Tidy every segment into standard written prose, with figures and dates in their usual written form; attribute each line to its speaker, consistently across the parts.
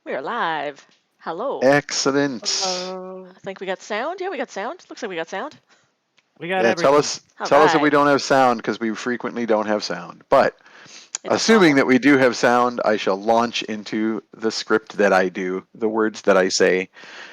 Speaker 1: We are live. Hello.
Speaker 2: Excellent.
Speaker 1: I think we got sound. Yeah, we got sound. Looks like we got sound.
Speaker 3: We got
Speaker 2: Yeah, tell
Speaker 3: everything.
Speaker 2: us
Speaker 1: All
Speaker 2: tell us if we
Speaker 1: right.
Speaker 2: don't have sound because we frequently don't have sound. But
Speaker 1: It's a
Speaker 2: assuming
Speaker 1: problem.
Speaker 2: that we do have sound, I shall launch into the script that I do, the words that I say,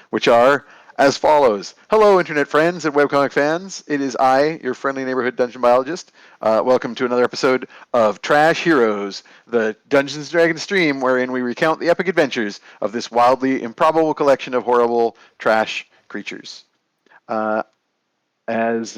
Speaker 2: which are as follows. Hello, internet friends and webcomic fans. It is I, your friendly neighborhood dungeon biologist. Welcome to another episode of Trash Heroes, the Dungeons & Dragons stream wherein we recount the epic adventures of this wildly improbable collection of horrible trash creatures. As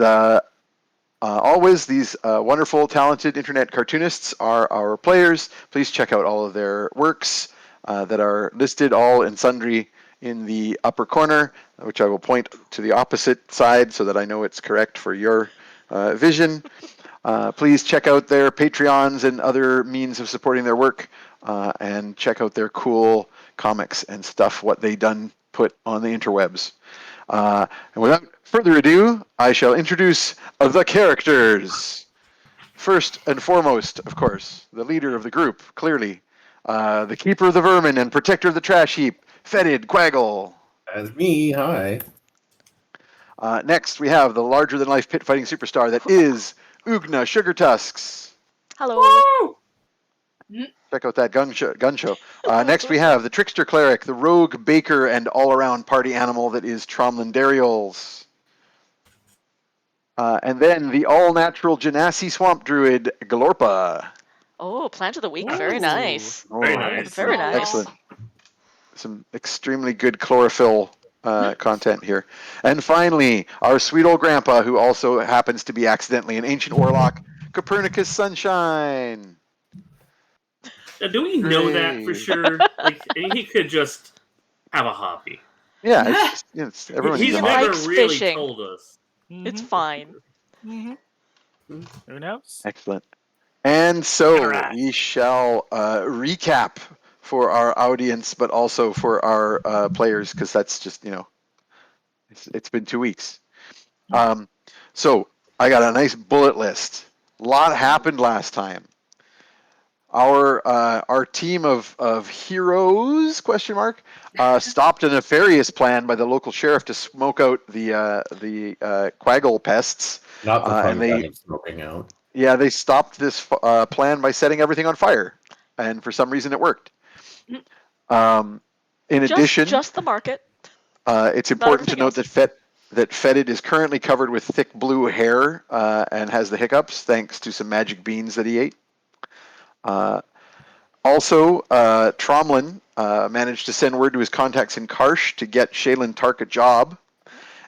Speaker 2: always, these wonderful, talented internet cartoonists are our players. Please check out all of their works that are listed all and sundry in the upper corner, which I will point to the opposite side so that I know it's correct for your vision. Please check out their Patreons and other means of supporting their work, and check out their cool comics and stuff, what they done put on the interwebs. And without further ado, I shall introduce the characters. First and foremost, of course, the leader of the group, clearly, the keeper of the vermin and protector of the trash heap, Fetid Quaggle.
Speaker 4: That's me. Hi.
Speaker 2: Next, we have the larger-than-life pit-fighting superstar that is Ugna Sugar Tusks.
Speaker 1: Hello.
Speaker 2: Check out that gun show. Next, we have the trickster cleric, the rogue baker, and all-around party animal that is Tromlin Dariels. And then the all-natural Genasi swamp druid, Galorpa.
Speaker 1: Oh, plant of the week.
Speaker 3: Ooh.
Speaker 1: Very nice.
Speaker 4: Very nice.
Speaker 1: Very nice.
Speaker 2: Excellent. Some extremely good chlorophyll content here. And finally, our sweet old grandpa, who also happens to be accidentally an ancient warlock, Copernicus Sunshine.
Speaker 5: Now, do we know that for
Speaker 2: Hooray.
Speaker 5: sure? Like, he could just have a hobby.
Speaker 2: Yeah, it's just, everyone
Speaker 5: He's
Speaker 2: needs a
Speaker 1: He
Speaker 2: hobby.
Speaker 5: never
Speaker 1: likes
Speaker 5: really
Speaker 1: fishing.
Speaker 5: told us.
Speaker 1: It's fine.
Speaker 3: Who knows?
Speaker 2: Excellent. And so
Speaker 3: Alright.
Speaker 2: we shall recap for our audience, but also for our players, because that's just, it's been 2 weeks. So I got a nice bullet list. A lot happened last time. Our team of heroes stopped a nefarious plan by the local sheriff to smoke out the quaggle pests.
Speaker 4: Not the fun
Speaker 2: and they
Speaker 4: kind of smoking out.
Speaker 2: Yeah, they stopped this plan by setting everything on fire, and for some reason it worked. In addition,
Speaker 1: Just the market.
Speaker 2: it's important to
Speaker 1: everything
Speaker 2: note that Fetid is currently covered with thick blue hair and has the hiccups thanks to some magic beans that he ate. Also, Tromlin managed to send word to his contacts in Karsh to get Shaylin Tark a job,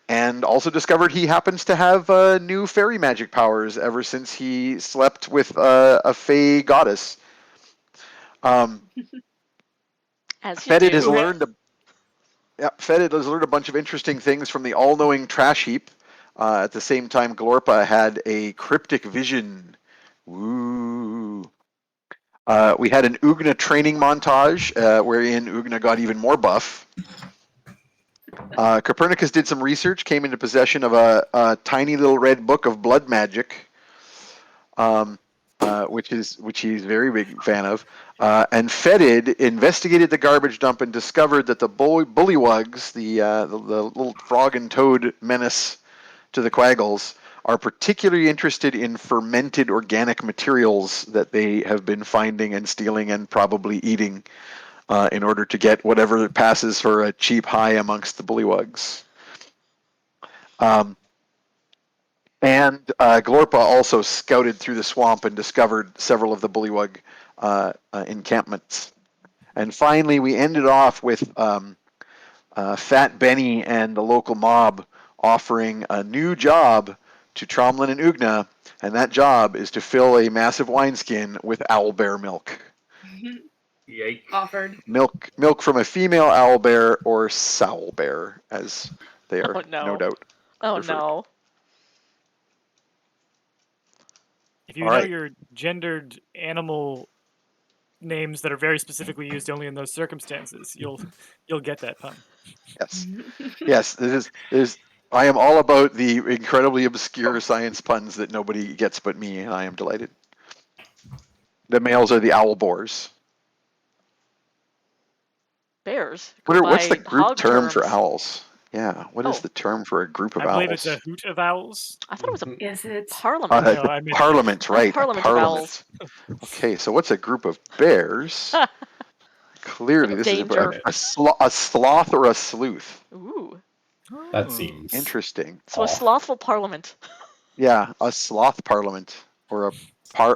Speaker 2: and also discovered he happens to have new fairy magic powers ever since he slept with a fey goddess.
Speaker 1: As you
Speaker 2: Fetid
Speaker 1: do.
Speaker 2: has learned a bunch of interesting things from the all-knowing trash heap. At the same time, Glorpa had a cryptic vision. Woo. We had an Ugna training montage wherein Ugna got even more buff. Copernicus did some research, came into possession of a tiny little red book of blood magic, which he's a very big fan of. And Fetid investigated the garbage dump and discovered that the bullywugs, the little frog and toad menace to the quaggles, are particularly interested in fermented organic materials that they have been finding and stealing and probably eating in order to get whatever passes for a cheap high amongst the bullywugs. And Glorpa also scouted through the swamp and discovered several of the bullywug encampments. And finally, we ended off with Fat Benny and the local mob offering a new job to Tromlin and Ugna, and that job is to fill a massive wineskin with owlbear milk.
Speaker 5: Yikes.
Speaker 6: Offered.
Speaker 2: Milk from a female owlbear or sowlbear, as they are no doubt.
Speaker 1: Oh
Speaker 2: preferred.
Speaker 1: no.
Speaker 3: If you
Speaker 2: All
Speaker 3: know
Speaker 2: right.
Speaker 3: your gendered animal names that are very specifically used only in those circumstances, you'll get that pun.
Speaker 2: Yes, yes. This is. I am all about the incredibly obscure science puns that nobody gets but me, and I am delighted. The males are the owl boars.
Speaker 1: Bears. Go
Speaker 2: What's the
Speaker 1: by
Speaker 2: group
Speaker 1: hog
Speaker 2: term for
Speaker 1: terms.
Speaker 2: owls? Yeah, what is
Speaker 1: Oh.
Speaker 2: the term for a group of
Speaker 3: I believe
Speaker 2: owls?
Speaker 3: it's a hoot of owls.
Speaker 1: I thought it was a
Speaker 6: Is it?
Speaker 1: parliament.
Speaker 3: No, I meant-
Speaker 2: Parliament, right?
Speaker 1: Parliament
Speaker 2: a
Speaker 1: of
Speaker 2: parliament. Okay, so what's a group of bears? Clearly, this
Speaker 1: Danger.
Speaker 2: is a sloth or a sleuth.
Speaker 1: Ooh.
Speaker 4: That seems
Speaker 2: Interesting.
Speaker 1: So a
Speaker 4: off.
Speaker 1: slothful parliament.
Speaker 2: Yeah, a sloth parliament or a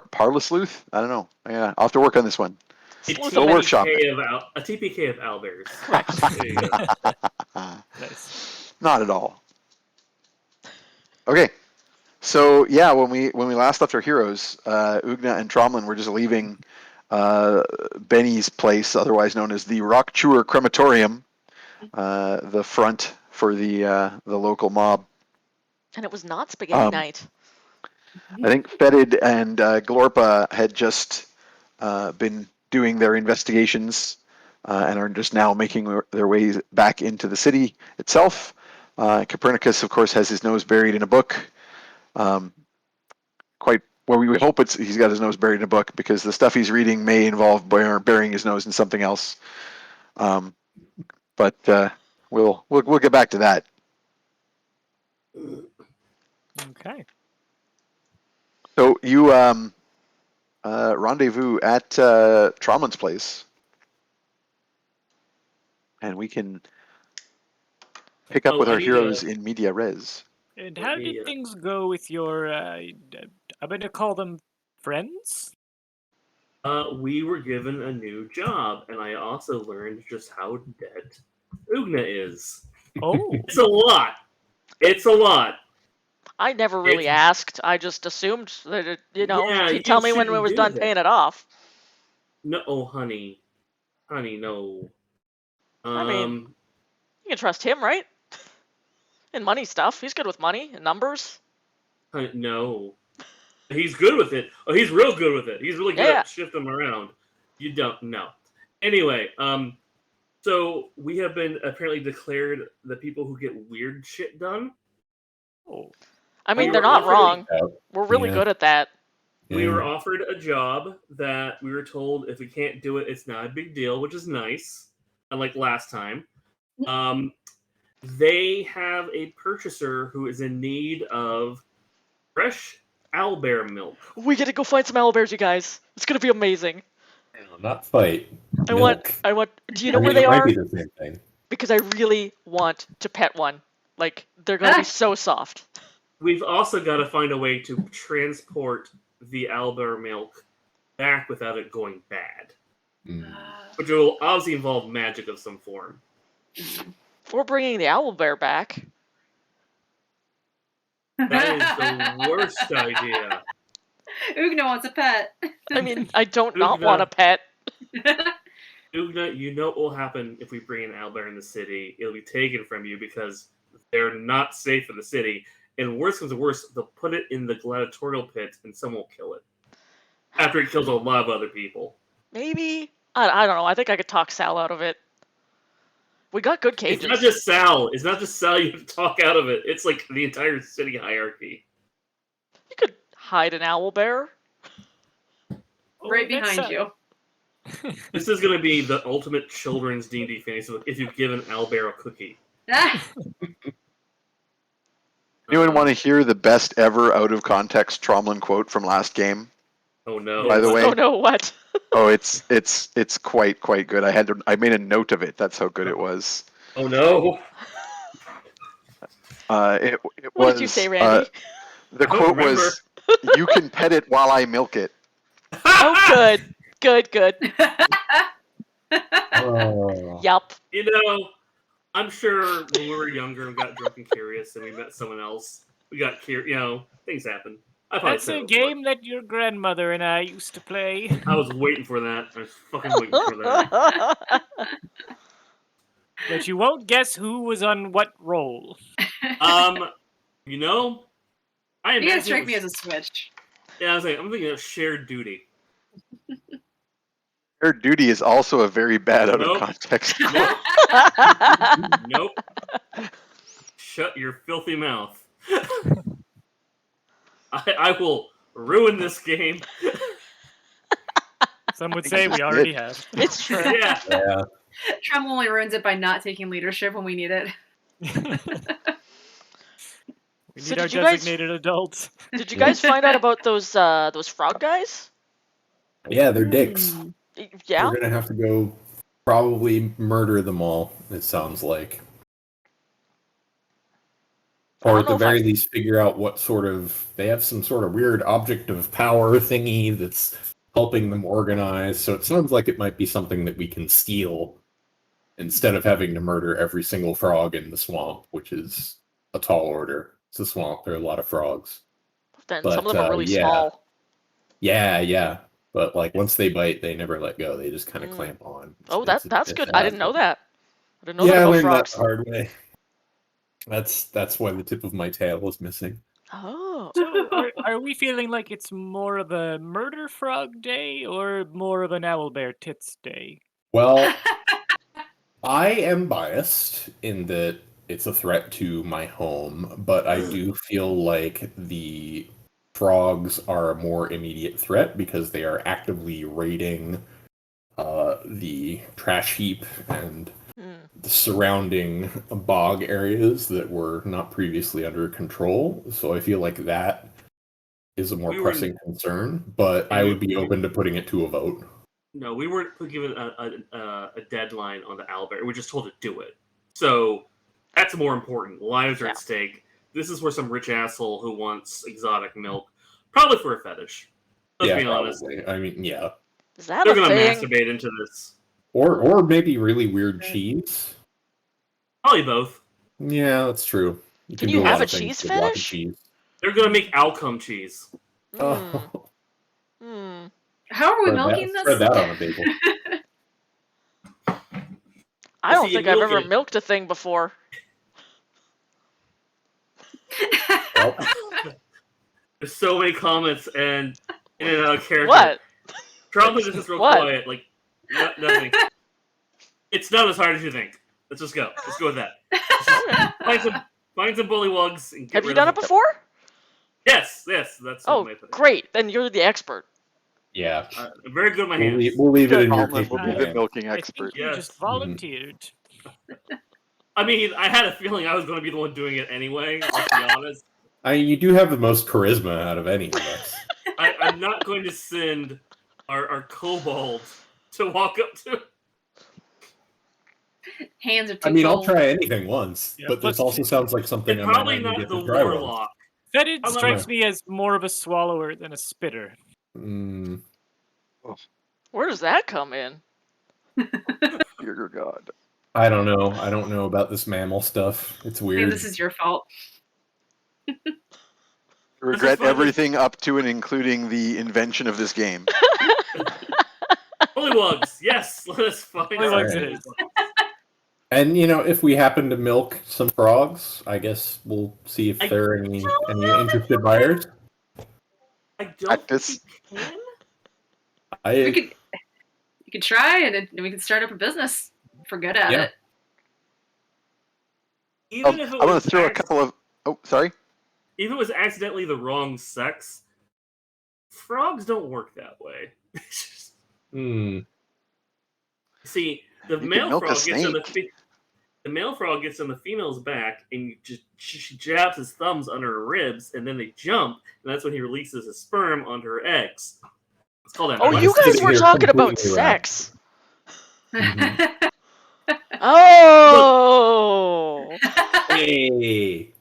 Speaker 2: parla sleuth. I don't know. Yeah, I'll have to work on this one.
Speaker 5: A
Speaker 1: Sleuth
Speaker 2: We'll
Speaker 1: of
Speaker 2: workshop
Speaker 5: TPK of a TPK of owlbears.
Speaker 1: Correct.
Speaker 5: There you go.
Speaker 3: Nice.
Speaker 2: Not at all. Okay, so yeah, when we last left our heroes, Ugna and Tromlin were just leaving Benny's place, otherwise known as the Rock Chewer Crematorium, the front for the local mob.
Speaker 1: And it was not spaghetti night.
Speaker 2: I think Fetid and Glorpa had just been doing their investigations and are just now making their way back into the city itself. Copernicus, of course, has his nose buried in a book. Quite well, we hope he's got his nose buried in a book because the stuff he's reading may involve burying his nose in something else. But we'll get back to that.
Speaker 3: Okay.
Speaker 2: So you rendezvous at Tromlin's place, and we can pick up with
Speaker 5: I
Speaker 2: our
Speaker 5: need
Speaker 2: heroes in media res.
Speaker 3: And how
Speaker 5: me,
Speaker 3: did things go with your, I'm going to call them friends?
Speaker 5: We were given a new job, and I also learned just how dead Ugna is.
Speaker 3: Oh,
Speaker 5: It's a lot. It's a lot.
Speaker 1: I never really
Speaker 5: It's-
Speaker 1: asked. I just assumed that,
Speaker 5: Yeah,
Speaker 1: she'd
Speaker 5: you
Speaker 1: tell me when we
Speaker 5: shouldn't
Speaker 1: was
Speaker 5: do
Speaker 1: done
Speaker 5: that.
Speaker 1: paying it off.
Speaker 5: No, oh, honey, no.
Speaker 1: I mean- You can trust him, right? And money stuff. He's good with money and numbers.
Speaker 5: Honey, no. He's good with it. Oh, he's real good with it. He's really good
Speaker 1: Yeah.
Speaker 5: at shifting them around. You don't know. Anyway, so we have been apparently declared the people who get weird shit done.
Speaker 3: oh.
Speaker 1: I mean,
Speaker 5: We
Speaker 1: they're
Speaker 5: were
Speaker 1: not
Speaker 5: offered-
Speaker 1: wrong. We're really
Speaker 4: Yeah.
Speaker 1: good at that.
Speaker 5: We
Speaker 4: Yeah.
Speaker 5: were offered a job that we were told if we can't do it, it's not a big deal, which is nice. Unlike last time. They have a purchaser who is in need of fresh owlbear milk.
Speaker 1: We get to go find some owlbears, you guys. It's gonna be amazing.
Speaker 4: No, not fight.
Speaker 1: I
Speaker 4: Milk.
Speaker 1: want. Do you know
Speaker 4: I mean,
Speaker 1: where they
Speaker 4: it might
Speaker 1: are?
Speaker 4: be the same thing.
Speaker 1: Because I really want to pet one. Like, they're gonna be so soft.
Speaker 5: We've also got to find a way to transport the owlbear milk back without it going bad,
Speaker 4: Mm.
Speaker 5: which will obviously involve magic of some form.
Speaker 1: If we're bringing the owlbear back,
Speaker 5: That is the worst idea.
Speaker 6: Ugna wants a pet.
Speaker 1: I mean, I don't not
Speaker 5: Ugna.
Speaker 1: want a pet.
Speaker 5: Ugna, you know what will happen if we bring an owlbear in the city? It'll be taken from you because they're not safe in the city. And worse comes to worse, they'll put it in the gladiatorial pit and someone will kill it. After it kills a lot of other people.
Speaker 1: Maybe I don't know. I think I could talk Sal out of it. We got good cages.
Speaker 5: It's not just Sal. It's not just Sal you have to talk out of it. It's like the entire city hierarchy.
Speaker 1: You could hide an owlbear.
Speaker 6: Right
Speaker 3: that
Speaker 6: behind
Speaker 3: sound-
Speaker 6: you.
Speaker 5: This is going to be the ultimate children's D&D fantasy book if you give an owlbear a cookie.
Speaker 2: Anyone want to hear the best ever out of context Tromlin quote from last game?
Speaker 5: Oh no.
Speaker 2: By the way-
Speaker 1: Oh no, what?
Speaker 2: Oh, it's quite good. I made a note of it. That's how good it was.
Speaker 5: Oh no.
Speaker 2: It
Speaker 1: What
Speaker 2: was.
Speaker 1: did you say, Randy?
Speaker 2: The
Speaker 5: I don't
Speaker 2: quote was, "You can pet it while I milk it."
Speaker 1: Oh, good.
Speaker 4: Oh.
Speaker 1: Yup.
Speaker 5: You know, I'm sure when we were younger and got drunk and curious and we met someone else, we got curious. You know, things happen. I probably
Speaker 3: That's
Speaker 5: said
Speaker 3: a
Speaker 5: it before.
Speaker 3: game that your grandmother and I used to play.
Speaker 5: I was waiting for that. I was fucking waiting for that.
Speaker 3: But you won't guess who was on what role.
Speaker 5: You know, I
Speaker 6: You
Speaker 5: imagine
Speaker 6: gotta strike
Speaker 5: it
Speaker 6: me as
Speaker 5: was-
Speaker 6: a switch.
Speaker 5: Yeah, I was like, I'm thinking of shared duty.
Speaker 2: Her duty is also a very bad out
Speaker 5: Nope.
Speaker 2: of context.
Speaker 5: Nope. Nope. Shut your filthy mouth. I will ruin this game.
Speaker 3: Some would
Speaker 2: I think
Speaker 3: say
Speaker 2: you
Speaker 3: we
Speaker 2: just
Speaker 3: already
Speaker 2: did.
Speaker 3: have.
Speaker 1: It's true.
Speaker 5: Yeah.
Speaker 4: Yeah.
Speaker 6: Trump only ruins it by not taking leadership when we need it.
Speaker 3: We
Speaker 1: So
Speaker 3: need our
Speaker 1: did you guys-
Speaker 3: designated adults.
Speaker 1: Did you guys find out about those frog guys?
Speaker 4: Yeah, they're dicks.
Speaker 1: Yeah.
Speaker 4: We're gonna have to go probably murder them all, it sounds like.
Speaker 1: I
Speaker 4: Or
Speaker 1: don't
Speaker 4: at the
Speaker 1: know if
Speaker 4: very
Speaker 1: I-
Speaker 4: least figure out what sort of... They have some sort of weird object of power thingy that's helping them organize, so it sounds like it might be something that we can steal instead of having to murder every single frog in the swamp, which is a tall order. It's a swamp, there are a lot of frogs.
Speaker 1: Then
Speaker 4: But,
Speaker 1: some of them are really
Speaker 4: yeah.
Speaker 1: small.
Speaker 4: Yeah. But like once they bite, they never let go. They just kind of clamp on.
Speaker 1: Oh,
Speaker 4: It's
Speaker 1: that's good. I didn't know that. I didn't know
Speaker 4: Yeah,
Speaker 1: that
Speaker 4: I
Speaker 1: about
Speaker 4: learned
Speaker 1: frogs.
Speaker 4: that the hard way. That's why the tip of my tail is missing.
Speaker 1: Oh.
Speaker 3: So, are we feeling like it's more of a murder frog day or more of an owlbear tits day?
Speaker 4: Well, I am biased in that it's a threat to my home, but I do feel like the frogs are a more immediate threat because they are actively raiding the trash heap and the surrounding bog areas that were not previously under control. So I feel like that is a more
Speaker 5: We were-
Speaker 4: pressing concern, but I would be open to putting it to a vote.
Speaker 5: No, we weren't given a deadline on the owlbear. We were just told to do it. So that's more important. Lives are
Speaker 1: Yeah.
Speaker 5: at stake. This is where some rich asshole who wants exotic milk, probably for a fetish. Let's be honest.
Speaker 4: Probably. I mean, yeah.
Speaker 1: Is that
Speaker 5: They're
Speaker 1: a
Speaker 5: gonna
Speaker 1: thing?
Speaker 5: masturbate into this.
Speaker 4: Or maybe really weird cheese.
Speaker 5: Probably both.
Speaker 4: Yeah, that's true. You
Speaker 1: Can
Speaker 4: do
Speaker 1: you
Speaker 4: a lot
Speaker 1: have a
Speaker 4: of things
Speaker 1: cheese
Speaker 4: with block of
Speaker 1: fetish?
Speaker 4: cheese.
Speaker 5: They're gonna make outcome cheese.
Speaker 1: Mm.
Speaker 4: Oh,
Speaker 1: Mm.
Speaker 6: How are we
Speaker 4: spread
Speaker 6: milking
Speaker 4: that,
Speaker 6: this?
Speaker 4: spread that on a bagel.
Speaker 1: I don't
Speaker 5: See,
Speaker 1: think I've
Speaker 5: milk
Speaker 1: ever
Speaker 5: it.
Speaker 1: milked a thing before.
Speaker 4: Well,
Speaker 5: There's so many comments and in and out of character.
Speaker 1: What?
Speaker 5: Trump is just real
Speaker 1: What?
Speaker 5: quiet, like nothing. It's not as hard as you think. Let's just go. Let's go with that. Find some bullywugs and get
Speaker 1: Have you
Speaker 5: rid
Speaker 1: done
Speaker 5: of
Speaker 1: it
Speaker 5: them.
Speaker 1: bopefore?
Speaker 5: Yes. That's
Speaker 1: Oh,
Speaker 5: my thing.
Speaker 1: great. Then you're the expert.
Speaker 4: yeah.
Speaker 5: I'm very good at my
Speaker 4: We'll
Speaker 5: hands.
Speaker 4: leave it in your
Speaker 2: Colin will be
Speaker 4: capable
Speaker 2: the
Speaker 4: hands.
Speaker 2: milking
Speaker 3: I
Speaker 2: expert.
Speaker 3: think you
Speaker 5: Yes.
Speaker 3: just volunteered.
Speaker 5: I mean, I had a feeling I was going to be the one doing it anyway. Let's be honest.
Speaker 4: I mean, you do have the most charisma out of any of us.
Speaker 5: I'm not going to send our kobold to walk up to.
Speaker 6: Hands are too
Speaker 4: I mean, I'll
Speaker 6: cold.
Speaker 4: try anything once,
Speaker 3: Yeah,
Speaker 4: but this
Speaker 3: plus-
Speaker 4: also sounds like something
Speaker 5: And
Speaker 4: I might
Speaker 5: probably
Speaker 4: not
Speaker 5: not
Speaker 4: get
Speaker 5: the
Speaker 4: to try once.
Speaker 5: warlock.
Speaker 3: Fetid
Speaker 5: I'm not-
Speaker 3: strikes me as more of a swallower than a spitter.
Speaker 4: Mm,
Speaker 1: Where does that come in?
Speaker 2: Dear God.
Speaker 4: I don't know. I don't know about this mammal stuff. It's
Speaker 6: I think
Speaker 4: weird.
Speaker 6: this is your fault.
Speaker 2: Regret
Speaker 5: fun.
Speaker 2: everything up to and including the invention of this game.
Speaker 5: Bullywugs, yes, let us find
Speaker 3: Bullywugs
Speaker 5: some
Speaker 3: it is.
Speaker 4: And you know, if we happen to milk some frogs, I guess we'll see if
Speaker 5: I
Speaker 4: there are any interested buyers.
Speaker 5: I don't
Speaker 2: Practice.
Speaker 5: think we can.
Speaker 6: You could try and we could start up a business if we're good at
Speaker 4: Yeah.
Speaker 6: it.
Speaker 5: Even if it
Speaker 2: I want
Speaker 5: was
Speaker 2: to throw a couple of. Oh, sorry.
Speaker 5: Even if it was accidentally the wrong sex, frogs don't work that way.
Speaker 4: Hmm.
Speaker 5: See, the
Speaker 2: can
Speaker 5: male
Speaker 2: milk a
Speaker 5: frog gets on the
Speaker 2: snake.
Speaker 5: the male frog gets on the female's back, and you just she jabs his thumbs under her ribs, and then they jump, and that's when he releases his sperm onto her eggs. It's called
Speaker 1: Oh, you
Speaker 4: sitting
Speaker 1: guys were
Speaker 4: here
Speaker 1: talking about
Speaker 4: completely wrapped.
Speaker 1: sex.
Speaker 4: Mhm.
Speaker 1: Oh.
Speaker 4: Hey.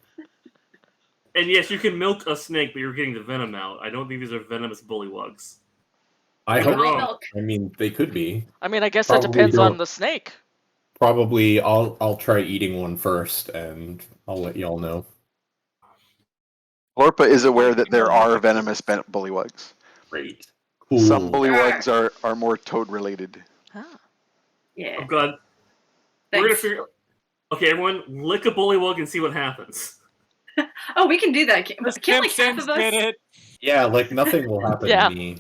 Speaker 5: And yes, you can milk a snake, but you're getting the venom out. I don't think these are venomous bullywugs.
Speaker 4: I
Speaker 5: You're
Speaker 4: hope.
Speaker 5: wrong.
Speaker 6: Milk.
Speaker 4: I mean, they could be.
Speaker 1: I mean, I guess that
Speaker 4: Probably
Speaker 1: depends on
Speaker 4: don't.
Speaker 1: the snake.
Speaker 4: Probably, I'll try eating one first, and I'll let y'all know.
Speaker 2: Lorpa is aware that there are venomous bullywugs.
Speaker 4: Great. Cool.
Speaker 2: Some bullywugs are more toad related.
Speaker 1: Ah.
Speaker 6: Yeah.
Speaker 5: Oh god, we're gonna
Speaker 6: Thanks.
Speaker 5: figure. Okay, everyone, lick a bullywug and see what happens.
Speaker 6: Oh, we can do that. Can't like half
Speaker 3: Simpsons
Speaker 6: of
Speaker 3: did
Speaker 6: us?
Speaker 3: it.
Speaker 4: Yeah, like nothing will happen
Speaker 1: Yeah.
Speaker 4: to me.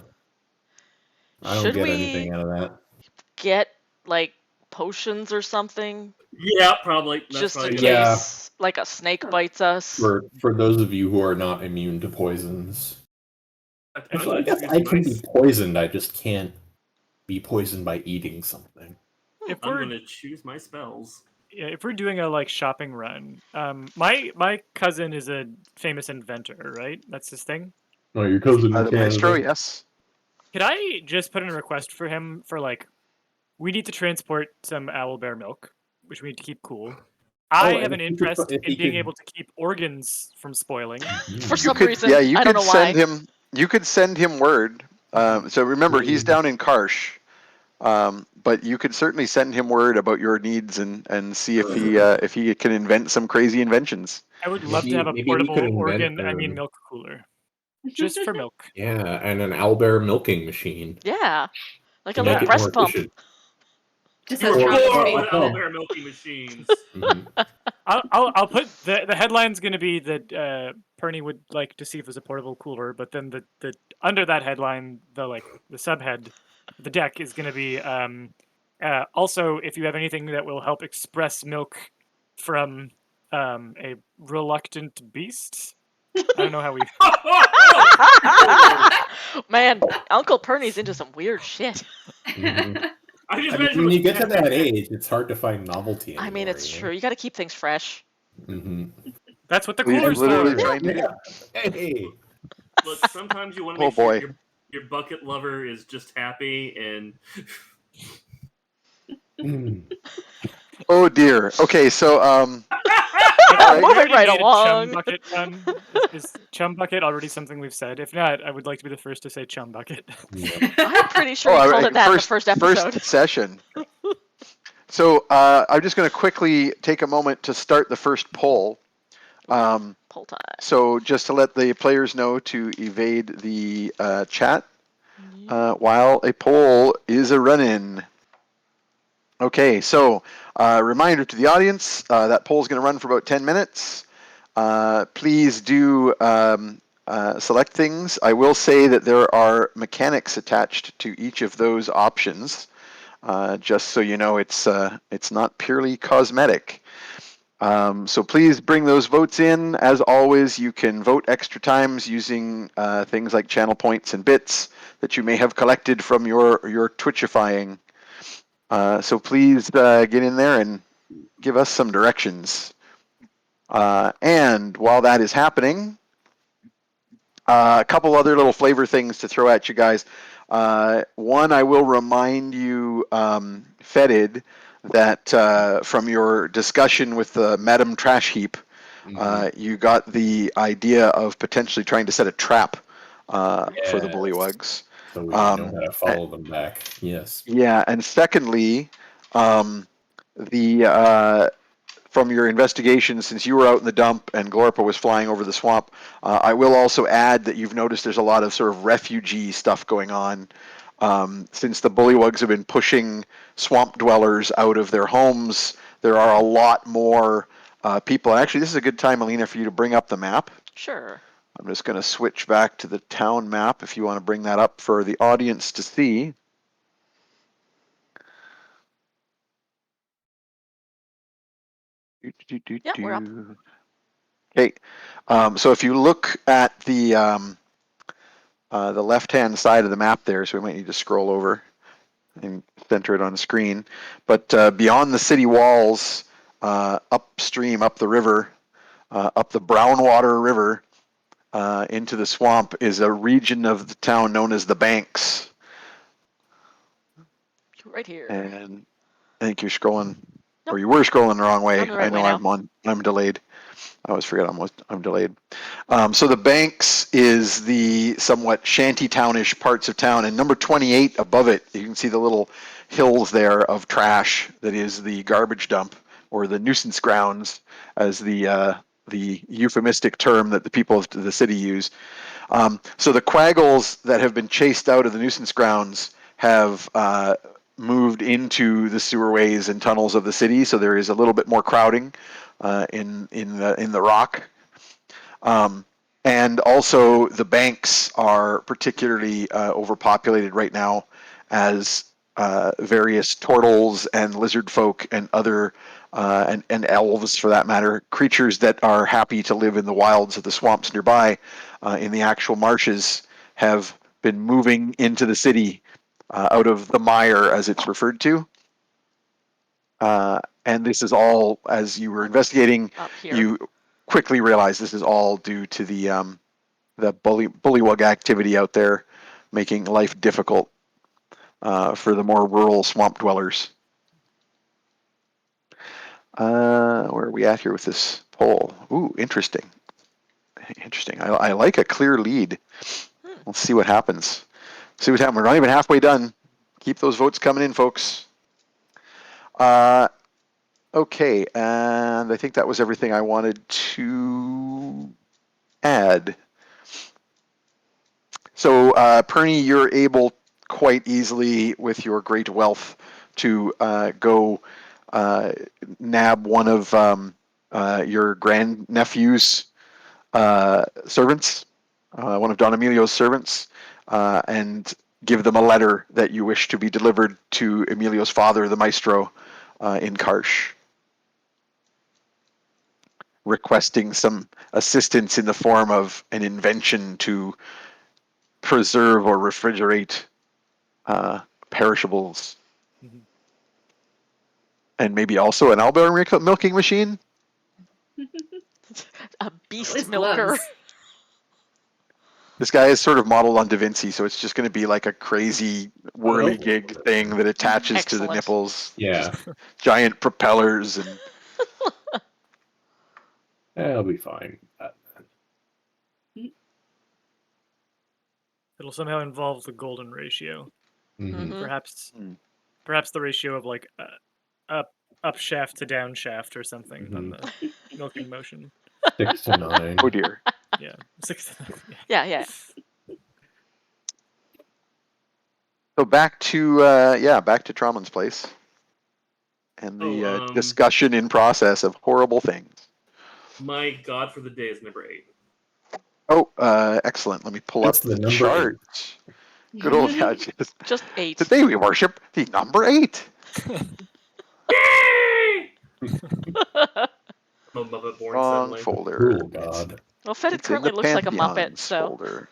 Speaker 4: I don't
Speaker 1: Should
Speaker 4: get
Speaker 1: we
Speaker 4: anything out of that.
Speaker 1: get like potions or something,
Speaker 5: Yeah, probably. That's
Speaker 1: just in
Speaker 5: probably
Speaker 1: case
Speaker 5: good.
Speaker 4: Yeah.
Speaker 1: like a snake bites us?
Speaker 4: For those of you who are not immune to poisons,
Speaker 5: Actually,
Speaker 4: I guess
Speaker 5: it's
Speaker 4: I can
Speaker 5: nice.
Speaker 4: be poisoned. I just can't be poisoned by eating something.
Speaker 5: If
Speaker 3: if
Speaker 5: I'm
Speaker 3: we're
Speaker 5: going to choose my spells.
Speaker 3: if we're doing a like shopping run, my cousin is a famous inventor, right? That's his thing.
Speaker 4: Oh, your cousin in
Speaker 2: The maestro,
Speaker 4: Canada.
Speaker 2: yes.
Speaker 3: Could I just put in a request for him for like, we need to transport some owlbear milk, which we need to keep cool. I have
Speaker 4: and
Speaker 3: an
Speaker 4: if he could-
Speaker 3: interest
Speaker 4: if
Speaker 3: in
Speaker 4: he
Speaker 3: being
Speaker 4: could-
Speaker 3: able to keep organs from spoiling.
Speaker 1: For
Speaker 2: You
Speaker 1: some
Speaker 2: could,
Speaker 1: reason,
Speaker 2: yeah, you
Speaker 1: I don't
Speaker 2: could
Speaker 1: know
Speaker 2: send
Speaker 1: why.
Speaker 2: him. You could send him word. So remember, he's down in Karsh, but you could certainly send him word about your needs and see if he can invent some crazy inventions.
Speaker 3: I would love to have a
Speaker 4: Maybe we could
Speaker 3: portable
Speaker 4: invent,
Speaker 3: milk cooler, just for milk.
Speaker 4: Yeah, and an owlbear milking machine
Speaker 1: Yeah, like
Speaker 4: to
Speaker 1: a
Speaker 4: make
Speaker 1: little
Speaker 4: it
Speaker 1: breast
Speaker 4: more
Speaker 1: pump.
Speaker 4: efficient.
Speaker 6: Just
Speaker 5: You
Speaker 6: as
Speaker 5: are
Speaker 4: Or-
Speaker 6: Trump
Speaker 5: bored
Speaker 6: saying.
Speaker 5: with owlbear milking machines.
Speaker 4: Mhm.
Speaker 3: I'll put the headline's going to be that Perny would like to see if there's a portable cooler, but then the under that headline, the subhead, the deck is going to be also if you have anything that will help express milk from a reluctant beast. I don't know how we.
Speaker 1: Man, Uncle Perny's into some weird shit.
Speaker 4: Mhm.
Speaker 5: I just
Speaker 4: I mean,
Speaker 5: imagine
Speaker 4: when you get to that age, it's hard to find novelty anymore.
Speaker 1: I mean, it's true. You got to keep things fresh.
Speaker 4: Mm-hmm.
Speaker 3: That's what the
Speaker 2: We're
Speaker 3: cooler's
Speaker 2: literally
Speaker 3: for.
Speaker 2: trying to do.
Speaker 4: Hey.
Speaker 5: Look, sometimes you want to
Speaker 2: Oh
Speaker 5: make sure
Speaker 2: boy.
Speaker 5: your bucket lover is just happy and
Speaker 4: Mm.
Speaker 2: Oh dear. Okay, so
Speaker 3: We
Speaker 1: Moving
Speaker 3: already
Speaker 1: right
Speaker 3: made a
Speaker 1: along.
Speaker 3: chum bucket pun. Is chum bucket already something we've said? If not, I would like to be the first to say chum bucket.
Speaker 4: Yeah.
Speaker 1: I'm pretty sure you called it that in the first episode.
Speaker 2: First session. So I'm just going to quickly take a moment to start the first poll.
Speaker 1: Poll time.
Speaker 2: So just to let the players know to evade the chat while a poll is a run-in. Okay, so reminder to the audience, that poll is going to run for about 10 minutes. Please do select things. I will say that there are mechanics attached to each of those options, just so you know it's not purely cosmetic. So please bring those votes in. As always, you can vote extra times using things like channel points and bits that you may have collected from your Twitchifying. So please get in there and give us some directions. And while that is happening, a couple other little flavor things to throw at you guys. One, I will remind you, Fetid, that from your discussion with the Madam Trash Heap, you got the idea of potentially trying to set a trap for the
Speaker 4: Yes.
Speaker 2: Bullywugs.
Speaker 4: So we know how to follow them back. Yes.
Speaker 2: Yeah, and secondly, from your investigation, since you were out in the dump and Glorpa was flying over the swamp, I will also add that you've noticed there's a lot of sort of refugee stuff going on. Since the Bullywugs have been pushing swamp dwellers out of their homes, there are a lot more people. And actually, this is a good time, Alina, for you to bring up the map.
Speaker 1: Sure.
Speaker 2: I'm just going to switch back to the town map if you want to bring that up for the audience to see.
Speaker 1: Yeah, we're up.
Speaker 2: Okay, so if you look at the left-hand side of the map there, so we might need to scroll over and center it on the screen. But beyond the city walls, upstream, up the river, up the Brownwater River, into the swamp is a region of the town known as the Banks.
Speaker 1: Right here.
Speaker 2: And I think you're scrolling,
Speaker 1: Nope.
Speaker 2: or you were scrolling the wrong way.
Speaker 1: I'm the right
Speaker 2: I know
Speaker 1: way
Speaker 2: I'm delayed. I always forget I'm delayed. So the Banks is the somewhat shantytownish parts of town, and number 28 above it, you can see the little hills there of trash that is the garbage dump, or the nuisance grounds, as the euphemistic term that the people of the city use. So the quaggles that have been chased out of the nuisance grounds have moved into the sewerways and tunnels of the city, so there is a little bit more crowding in the rock. And also the Banks are particularly overpopulated right now, as various turtles and lizard folk and other and elves, for that matter, creatures that are happy to live in the wilds of the swamps nearby, in the actual marshes, have been moving into the city out of the mire, as it's referred to. And this is all, as you were investigating,
Speaker 1: Up here.
Speaker 2: you quickly realize this is all due to the bullywug activity out there, making life difficult for the more rural swamp dwellers. Where are we at here with this poll? Ooh, interesting. Interesting. I like a clear lead. Let's see what happens. See what happens. We're not even halfway done. Keep those votes coming in, folks. Okay, and I think that was everything I wanted to add. So, Perny, you're able quite easily with your great wealth to go nab one of your grandnephew's servants, one of Don Emilio's servants, and give them a letter that you wish to be delivered to Emilio's father, the maestro, in Karsh, requesting some assistance in the form of an invention to preserve or refrigerate perishables.
Speaker 3: Mhm.
Speaker 2: And maybe also an Albert milking machine?
Speaker 1: A beast
Speaker 6: Always
Speaker 1: milker.
Speaker 6: gloves.
Speaker 2: This guy is sort of modeled on Da Vinci, so it's just going to be like a crazy whirligig thing that attaches to the
Speaker 1: Excellent.
Speaker 2: nipples.
Speaker 4: Yeah,
Speaker 2: Giant propellers and
Speaker 4: it'll be fine.
Speaker 3: It'll somehow involve the golden ratio.
Speaker 4: Mhm.
Speaker 1: Mhm.
Speaker 3: Perhaps,
Speaker 2: Hmm.
Speaker 3: perhaps the ratio of like up shaft to down shaft or something on the milking motion.
Speaker 4: 6 to 9.
Speaker 2: oh dear.
Speaker 3: Yeah, 6.
Speaker 1: Yeah, yeah.
Speaker 2: So back to back to Trauman's place and the discussion in process of horrible things.
Speaker 5: My god for the day is number 8.
Speaker 2: Oh, excellent. Let me pull
Speaker 4: It's
Speaker 2: up
Speaker 4: the
Speaker 2: the
Speaker 4: number
Speaker 2: chart. Good old
Speaker 1: Just 8.
Speaker 2: Today we worship the number 8.
Speaker 5: Yay! I'm a Muppet born
Speaker 2: Wrong
Speaker 5: suddenly.
Speaker 2: folder.
Speaker 4: Oh God.
Speaker 1: Well, Fetid
Speaker 2: It's in
Speaker 1: currently
Speaker 2: the
Speaker 1: looks like a Muppet,
Speaker 2: Pantheons
Speaker 1: so
Speaker 2: folder.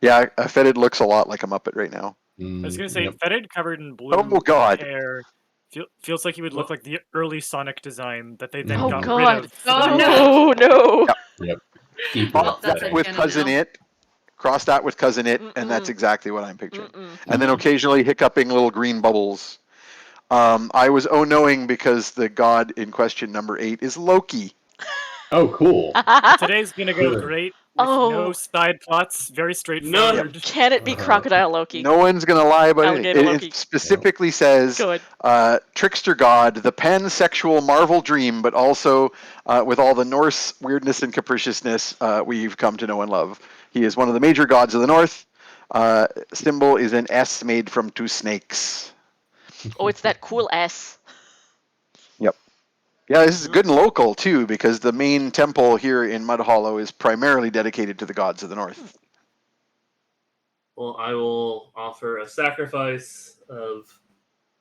Speaker 2: Yeah, Fetid looks a lot like a Muppet right now.
Speaker 3: I was gonna say,
Speaker 4: Yep.
Speaker 3: Fetid covered in blue
Speaker 2: Oh God.
Speaker 3: hair feels like he would look like the early Sonic design that they then
Speaker 4: Oh,
Speaker 3: got rid
Speaker 1: God.
Speaker 3: of. for
Speaker 6: Oh,
Speaker 3: the new
Speaker 6: no.
Speaker 3: game.
Speaker 1: no.
Speaker 4: Yep. Deep
Speaker 6: Well,
Speaker 4: left
Speaker 6: that's
Speaker 4: there.
Speaker 6: a
Speaker 2: With
Speaker 6: canon
Speaker 2: Cousin
Speaker 6: now.
Speaker 2: It, cross that with Cousin It, and that's
Speaker 1: Mm-mm.
Speaker 2: exactly what I'm picturing.
Speaker 1: Mm-mm.
Speaker 2: And then occasionally hiccuping little green bubbles. I was knowing because the god in question, number 8, is Loki.
Speaker 4: Oh, cool.
Speaker 3: Today's gonna go
Speaker 4: Sure.
Speaker 3: great with no
Speaker 1: Oh.
Speaker 3: side plots, very straightforward.
Speaker 1: Can it be
Speaker 4: Uh-huh.
Speaker 1: Crocodile Loki?
Speaker 2: No one's going to lie about
Speaker 1: Alligator
Speaker 2: it.
Speaker 1: Loki.
Speaker 2: It specifically says
Speaker 1: Good.
Speaker 2: trickster god, the pansexual Marvel dream, but also with all the Norse weirdness and capriciousness we've come to know and love. He is one of the major gods of the North. Symbol is an S made from 2 snakes.
Speaker 1: Oh, it's that cool S.
Speaker 2: Yep. Yeah, this is good and local too, because the main temple here in Mud Hollow is primarily dedicated to the gods of the North.
Speaker 5: Well, I will offer a sacrifice of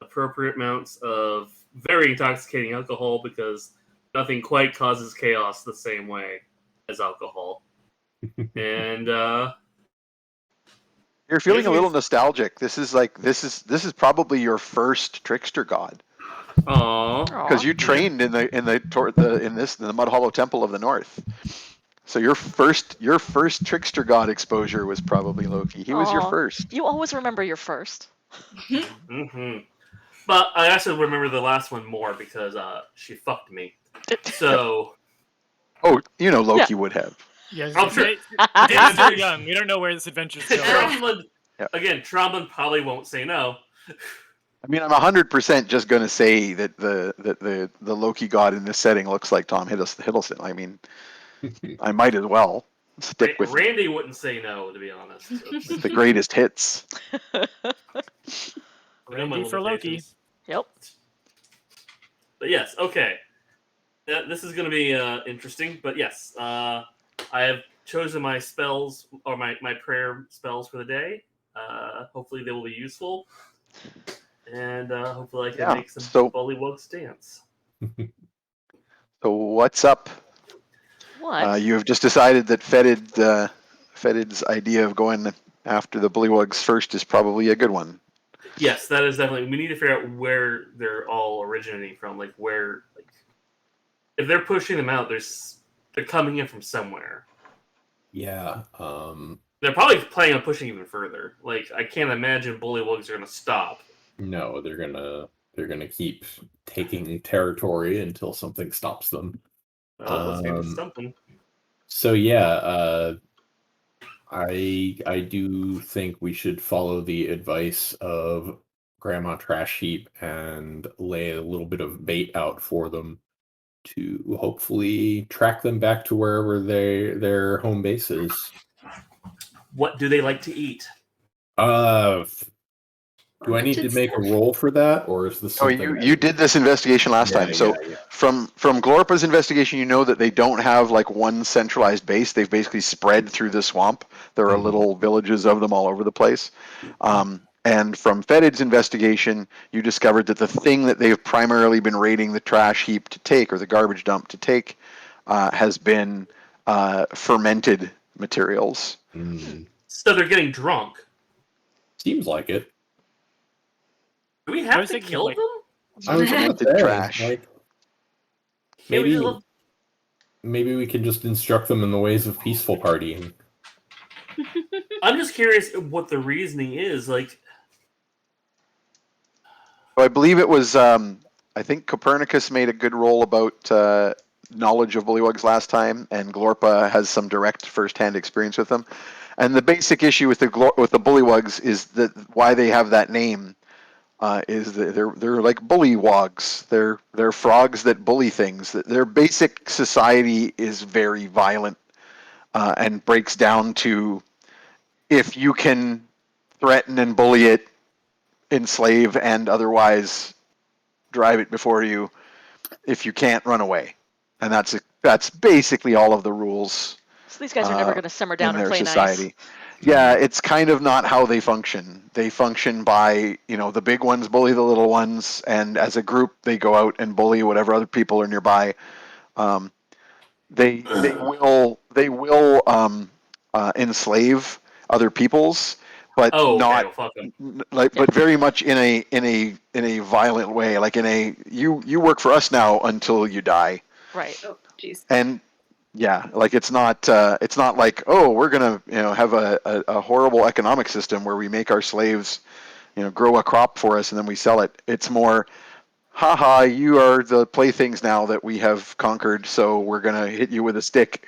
Speaker 5: appropriate amounts of very intoxicating alcohol because nothing quite causes chaos the same way as alcohol. And
Speaker 2: You're feeling a little nostalgic. This is probably your first trickster god,
Speaker 5: aw,
Speaker 2: because you trained in the Mud Hollow Temple of the North. So your first trickster god exposure was probably Loki. He was your
Speaker 1: Aw.
Speaker 2: first.
Speaker 1: You always remember your first.
Speaker 5: mm-hmm. But I actually remember the last one more because she fucked me. So
Speaker 2: Oh, you know Loki would have.
Speaker 3: Yeah,
Speaker 5: I'm sure.
Speaker 3: Today's still young. We don't know where this adventure's going.
Speaker 5: Trauman,
Speaker 2: Yeah.
Speaker 5: again, Trauman probably won't say no.
Speaker 2: I mean, I'm 100% just going to say that the Loki god in this setting looks like Tom Hiddleston. I mean, I might as well stick with
Speaker 5: Randy wouldn't say no, to be honest.
Speaker 2: the greatest hits.
Speaker 3: Randy for Loki.
Speaker 1: Yep.
Speaker 5: But yes, okay. This is going to be interesting, but yes, I have chosen my spells, or my prayer spells for the day. Hopefully they will be useful, and hopefully I can make some bullywugs dance.
Speaker 2: So what's up?
Speaker 1: What?
Speaker 2: You have just decided that Fetid's idea of going after the bullywugs first is probably a good one.
Speaker 5: Yes, that is definitely. We need to figure out where they're all originating from. Like where, like if they're pushing them out, they're coming in from somewhere.
Speaker 4: Yeah.
Speaker 5: They're probably planning on pushing even further. Like I can't imagine bullywugs are going to stop.
Speaker 4: No, they're gonna keep taking territory until something stops them.
Speaker 5: Well, let's get to something.
Speaker 4: So yeah, I do think we should follow the advice of Grandma Trash Heap and lay a little bit of bait out for them to hopefully track them back to wherever their home base is.
Speaker 5: What do they like to eat?
Speaker 4: Do I need to make a roll for that, or is this
Speaker 2: Oh,
Speaker 4: something?
Speaker 2: you did this investigation last time. So
Speaker 4: yeah.
Speaker 2: from Glorpa's investigation, you know that they don't have like one centralized base. They've basically spread through the swamp. There are little villages of them all over the place. And from Fedid's investigation, you discovered that the thing that they've primarily been raiding the trash heap to take, or the garbage dump to take, has been fermented materials.
Speaker 5: So they're getting drunk.
Speaker 4: Seems like it.
Speaker 5: Do we
Speaker 3: I
Speaker 5: have
Speaker 3: was
Speaker 5: to
Speaker 3: thinking,
Speaker 5: kill
Speaker 3: like-
Speaker 5: them?
Speaker 4: I was gonna
Speaker 2: Fermented
Speaker 4: say,
Speaker 2: trash.
Speaker 4: like,
Speaker 5: Can't we
Speaker 4: maybe
Speaker 5: just
Speaker 4: maybe we can just instruct them in the ways of peaceful partying.
Speaker 5: I'm just curious what the reasoning is. Like,
Speaker 2: So I believe it was, I think Copernicus made a good roll about knowledge of bullywugs last time, and Glorpa has some direct first-hand experience with them. And the basic issue with the bullywugs is that why they have that name is that they're like bullywugs. They're frogs that bully things. Their basic society is very violent and breaks down to if you can threaten and bully it, enslave and otherwise drive it before you, if you can't, run away. And that's basically all of the rules
Speaker 1: So these guys are never going to simmer
Speaker 2: in
Speaker 1: down and
Speaker 2: their
Speaker 1: play
Speaker 2: society.
Speaker 1: nice.
Speaker 2: Yeah, it's kind of not how they function. They function by, the big ones bully the little ones, and as a group they go out and bully whatever other people are nearby. They will enslave other peoples, but not
Speaker 5: well, fuck them.
Speaker 2: but very much in a violent way, like in a you work for us now until you die.
Speaker 1: Right.
Speaker 6: Oh, jeez.
Speaker 2: And yeah, like it's not like, oh, we're gonna have a horrible economic system where we make our slaves grow a crop for us and then we sell it. It's more, haha, you are the playthings now that we have conquered, so we're gonna hit you with a stick.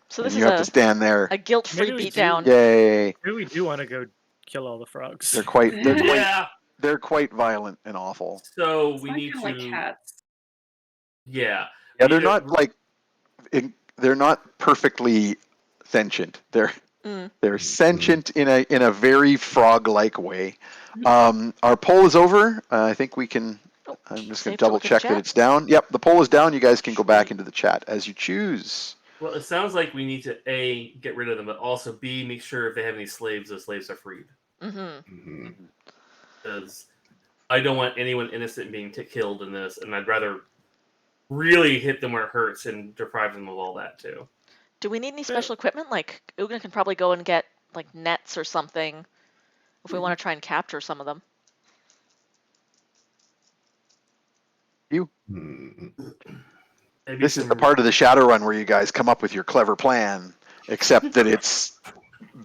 Speaker 1: So
Speaker 2: and
Speaker 1: this
Speaker 2: you
Speaker 1: is
Speaker 2: have to stand there.
Speaker 1: a guilt-free
Speaker 3: Maybe we
Speaker 1: beatdown.
Speaker 2: Yay!
Speaker 3: Maybe we do want to go kill all the frogs.
Speaker 2: They're quite
Speaker 5: Yeah.
Speaker 2: they're quite violent and awful.
Speaker 5: So
Speaker 6: It's
Speaker 5: we
Speaker 6: not
Speaker 5: need
Speaker 6: kinda
Speaker 5: to.
Speaker 6: like cats.
Speaker 5: Yeah.
Speaker 2: Yeah,
Speaker 5: We
Speaker 2: they're
Speaker 5: need to-
Speaker 2: not like they're not perfectly sentient. They're sentient in a very frog-like way. Our poll is over. I think we can. I'm just going
Speaker 1: Safe
Speaker 2: to
Speaker 1: to
Speaker 2: double
Speaker 1: look at the
Speaker 2: check that
Speaker 1: chat?
Speaker 2: it's down. Yep, the poll is down. You guys can go back into the chat as you choose.
Speaker 5: Well, it sounds like we need to A, get rid of them, but also B, make sure if they have any slaves, those slaves are freed.
Speaker 1: Mm-hmm.
Speaker 5: Because I don't want anyone innocent being killed in this, and I'd rather really hit them where it hurts and deprive them of all that too.
Speaker 1: Do we need any special equipment? Like, Ugna can probably go and get like nets or something if we want to try and capture some of them.
Speaker 5: Maybe
Speaker 2: This is
Speaker 5: some-
Speaker 2: the part of the Shadowrun where you guys come up with your clever plan, except that it's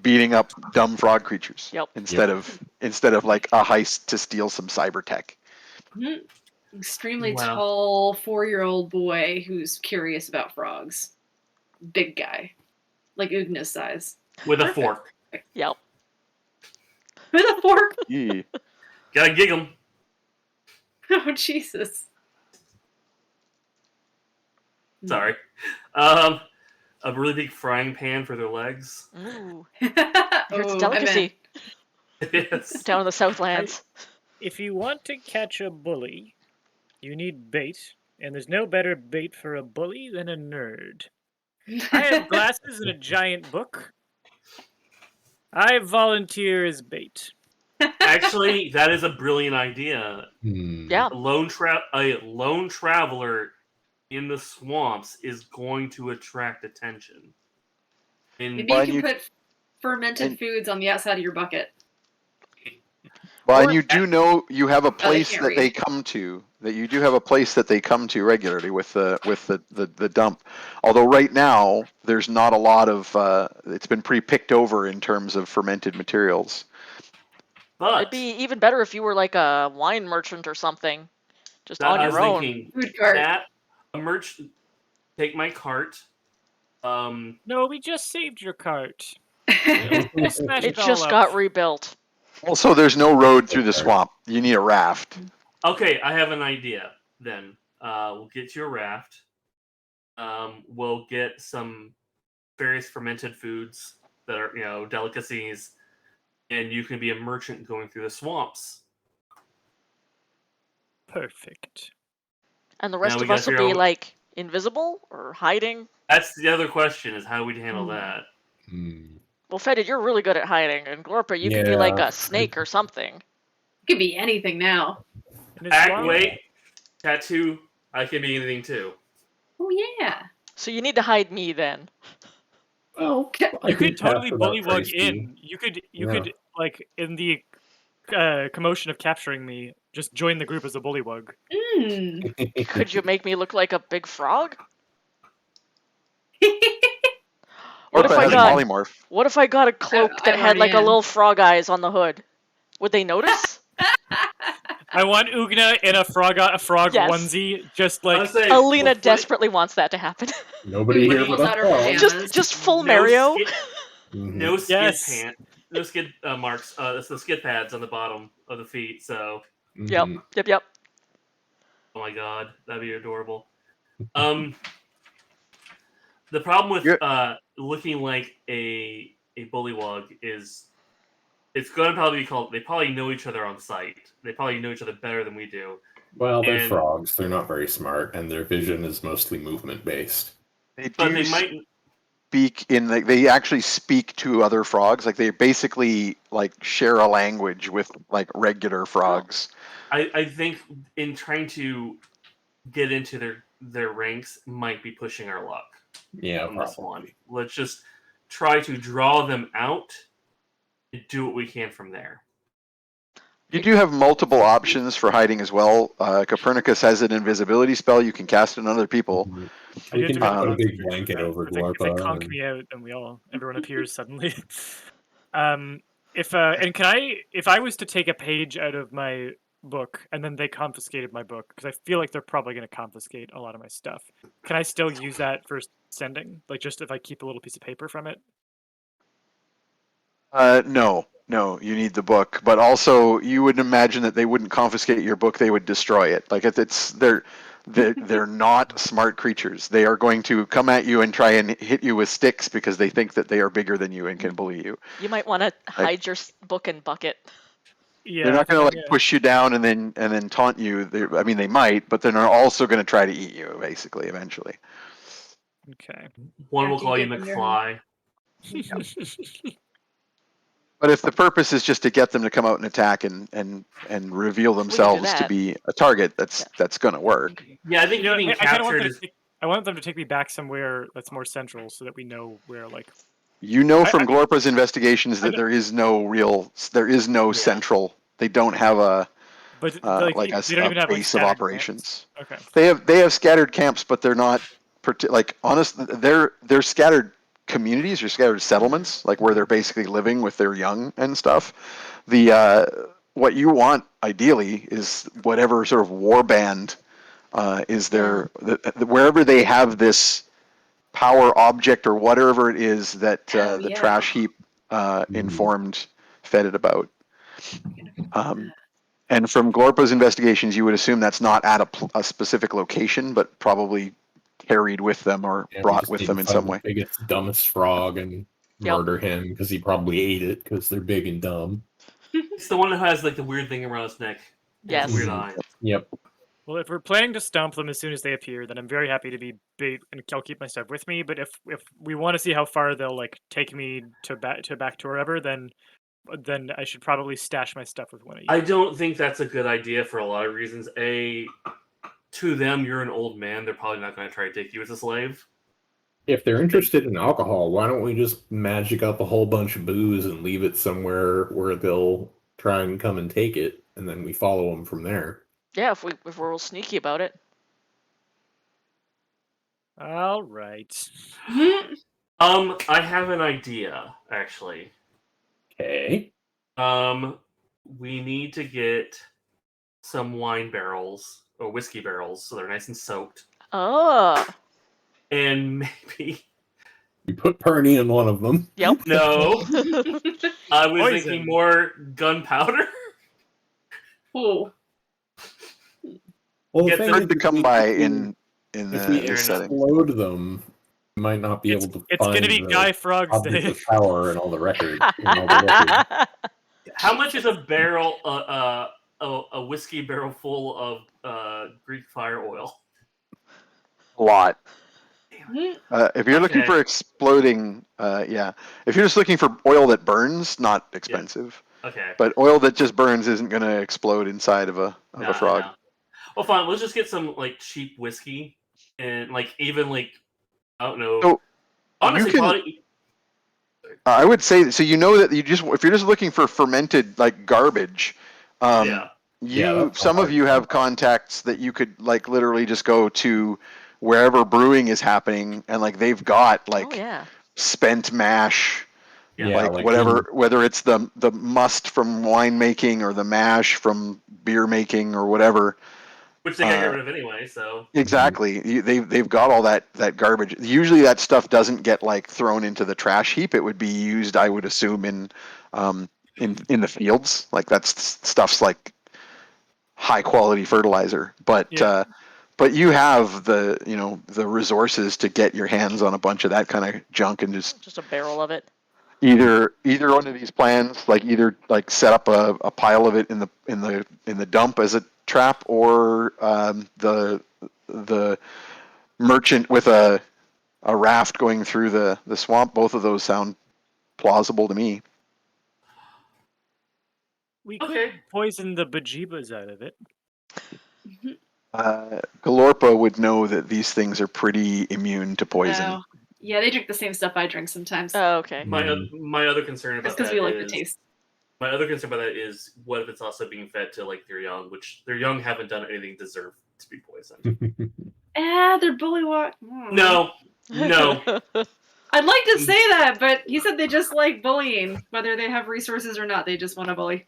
Speaker 2: beating up dumb frog creatures
Speaker 1: Yep.
Speaker 2: instead of like a heist to steal some cyber tech.
Speaker 6: Extremely
Speaker 5: Wow.
Speaker 6: tall 4-year-old boy who's curious about frogs. Big guy. Like Ugna's size.
Speaker 5: with a
Speaker 6: Perfect.
Speaker 5: fork.
Speaker 1: Yep.
Speaker 6: With a fork?
Speaker 2: Yeah.
Speaker 5: Gotta gig them.
Speaker 6: Oh, Jesus.
Speaker 5: Sorry. A really big frying pan for their legs.
Speaker 1: Ooh.
Speaker 6: Oh,
Speaker 1: It's a
Speaker 6: I'm
Speaker 1: delicacy
Speaker 5: Yes.
Speaker 1: down in the Southlands.
Speaker 3: If you want to catch a bully, you need bait, and there's no better bait for a bully than a nerd. I have glasses and a giant book. I volunteer as bait.
Speaker 5: Actually, that is a brilliant idea.
Speaker 1: Yeah.
Speaker 5: A lone traveler in the swamps is going to attract attention. And
Speaker 6: Maybe you can put fermented foods on the outside of your bucket.
Speaker 2: Well,
Speaker 1: Or-
Speaker 2: and you do know you have a place
Speaker 6: can't
Speaker 2: that they
Speaker 6: read.
Speaker 2: come to. That you do have a place that they come to regularly with the dump. Although right now there's not a lot of. It's been pretty picked over in terms of fermented materials.
Speaker 5: But
Speaker 1: It'd be even better if you were like a wine merchant or something, just
Speaker 5: that,
Speaker 1: on
Speaker 5: I was
Speaker 1: your own.
Speaker 5: thinking
Speaker 6: Food cart.
Speaker 5: that a merch. Take my cart.
Speaker 3: No, we just saved your cart.
Speaker 6: That's
Speaker 3: We smashed
Speaker 1: It
Speaker 3: it all
Speaker 1: just
Speaker 3: up.
Speaker 1: got rebuilt.
Speaker 2: Also, there's no road through the swamp. You need a raft.
Speaker 5: Okay, I have an idea. Then we'll get you a raft. We'll get some various fermented foods that are delicacies, and you can be a merchant going through the swamps.
Speaker 3: Perfect.
Speaker 1: And the rest
Speaker 5: we
Speaker 1: of
Speaker 5: gotta
Speaker 1: us will
Speaker 5: figure
Speaker 1: be
Speaker 5: out-
Speaker 1: like invisible or hiding.
Speaker 5: That's the other question: is how we'd handle
Speaker 6: Hmm.
Speaker 5: that.
Speaker 1: Well, Fetid, you're really good at hiding, and Glorpa, you could be like
Speaker 4: Yeah.
Speaker 1: a snake or something.
Speaker 6: Could be anything now.
Speaker 3: And as long-
Speaker 5: Wait, tattoo. I can be anything too.
Speaker 6: Oh yeah.
Speaker 1: So you need to hide me then.
Speaker 4: Well, I
Speaker 3: You
Speaker 4: can
Speaker 3: could totally
Speaker 4: capture that
Speaker 3: bullywug
Speaker 4: Tracy.
Speaker 3: in. You
Speaker 4: Yeah.
Speaker 3: could like in the commotion of capturing me, just join the group as a bullywug.
Speaker 1: Could you make me look like a big frog? What if
Speaker 2: Glorpa
Speaker 1: I
Speaker 2: has a
Speaker 1: got?
Speaker 2: polymorph.
Speaker 1: What if I got a cloak that
Speaker 6: I'm
Speaker 1: had like a
Speaker 6: already in.
Speaker 1: little frog eyes on the hood? Would they notice?
Speaker 3: I want Ugna in a frog
Speaker 1: Yes.
Speaker 3: onesie, just
Speaker 5: I
Speaker 3: like
Speaker 5: was saying,
Speaker 1: Alina
Speaker 5: before-
Speaker 1: desperately wants that to happen.
Speaker 4: Nobody here
Speaker 6: Pulls
Speaker 4: but
Speaker 6: out
Speaker 4: us
Speaker 6: her
Speaker 4: all.
Speaker 6: pajamas.
Speaker 1: just full
Speaker 5: no
Speaker 1: Mario.
Speaker 5: skid, no skid
Speaker 3: Yes.
Speaker 5: no skid marks. It's the skid pads on the bottom of the feet. So,
Speaker 1: Yep. Yep.
Speaker 5: oh my god, that'd be adorable. The problem with
Speaker 2: Yeah.
Speaker 5: looking like a bullywug is it's going to probably be called. They probably know each other on sight. They probably know each other better than we do.
Speaker 4: Well, they're
Speaker 5: And-
Speaker 4: frogs. They're not very smart, and their vision is mostly movement based.
Speaker 2: They
Speaker 5: But
Speaker 2: do
Speaker 5: they might.
Speaker 2: speak in like they actually speak to other frogs. Like they basically like share a language with like regular frogs.
Speaker 5: I think in trying to get into their ranks might be pushing our luck
Speaker 4: Yeah,
Speaker 5: on this
Speaker 4: probably.
Speaker 5: one. Let's just try to draw them out and do what we can from there.
Speaker 2: You do have multiple options for hiding as well. Copernicus has an invisibility spell. You can cast it on other people.
Speaker 3: I
Speaker 4: We
Speaker 3: do
Speaker 4: can
Speaker 3: have to
Speaker 4: put a
Speaker 3: make
Speaker 4: big
Speaker 3: a
Speaker 4: blanket
Speaker 3: that.
Speaker 4: over
Speaker 3: If they
Speaker 4: Glorpa.
Speaker 3: conk
Speaker 4: and-
Speaker 3: me out, then everyone appears suddenly. If I was to take a page out of my book and then they confiscated my book, because I feel like they're probably going to confiscate a lot of my stuff, can I still use that for sending? Like just if I keep a little piece of paper from it?
Speaker 2: No, you need the book. But also, you would imagine that they wouldn't confiscate your book; they would destroy it. Like they're not smart creatures. They are going to come at you and try and hit you with sticks because they think that they are bigger than you and can bully you.
Speaker 1: You might want to hide your book in bucket.
Speaker 3: Yeah,
Speaker 2: They're not going to like
Speaker 3: yeah.
Speaker 2: push you down and then taunt you. I mean, they might, but they're also going to try to eat you basically eventually.
Speaker 3: Okay.
Speaker 5: One will
Speaker 6: After
Speaker 5: call
Speaker 6: you
Speaker 5: you
Speaker 6: get them there.
Speaker 5: McFly.
Speaker 2: But if the purpose is just to get them to come out and attack and reveal
Speaker 1: do
Speaker 2: themselves to
Speaker 1: that.
Speaker 2: be a target, that's going to work.
Speaker 5: Yeah, I think
Speaker 3: You know,
Speaker 5: being
Speaker 3: I kind of want
Speaker 5: captured
Speaker 3: them
Speaker 5: is.
Speaker 3: I want them to take me back somewhere that's more central, so that we know where, like.
Speaker 2: You know from
Speaker 3: I-
Speaker 2: Glorpa's investigations
Speaker 3: I
Speaker 2: that there is no central. They don't have a
Speaker 3: But
Speaker 2: like
Speaker 3: they don't even have like
Speaker 2: base of
Speaker 3: scattered
Speaker 2: operations.
Speaker 3: camps. Okay.
Speaker 2: They have scattered camps, but they're not they're scattered communities or scattered settlements, like where they're basically living with their young and stuff. The what you want ideally is whatever sort of war band is there wherever they have this power object or whatever it is that
Speaker 6: Oh,
Speaker 2: the
Speaker 6: yeah.
Speaker 2: trash heap informed Fetid about. And from Glorpa's investigations, you would assume that's not at a specific location, but probably carried with them or
Speaker 4: Yeah, we
Speaker 2: brought
Speaker 4: just
Speaker 2: with
Speaker 4: need
Speaker 2: them
Speaker 4: to
Speaker 2: in
Speaker 4: find
Speaker 2: some
Speaker 4: the
Speaker 2: way.
Speaker 4: biggest, dumbest frog and
Speaker 1: Yep.
Speaker 4: murder him because he probably ate it because they're big and dumb.
Speaker 5: It's the one who has like the weird thing around his neck. and
Speaker 1: Yes.
Speaker 5: Weird eyes.
Speaker 4: Yep.
Speaker 3: Well, if we're planning to stomp them as soon as they appear, then I'm very happy to be bait, and I'll keep my stuff with me. But if we want to see how far they'll like take me to back to wherever, then I should probably stash my stuff with one of you.
Speaker 5: I don't think that's a good idea for a lot of reasons. To them, you're an old man. They're probably not going to try to take you as a slave.
Speaker 4: If they're interested in alcohol, why don't we just magic up a whole bunch of booze and leave it somewhere where they'll try and come and take it, and then we follow them from there.
Speaker 1: Yeah, if we're real sneaky about it.
Speaker 3: All right.
Speaker 5: I have an idea, actually.
Speaker 4: Okay.
Speaker 5: We need to get some wine barrels or whiskey barrels so they're nice and soaked.
Speaker 1: Oh.
Speaker 5: And maybe
Speaker 4: We put Perny in one of them.
Speaker 1: Yep.
Speaker 5: no. I was
Speaker 3: Poison.
Speaker 5: thinking more gunpowder.
Speaker 6: Oh.
Speaker 4: Well,
Speaker 5: Get
Speaker 4: the thing
Speaker 2: Hard
Speaker 4: is,
Speaker 2: to come by in
Speaker 4: if we
Speaker 2: this setting.
Speaker 4: explode them, we might not be able to
Speaker 3: It's
Speaker 4: find
Speaker 3: gonna be
Speaker 4: the
Speaker 3: Guy Frog's
Speaker 4: object
Speaker 3: day.
Speaker 4: of power and all the records. And all the records.
Speaker 5: How much is a barrel? A whiskey barrel full of Greek fire oil.
Speaker 2: A lot. If you're looking
Speaker 5: Okay.
Speaker 2: for exploding, yeah. If you're just looking for oil that burns, not expensive.
Speaker 5: Okay.
Speaker 2: But oil that just burns isn't going to explode inside of a
Speaker 5: Nah,
Speaker 2: frog.
Speaker 5: nah. Well, fine. Let's just get some like cheap whiskey and like even like I don't know.
Speaker 2: So,
Speaker 5: honestly,
Speaker 2: you can-
Speaker 5: probably,
Speaker 2: I would say so. You know that if you're just looking for fermented like garbage,
Speaker 5: yeah.
Speaker 4: that's
Speaker 2: some of
Speaker 4: hard.
Speaker 2: you have contacts that you could like literally just go to wherever brewing is happening, and like they've got like
Speaker 1: Oh yeah.
Speaker 2: spent mash.
Speaker 5: Yeah,
Speaker 2: like whatever, whether it's the must from winemaking or the mash from beer making or whatever.
Speaker 5: Which they got to get rid of anyway. So
Speaker 2: Exactly, they've got all that garbage. Usually that stuff doesn't get like thrown into the trash heap. It would be used, I would assume, in the fields. Like that's stuff's like high quality fertilizer. But
Speaker 3: Yeah.
Speaker 2: but you have the the resources to get your hands on a bunch of that kind of junk and just
Speaker 1: a barrel of it.
Speaker 2: either one of these plans, like either like set up a pile of it in the dump as a trap, or the merchant with a raft going through the swamp. Both of those sound plausible to me.
Speaker 3: We could
Speaker 5: okay.
Speaker 3: poison the bejeebas out of it.
Speaker 2: Galorpa would know that these things are pretty immune to poison.
Speaker 6: Oh. Yeah, they drink the same stuff I drink sometimes.
Speaker 1: Oh, okay.
Speaker 5: My other concern
Speaker 6: That's
Speaker 5: about
Speaker 6: because
Speaker 5: that
Speaker 6: we like the
Speaker 5: is
Speaker 6: taste.
Speaker 5: my other concern about that is what if it's also being fed to like their young, which their young haven't done anything to deserve to be poisoned.
Speaker 6: They're bullywug.
Speaker 5: No.
Speaker 6: I'd like to say that, but he said they just like bullying, whether they have resources or not. They just want to bully.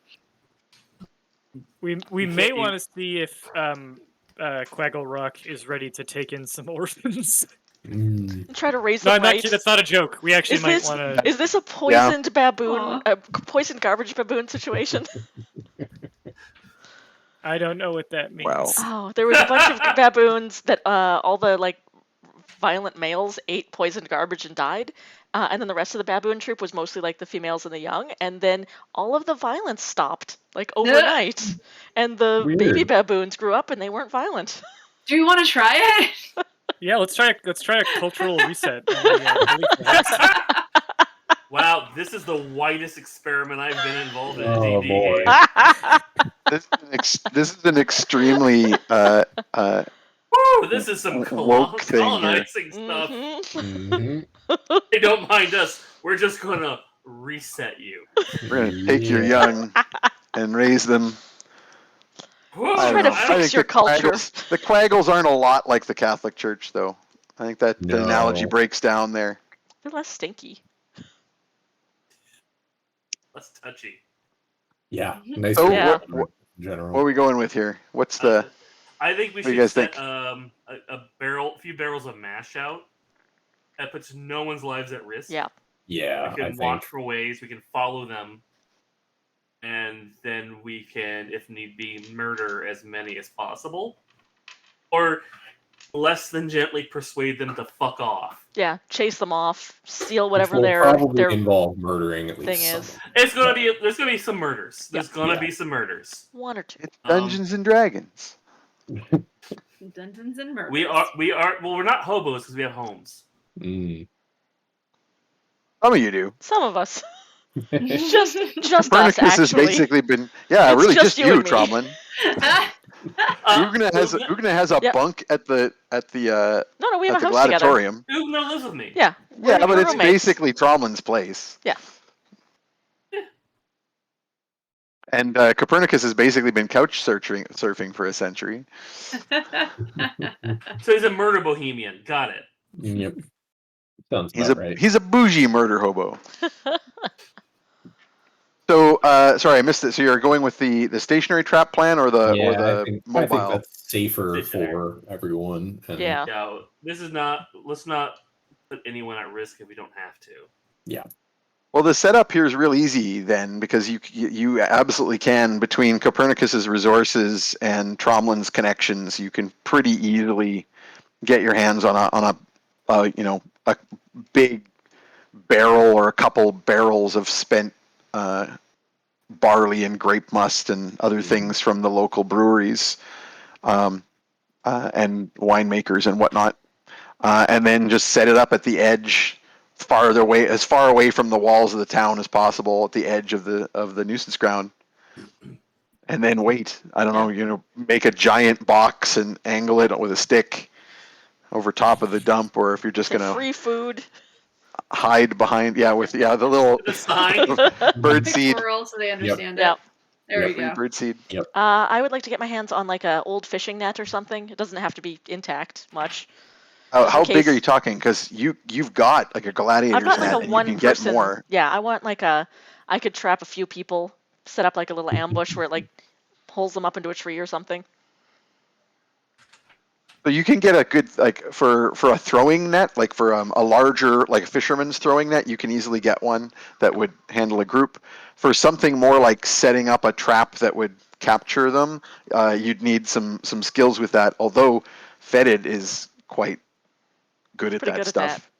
Speaker 3: We
Speaker 5: You
Speaker 3: may
Speaker 5: can't
Speaker 3: want to see if Quaggle Rock is ready to take in some orphans.
Speaker 1: Try to raise
Speaker 3: No,
Speaker 1: them right.
Speaker 3: actually, that's not a joke. We actually
Speaker 1: Is
Speaker 3: might
Speaker 1: this
Speaker 3: want to.
Speaker 1: is this a poisoned baboon,
Speaker 6: Aw.
Speaker 1: a poisoned garbage baboon situation?
Speaker 3: I don't know what that means.
Speaker 2: Wow.
Speaker 1: Oh, there was a bunch of baboons that all the like violent males ate poisoned garbage and died, and then the rest of the baboon troop was mostly like the females and the young, and then all of the violence stopped like overnight, and the baby
Speaker 4: Weird.
Speaker 1: baboons grew up and they weren't violent.
Speaker 6: Do you want to try it?
Speaker 3: Yeah, let's try a cultural reset. on the, belief
Speaker 5: Wow, this is the whitest experiment I've been involved in a
Speaker 4: Oh,
Speaker 5: D&D
Speaker 4: boy.
Speaker 5: game.
Speaker 2: This is an extremely
Speaker 5: Woo, this is some
Speaker 2: woke thing here.
Speaker 5: colonizing stuff.
Speaker 1: Mhm.
Speaker 5: Hey, don't mind us. We're just gonna reset you.
Speaker 2: we're gonna take your young and raise them.
Speaker 5: Whoa,
Speaker 2: I
Speaker 1: Try
Speaker 2: don't
Speaker 1: to
Speaker 2: know.
Speaker 1: fix
Speaker 2: I think
Speaker 1: your
Speaker 2: the
Speaker 1: culture.
Speaker 2: The Quaggles aren't a lot like the Catholic Church, though. I think that the
Speaker 4: No.
Speaker 2: analogy breaks down there.
Speaker 1: They're less stinky.
Speaker 5: Less touchy.
Speaker 4: Yeah, nice.
Speaker 2: So
Speaker 1: Yeah.
Speaker 4: in general.
Speaker 2: What are we going with here? What's the?
Speaker 5: I think we
Speaker 2: What do you
Speaker 5: should
Speaker 2: guys
Speaker 5: set
Speaker 2: think?
Speaker 5: a few barrels of mash out. That puts no one's lives at risk.
Speaker 1: Yeah.
Speaker 4: Yeah,
Speaker 5: We
Speaker 4: I
Speaker 5: can
Speaker 4: think.
Speaker 5: watch for ways. We can follow them, and then we can, if need be, murder as many as possible, or less than gently persuade them to fuck off.
Speaker 1: Yeah, chase them off, steal whatever
Speaker 4: Which will
Speaker 1: their
Speaker 4: probably involve murdering at
Speaker 1: thing
Speaker 4: least
Speaker 1: is.
Speaker 4: someone.
Speaker 5: It's gonna be. There's gonna be some murders. There's gonna
Speaker 4: Yeah.
Speaker 5: be some murders.
Speaker 1: one or two.
Speaker 2: It's Dungeons and Dragons.
Speaker 6: Dungeons and Murders.
Speaker 5: We are. Well, we're not hobos because we have homes.
Speaker 2: Some of you do.
Speaker 1: Some of us, just us
Speaker 2: Copernicus has
Speaker 1: actually.
Speaker 2: basically been. Yeah,
Speaker 1: It's
Speaker 2: really,
Speaker 1: just
Speaker 2: just
Speaker 1: you
Speaker 2: you,
Speaker 1: and me.
Speaker 2: Tromlin. Ugna has a
Speaker 1: Yep.
Speaker 2: bunk at the
Speaker 1: No, we have
Speaker 2: at
Speaker 1: a
Speaker 2: the
Speaker 1: house together.
Speaker 2: gladiatorium.
Speaker 5: Ugna lives with me.
Speaker 1: Yeah.
Speaker 2: Yeah, but
Speaker 1: we're
Speaker 2: it's
Speaker 1: roommates.
Speaker 2: basically Tromlin's place.
Speaker 1: Yeah.
Speaker 2: And Copernicus has basically been couch surfing for a century.
Speaker 5: So he's a murder bohemian. Got it.
Speaker 4: Yep. Sounds
Speaker 2: He's
Speaker 4: about
Speaker 2: a
Speaker 4: right.
Speaker 2: he's a bougie murder hobo. So sorry, I missed it. So you're going with the stationary trap plan or the
Speaker 4: I think
Speaker 2: mobile?
Speaker 4: that's safer
Speaker 5: Stationary.
Speaker 4: for everyone. And
Speaker 1: Yeah.
Speaker 5: Yeah, this is not. Let's not put anyone at risk if we don't have to.
Speaker 4: Yeah.
Speaker 2: Well, the setup here is real easy then, because you absolutely can, between Copernicus's resources and Tromlin's connections, you can pretty easily get your hands on a big barrel or a couple barrels of spent barley and grape must and other things from the local breweries and winemakers and whatnot, and then just set it up at the edge, as far away from the walls of the town as possible, at the edge of the nuisance ground, and then wait. I don't know, make a giant box and angle it with a stick over top of the dump, or if you're just
Speaker 1: Some
Speaker 2: gonna
Speaker 1: free food.
Speaker 2: hide behind, the little
Speaker 5: The sign.
Speaker 2: bird
Speaker 6: Big
Speaker 2: seed.
Speaker 6: swirl so they understand
Speaker 1: Yep.
Speaker 6: it. There we
Speaker 2: Free
Speaker 6: go.
Speaker 2: bird seed.
Speaker 1: I would like to get my hands on like a old fishing net or something. It doesn't have to be intact much.
Speaker 2: How
Speaker 1: in
Speaker 2: big are
Speaker 1: case-
Speaker 2: you talking? Because you've got like a gladiator's
Speaker 1: I've got like
Speaker 2: net,
Speaker 1: a
Speaker 2: and you
Speaker 1: one
Speaker 2: can get
Speaker 1: person.
Speaker 2: more.
Speaker 1: Yeah, I want like I could trap a few people, set up like a little ambush where it like pulls them up into a tree or something.
Speaker 2: So you can get a good, like, for a throwing net, like for a larger, like a fisherman's throwing net, you can easily get one that would handle a group. For something more like setting up a trap that would capture them, you'd need some skills with that. Although Fetid is quite good at
Speaker 1: Pretty
Speaker 2: that
Speaker 1: good at
Speaker 2: stuff.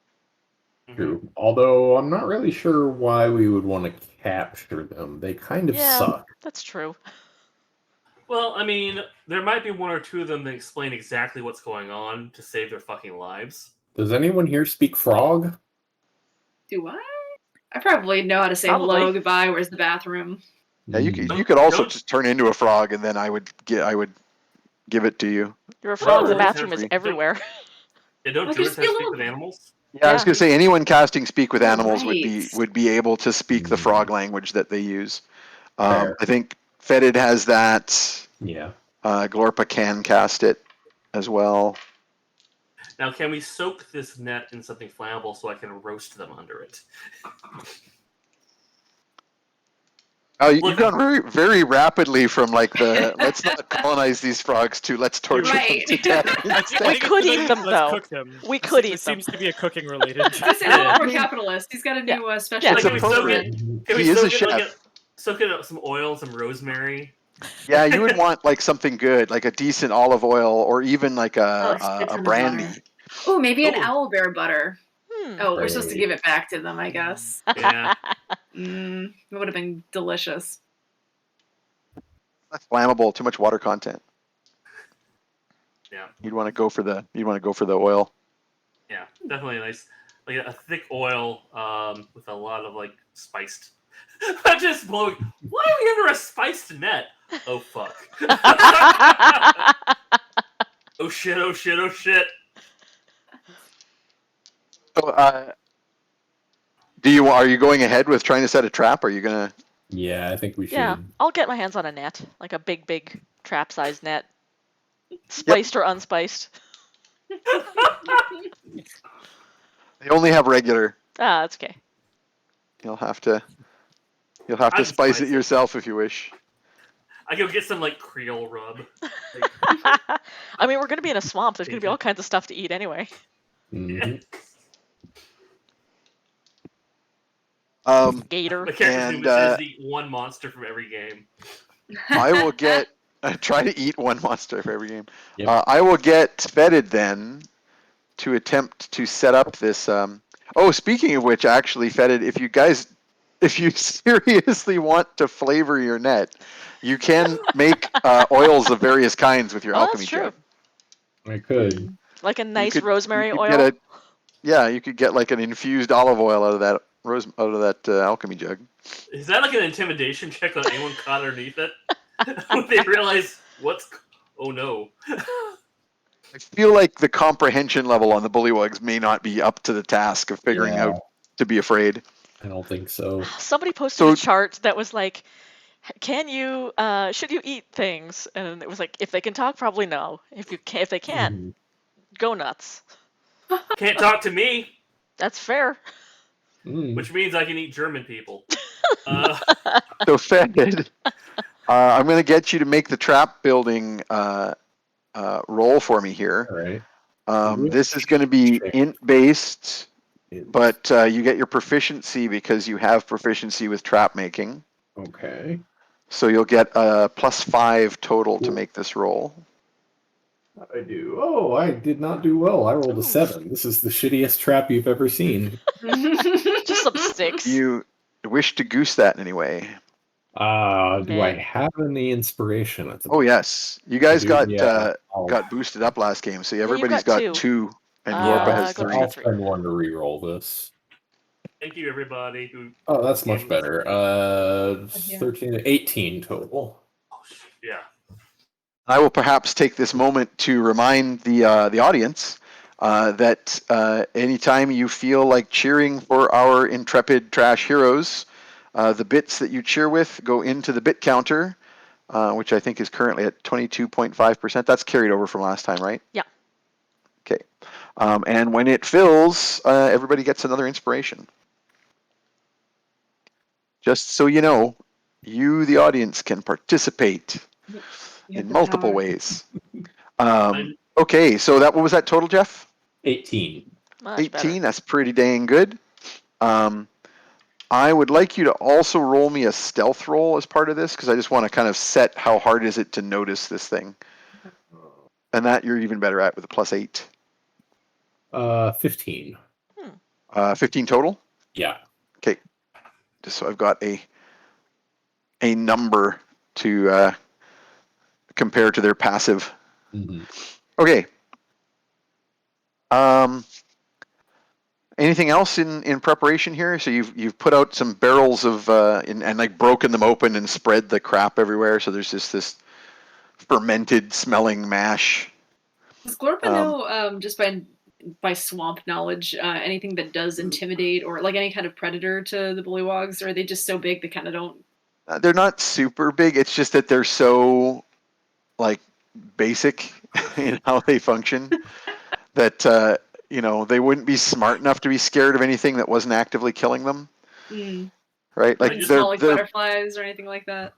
Speaker 4: True. Although I'm not really sure why we would want to capture them. They kind of
Speaker 1: Yeah.
Speaker 4: suck.
Speaker 1: That's true.
Speaker 5: Well, I mean, there might be one or two of them that explain exactly what's going on to save their fucking lives.
Speaker 4: Does anyone here speak frog?
Speaker 6: Do I? I probably know how to say
Speaker 1: Probably.
Speaker 6: hello, goodbye, where's the bathroom?
Speaker 2: Yeah, you
Speaker 4: Mm.
Speaker 2: could also
Speaker 5: Don't-
Speaker 2: just turn into a frog, and then I would give it to you.
Speaker 1: You're a frog. The
Speaker 6: Oh.
Speaker 1: bathroom is
Speaker 2: Don't-
Speaker 1: everywhere.
Speaker 5: Yeah, don't
Speaker 6: Well,
Speaker 5: druids
Speaker 6: just
Speaker 5: have
Speaker 6: be a
Speaker 5: to speak
Speaker 6: little-
Speaker 5: with animals?
Speaker 2: Yeah, I was
Speaker 1: Yeah.
Speaker 2: gonna say anyone casting speak with
Speaker 6: Oh,
Speaker 2: animals
Speaker 6: right.
Speaker 2: would be able to speak the frog language that they use.
Speaker 4: Fair.
Speaker 2: I think Fetid has that.
Speaker 4: Yeah.
Speaker 2: Glorpa can cast it as well.
Speaker 5: Now, can we soak this net in something flammable so I can roast them under it?
Speaker 2: Oh, you've
Speaker 5: Look-
Speaker 2: gone very, very rapidly from like the let's not colonize these frogs to let's torture
Speaker 6: Right.
Speaker 2: them to death.
Speaker 3: I
Speaker 2: instead.
Speaker 3: think
Speaker 1: could
Speaker 3: it's
Speaker 1: eat them,
Speaker 3: let's
Speaker 1: though.
Speaker 3: Cook them.
Speaker 1: We
Speaker 3: This-
Speaker 1: could
Speaker 3: this
Speaker 1: eat them.
Speaker 3: seems to be a cooking related.
Speaker 6: I say a
Speaker 5: Yeah.
Speaker 6: little more capitalist. He's got a new special.
Speaker 1: Yeah,
Speaker 2: It's
Speaker 5: Can we soak
Speaker 2: appropriate.
Speaker 5: it? Can we
Speaker 2: He is
Speaker 5: soak
Speaker 2: a
Speaker 5: it like
Speaker 2: chef.
Speaker 5: soak it up some oil, some rosemary?
Speaker 2: Yeah, you would want like something good, like a decent olive oil, or even like
Speaker 6: Oh, it's
Speaker 2: a
Speaker 6: in the
Speaker 2: brandy.
Speaker 6: butter. Oh, maybe an
Speaker 5: Ooh.
Speaker 6: owlbear butter.
Speaker 1: Hmm.
Speaker 6: Oh, we're supposed to
Speaker 4: Right.
Speaker 6: give it back to them, I guess.
Speaker 5: Yeah.
Speaker 6: It would have been delicious.
Speaker 2: That's flammable. Too much water content.
Speaker 5: Yeah.
Speaker 2: You'd want to go for the oil.
Speaker 5: Yeah, definitely a nice, like a thick oil with a lot of like spiced. I'm just blowing. Why are we under a spiced net? Oh fuck! Oh shit! Oh shit! Oh shit!
Speaker 2: So, are you going ahead with trying to set a trap? Or are you gonna?
Speaker 4: Yeah, I think we should.
Speaker 1: Yeah, I'll get my hands on a net, like a big trap-sized net, spiced or unspiced.
Speaker 2: They only have regular.
Speaker 1: Ah, that's okay.
Speaker 2: You'll have to
Speaker 5: I can
Speaker 2: spice
Speaker 5: spice
Speaker 2: it
Speaker 5: it.
Speaker 2: yourself if you wish.
Speaker 5: I go get some like Creole rub.
Speaker 1: I mean, we're gonna be in a swamp. There's gonna be all kinds of stuff to eat anyway.
Speaker 4: Mhm.
Speaker 1: Gator.
Speaker 5: My character's
Speaker 2: And,
Speaker 5: name is to eat one monster from every game.
Speaker 2: I will get try to eat one monster for every game.
Speaker 4: Yep.
Speaker 2: I will get Fetid then to attempt to set up this. Oh, speaking of which, actually, Fetid, if you seriously want to flavor your net, you can make oils of various kinds with your
Speaker 1: Oh,
Speaker 2: alchemy
Speaker 1: that's true.
Speaker 2: jug.
Speaker 4: I could.
Speaker 1: Like a nice
Speaker 2: could-
Speaker 1: rosemary
Speaker 2: you could
Speaker 1: oil.
Speaker 2: get you could get like an infused olive oil out of that alchemy jug.
Speaker 5: Is that like an intimidation check on anyone caught underneath it? When they realize what's. Oh no.
Speaker 2: I feel like the comprehension level on the bullywugs may not be up to the task of figuring
Speaker 4: Yeah.
Speaker 2: out to be afraid.
Speaker 4: I don't think so.
Speaker 1: Somebody posted
Speaker 2: So-
Speaker 1: a chart that was like should you eat things? And it was like, if they can talk, probably no. If they can't,
Speaker 4: Mhm.
Speaker 1: go nuts.
Speaker 5: Can't talk to me,
Speaker 1: That's fair.
Speaker 4: Mm.
Speaker 5: which means I can eat German people. Uh,
Speaker 2: So Fed, I'm going to get you to make the trap building roll for me here.
Speaker 4: All right.
Speaker 2: This is going to be
Speaker 4: Check.
Speaker 2: int based,
Speaker 4: It's-
Speaker 2: but you get your proficiency because you have proficiency with trap making.
Speaker 4: okay.
Speaker 2: So you'll get a +5 total to
Speaker 4: Cool.
Speaker 2: make this roll.
Speaker 4: I do. Oh, I did not do well. I rolled
Speaker 1: Ooh.
Speaker 4: a 7. This is the shittiest trap you've ever seen.
Speaker 1: Just some sticks.
Speaker 2: You wish to goose that in any way?
Speaker 4: Do I
Speaker 1: Meh.
Speaker 4: have any inspiration at the
Speaker 2: Oh yes, you guys
Speaker 4: do?
Speaker 2: got
Speaker 4: Yeah,
Speaker 2: got boosted up last game, so
Speaker 1: you've
Speaker 2: everybody's
Speaker 1: got
Speaker 2: got
Speaker 1: two.
Speaker 2: 2, and
Speaker 1: Uh,
Speaker 2: Glorpa has
Speaker 1: Glorpa's
Speaker 2: 3.
Speaker 1: got
Speaker 4: I'll
Speaker 1: 3.
Speaker 4: spend one to re-roll this.
Speaker 5: thank you, everybody. Who?
Speaker 4: Oh, that's much
Speaker 5: Yeah.
Speaker 4: better.
Speaker 6: Yeah.
Speaker 4: 13, 18 total.
Speaker 5: Oh, shit. Yeah.
Speaker 2: I will perhaps take this moment to remind the audience that anytime you feel like cheering for our intrepid trash heroes, the bits that you cheer with go into the bit counter, which I think is currently at 22.5%. That's carried over from last time, right?
Speaker 1: Yeah.
Speaker 2: Okay. And when it fills, everybody gets another inspiration. Just so you know, you, the audience, can participate
Speaker 6: You have
Speaker 2: in
Speaker 6: the
Speaker 2: multiple
Speaker 6: power.
Speaker 2: ways. Okay, so what was that total, Jeff?
Speaker 4: 18.
Speaker 1: Much
Speaker 2: 18.
Speaker 1: better.
Speaker 2: That's pretty dang good. I would like you to also roll me a stealth roll as part of this, because I just want to kind of set how hard is it to notice this thing. And that you're even better at with a +8.
Speaker 4: 15.
Speaker 2: 15 total?
Speaker 4: Yeah.
Speaker 2: Okay. Just so I've got a number to compare to their passive.
Speaker 4: Mhm.
Speaker 2: Okay. Anything else in preparation here? So you've put out some barrels of and like broken them open and spread the crap everywhere. So there's just this fermented smelling mash.
Speaker 6: Does Glorpa know, just by swamp knowledge, anything that does intimidate or like any kind of predator to the bullywugs, or are they just so big they kind of don't?
Speaker 2: They're not super big. It's just that they're so like basic in how they function that they wouldn't be smart enough to be scared of anything that wasn't actively killing them,
Speaker 6: Mm.
Speaker 2: right?
Speaker 6: Like
Speaker 2: Like
Speaker 6: small like
Speaker 2: they're
Speaker 6: butterflies or anything like that.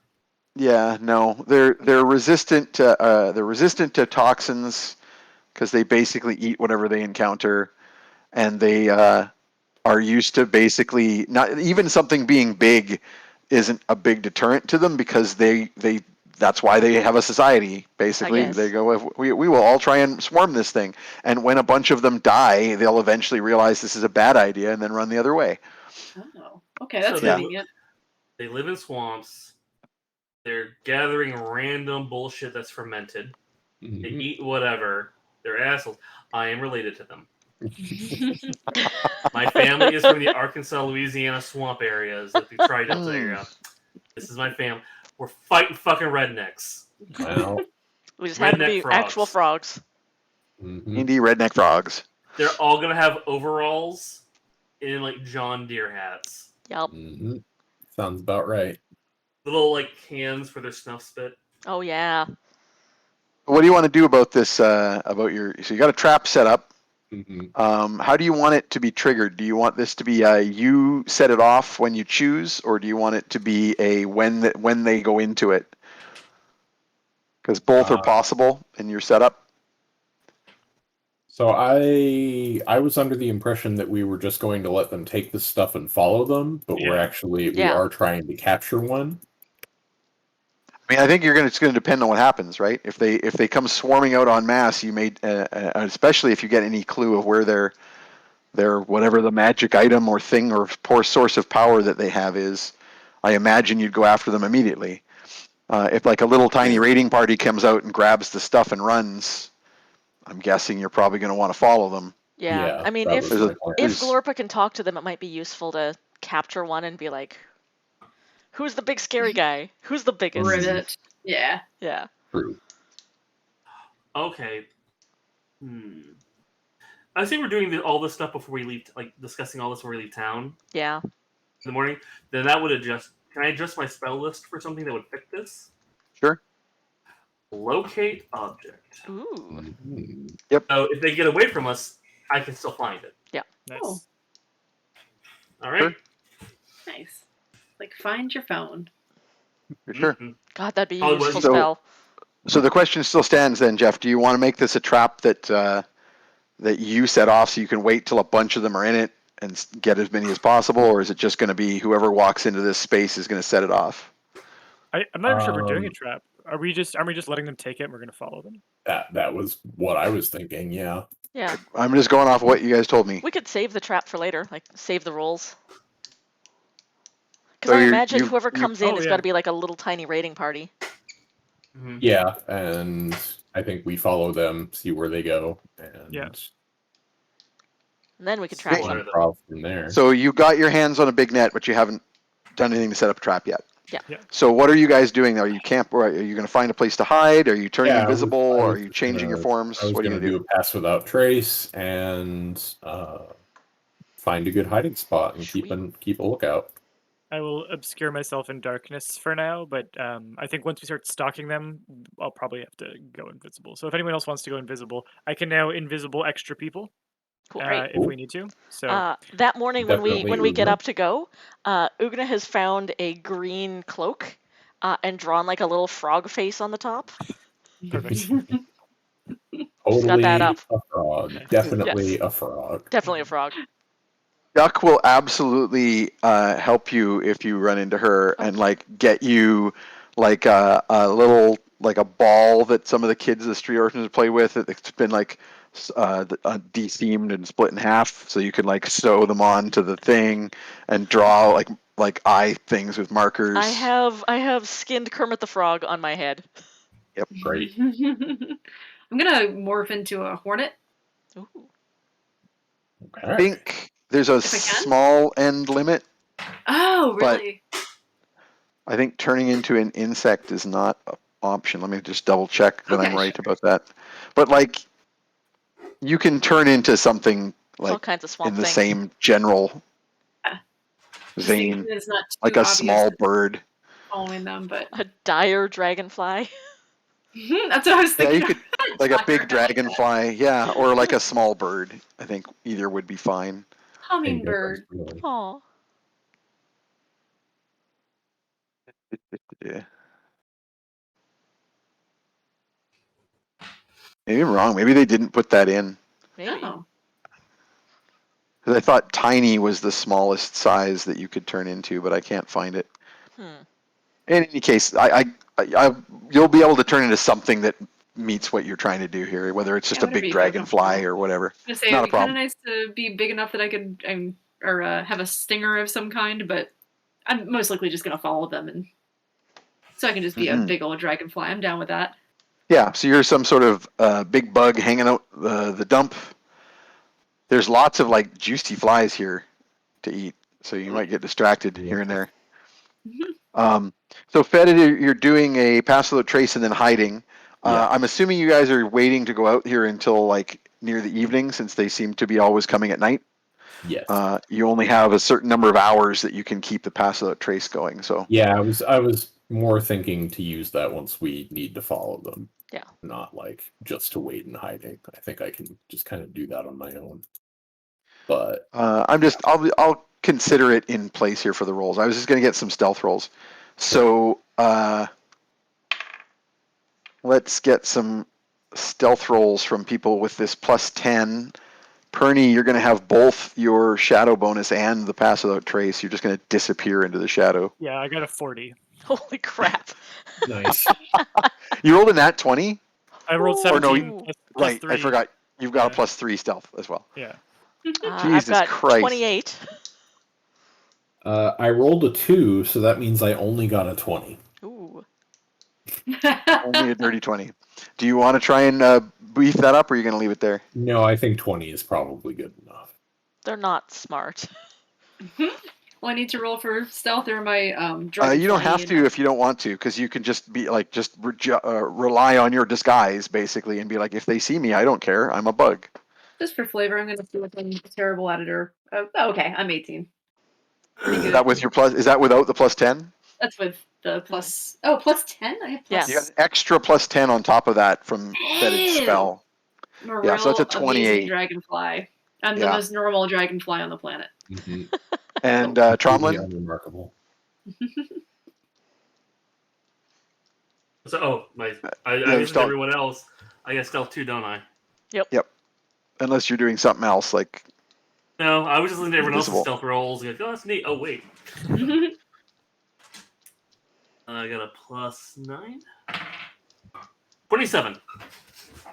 Speaker 2: yeah, no, they're resistant to toxins because they basically eat whatever they encounter, and they are used to basically not even something being big isn't a big deterrent to them because they that's why they have a society. Basically,
Speaker 1: guess.
Speaker 2: they go, we will all try and swarm this thing, and when a bunch of them die, they'll eventually realize this is a bad idea and then run the other way.
Speaker 6: Oh, okay, that's
Speaker 5: So
Speaker 6: convenient.
Speaker 5: They live in swamps. They're gathering random bullshit that's fermented. They
Speaker 4: Mhm.
Speaker 5: eat whatever. They're assholes. I am related to them. My family is from the Arkansas, Louisiana swamp areas, like the Tri-Delta area. This is my family. We're fighting fucking rednecks.
Speaker 4: Well,
Speaker 1: We just happen to
Speaker 5: Redneck
Speaker 1: be actual frogs.
Speaker 4: mhm.
Speaker 2: Indie redneck frogs.
Speaker 5: They're all gonna have overalls and like John Deere hats.
Speaker 1: Yep.
Speaker 4: Mhm. Sounds about right.
Speaker 5: Little like cans for their snuff spit.
Speaker 1: Oh yeah.
Speaker 2: What do you want to do about this? About so you got a trap set up.
Speaker 4: Mhm.
Speaker 2: How do you want it to be triggered? Do you want this to be you set it off when you choose, or do you want it to be a when they go into it? Because both are possible in your setup.
Speaker 4: So I was under the impression that we were just going to let them take this stuff and follow them, but we
Speaker 1: Yeah.
Speaker 4: are trying to capture one.
Speaker 2: I mean, I think it's going to depend on what happens, right? If they come swarming out en masse, you may, especially if you get any clue of where their whatever the magic item or thing or poor source of power that they have is, I imagine you'd go after them immediately. If like a little tiny raiding party comes out and grabs the stuff and runs, I'm guessing you're probably going to want to follow them.
Speaker 1: Yeah.
Speaker 4: Yeah,
Speaker 1: I mean,
Speaker 4: that
Speaker 1: if
Speaker 4: was my plan.
Speaker 1: if Glorpa can talk to them, it might be useful to capture one and be like, "Who's the big scary guy? Who's the biggest?"
Speaker 6: Ribbit. Yeah.
Speaker 1: Yeah.
Speaker 4: True.
Speaker 5: Okay. I think we're doing all this stuff before we leave, like discussing all this before we leave town
Speaker 1: Yeah.
Speaker 5: in the morning. Then that would have just Can I adjust my spell list for something that would fit this?
Speaker 2: Sure.
Speaker 5: Locate object.
Speaker 1: Ooh.
Speaker 4: Mhm.
Speaker 5: So if they get away from us, I can still find it.
Speaker 3: Nice.
Speaker 6: Oh.
Speaker 5: All right.
Speaker 6: Nice. Like find your phone.
Speaker 2: For sure.
Speaker 5: Mhm.
Speaker 1: God, that'd be a
Speaker 5: Probably
Speaker 1: useful
Speaker 5: wasn't-
Speaker 2: So-
Speaker 1: spell.
Speaker 2: So the question still stands then, Jeff. Do you want to make this a trap that that you set off so you can wait till a bunch of them are in it and get as many as possible, or is it just going to be whoever walks into this space is going to set it off?
Speaker 3: I'm not even sure we're doing a
Speaker 4: Um,
Speaker 3: trap. Aren't we just letting them take it and we're gonna follow them?
Speaker 4: That was what I was thinking. Yeah.
Speaker 1: Yeah.
Speaker 2: I'm just going off what you guys told me.
Speaker 1: We could save the trap for later, like save the rolls. Because
Speaker 2: So
Speaker 1: I
Speaker 2: you're-
Speaker 1: imagine
Speaker 2: you-
Speaker 1: whoever
Speaker 2: you-
Speaker 1: comes in
Speaker 3: Oh,
Speaker 1: has
Speaker 3: yeah.
Speaker 1: got to be like a little tiny raiding party.
Speaker 5: Mhm.
Speaker 4: Yeah, and I think we follow them, see where they go, and
Speaker 3: Yeah.
Speaker 1: And then we could
Speaker 5: So
Speaker 1: track
Speaker 5: what
Speaker 1: them.
Speaker 5: are the-
Speaker 4: improv from there.
Speaker 2: So you got your hands on a big net, but you haven't done anything to set up a trap yet.
Speaker 1: Yeah.
Speaker 3: Yeah.
Speaker 2: So what are you guys doing? Are you or are you going to find a place to hide? Are you turning
Speaker 4: Yeah, I was-
Speaker 2: invisible?
Speaker 4: I
Speaker 2: Are
Speaker 4: was
Speaker 2: you
Speaker 4: just
Speaker 2: changing your
Speaker 4: gonna-
Speaker 2: forms?
Speaker 4: I was
Speaker 2: What are you
Speaker 4: going
Speaker 2: going
Speaker 4: to
Speaker 2: to
Speaker 4: do a pass without trace and find a good hiding spot and keep a lookout.
Speaker 3: I will obscure myself in darkness for now, but I think once we start stalking them, I'll probably have to go invisible. So if anyone else wants to go invisible, I can now invisible extra people
Speaker 1: Cool.
Speaker 3: if we need to. So
Speaker 1: That morning when
Speaker 4: Definitely
Speaker 1: we get
Speaker 4: Ugna.
Speaker 1: up to go, Ugna has found a green cloak and drawn like a little frog face on the top.
Speaker 3: perfect.
Speaker 4: Totally
Speaker 1: that up.
Speaker 4: a frog.
Speaker 3: Nice.
Speaker 4: Definitely
Speaker 1: Yes.
Speaker 4: a frog.
Speaker 1: Definitely a frog.
Speaker 2: Duck will absolutely help you if you run into her and like get you like a little like a ball that some of the kids of the street orphans play with. It's been like de-seamed and split in half, so you can like sew them onto the thing and draw like eye things with markers.
Speaker 1: I have skinned Kermit the Frog on my head.
Speaker 4: Great.
Speaker 6: I'm gonna morph into a hornet.
Speaker 1: Ooh.
Speaker 2: I
Speaker 4: Okay.
Speaker 2: think there's a
Speaker 6: If I can?
Speaker 2: small end limit.
Speaker 6: Oh,
Speaker 2: But-
Speaker 6: really?
Speaker 2: I think turning into an insect is not an option. Let me just double check that I'm
Speaker 6: Okay,
Speaker 2: right about that. But like, you can turn into something
Speaker 1: It's all
Speaker 2: like
Speaker 1: kinds of
Speaker 2: in
Speaker 1: swamp
Speaker 2: the
Speaker 1: things.
Speaker 2: same general
Speaker 6: Just thinking
Speaker 2: vein,
Speaker 6: that it's not too
Speaker 2: like a
Speaker 6: obvious
Speaker 2: small
Speaker 6: that
Speaker 2: bird.
Speaker 6: following them, but
Speaker 1: A dire dragonfly.
Speaker 6: that's what I was
Speaker 2: Yeah,
Speaker 6: thinking.
Speaker 2: you could like a big dragonfly, yeah, or like a small bird. I think either would be fine.
Speaker 6: Hummingbird.
Speaker 4: Really.
Speaker 1: Aw.
Speaker 2: Yeah. Maybe I'm wrong. Maybe they didn't put that in.
Speaker 1: Maybe.
Speaker 6: Oh.
Speaker 2: Because I thought tiny was the smallest size that you could turn into, but I can't find it.
Speaker 1: Hmm.
Speaker 2: In any case, you'll be able to turn into something that meets what you're trying to do here, whether it's just
Speaker 6: Yeah,
Speaker 2: a
Speaker 6: whatever
Speaker 2: big
Speaker 6: you feel
Speaker 2: dragonfly
Speaker 6: comfortable.
Speaker 2: or whatever.
Speaker 6: I'm gonna say
Speaker 2: Not a
Speaker 6: it'd be kind
Speaker 2: problem.
Speaker 6: of nice to be big enough that I could have a stinger of some kind, but I'm most likely just gonna follow them, and so I can just be a
Speaker 2: Mhm.
Speaker 6: big old dragonfly. I'm down with that.
Speaker 2: Yeah, so you're some sort of big bug hanging out the dump. There's lots of like juicy flies here to eat, so you might get distracted here and there. So Fed, you're doing a pass without trace and then hiding.
Speaker 4: Yeah.
Speaker 2: I'm assuming you guys are waiting to go out here until like near the evening, since they seem to be always coming at night.
Speaker 4: Yes.
Speaker 2: You only have a certain number of hours that you can keep the pass without trace going. So
Speaker 4: Yeah, I was more thinking to use that once we need to follow them.
Speaker 1: Yeah.
Speaker 4: Not like just to wait in hiding. I think I can just kind of do that on my own. But
Speaker 2: I'll consider it in place here for the rolls. I was just going to get some stealth rolls. So let's get some stealth rolls from people with this +10. Perny, you're going to have both your shadow bonus and the pass without trace. You're just going to disappear into the shadow.
Speaker 3: Yeah, I got a 40.
Speaker 1: Holy crap.
Speaker 4: nice.
Speaker 2: You rolled a nat 20?
Speaker 3: I rolled
Speaker 1: Or no,
Speaker 3: 17 plus
Speaker 2: Right,
Speaker 3: 3.
Speaker 2: I forgot. You've got
Speaker 3: Yeah.
Speaker 2: a +3 stealth as well.
Speaker 3: Yeah.
Speaker 1: I've
Speaker 2: Jesus
Speaker 1: got
Speaker 2: Christ.
Speaker 1: 28.
Speaker 4: I rolled a 2, so that means I only got a 20.
Speaker 1: Ooh.
Speaker 2: Only a dirty 20. Do you want to try and beef that up, or are you going to leave it there?
Speaker 4: No, I think 20 is probably good enough.
Speaker 1: They're not smart.
Speaker 6: Well, I need to roll for stealth or my
Speaker 2: You don't have to
Speaker 6: and-
Speaker 2: if you don't want to, because you can just be like, rely on your disguise basically, and be like, if they see me, I don't care. I'm a bug.
Speaker 6: Just for flavor, I'm gonna see if I'm terrible at it or. Oh, okay, I'm 18.
Speaker 2: Is that with your plus? Is that without the +10?
Speaker 6: That's with the plus. Oh, plus 10. I have plus.
Speaker 2: You got an extra plus 10 on top of that from fetid
Speaker 6: Ew.
Speaker 2: spell.
Speaker 6: I'm a
Speaker 2: Yeah, so
Speaker 6: real
Speaker 2: it's a
Speaker 6: amazing
Speaker 2: 28.
Speaker 6: dragonfly. I'm the
Speaker 2: Yeah.
Speaker 6: most normal dragonfly on the planet.
Speaker 4: Mhm.
Speaker 2: And
Speaker 4: Really
Speaker 2: Tromlin?
Speaker 4: unremarkable.
Speaker 5: So, I
Speaker 2: you're
Speaker 5: listen to
Speaker 2: stealth.
Speaker 5: everyone else. I get stealth 2, don't I?
Speaker 2: Yep. Unless you're doing something else, like
Speaker 5: No, I was just listening to everyone else's
Speaker 2: invisible.
Speaker 5: stealth rolls. And go, oh, that's neat. Oh, wait. I got a plus 9. 27.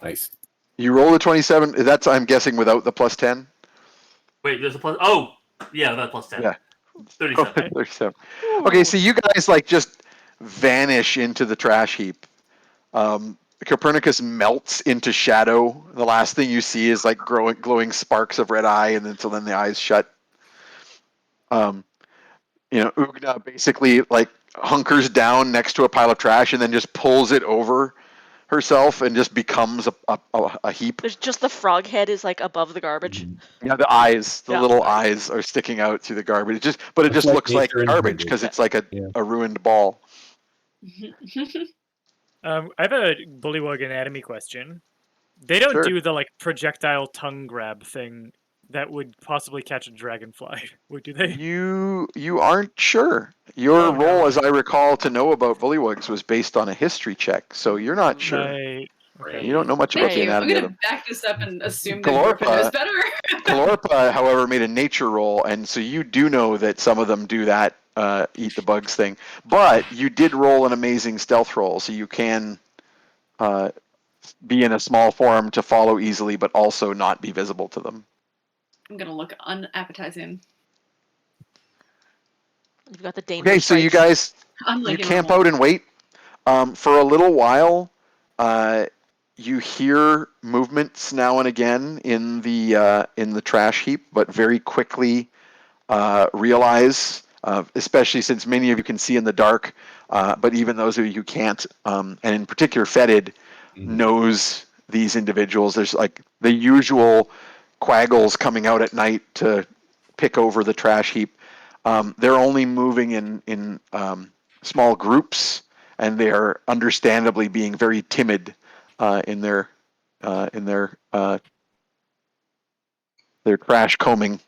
Speaker 4: Nice.
Speaker 2: You roll a 27. That's, I'm guessing, without the plus 10?
Speaker 5: Wait, there's a plus. Oh, yeah, that plus 10.
Speaker 2: Yeah.
Speaker 5: 37.
Speaker 2: 37. Okay, so you guys like just vanish into the trash heap. Copernicus melts into shadow. The last thing you see is like glowing sparks of red eye, and then the eyes shut. Ugna basically like hunkers down next to a pile of trash and then just pulls it over herself and just becomes a heap.
Speaker 1: There's just the frog head is like above the garbage.
Speaker 2: Yeah, the
Speaker 1: Yeah.
Speaker 2: little eyes are sticking out through the garbage. It just looks like
Speaker 4: nature
Speaker 2: garbage
Speaker 4: intended.
Speaker 2: because it's like
Speaker 4: Yeah.
Speaker 2: a ruined ball.
Speaker 3: I have a Bullywug anatomy question. They don't
Speaker 2: Sure.
Speaker 3: do the like projectile tongue grab thing that would possibly catch a dragonfly, do they?
Speaker 2: You aren't sure. Your
Speaker 3: Oh,
Speaker 2: roll,
Speaker 3: no.
Speaker 2: as I recall to know about bullywugs, was based on a history check, so you're not sure.
Speaker 3: Right. Okay.
Speaker 2: You don't know much about
Speaker 6: Thank
Speaker 2: the
Speaker 6: you. I'm
Speaker 2: anatomy of
Speaker 6: gonna
Speaker 2: them.
Speaker 6: back this up and assume that Glorpa knows better.
Speaker 2: Glorpa, however, made a nature roll, and so you do know that some of them do that eat the bugs thing. But you did roll an amazing stealth roll, so you can be in a small form to follow easily, but also not be visible to them.
Speaker 6: I'm gonna look unappetizing.
Speaker 1: You've got the danger.
Speaker 2: Okay, so you guys,
Speaker 6: Unlike
Speaker 2: you camp
Speaker 6: normal.
Speaker 2: out and wait. For a little while, you hear movements now and again in the trash heap, but very quickly realize, especially since many of you can see in the dark, but even those of you who can't, and in particular Fetid, knows these individuals. There's like the usual quaggles coming out at night to pick over the trash heap. They're only moving in small groups, and they are understandably being very timid in their trash combing,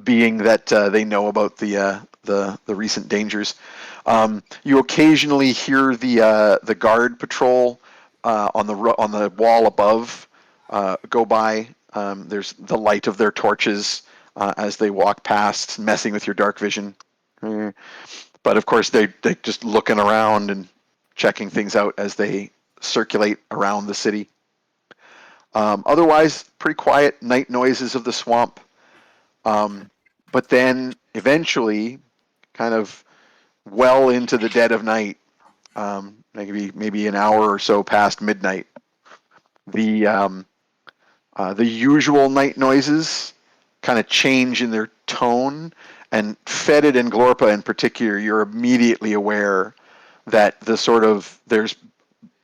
Speaker 2: being that they know about the recent dangers. You occasionally hear the guard patrol on the wall above go by. There's the light of their torches as they walk past, messing with your dark vision. But of course, they just looking around and checking things out as they circulate around the city. Otherwise, pretty quiet night noises of the swamp. But then eventually, kind of well into the dead of night, maybe an hour or so past midnight, the usual night noises kind of change in their tone, and Fetid and Glorpa in particular, you're immediately aware that there's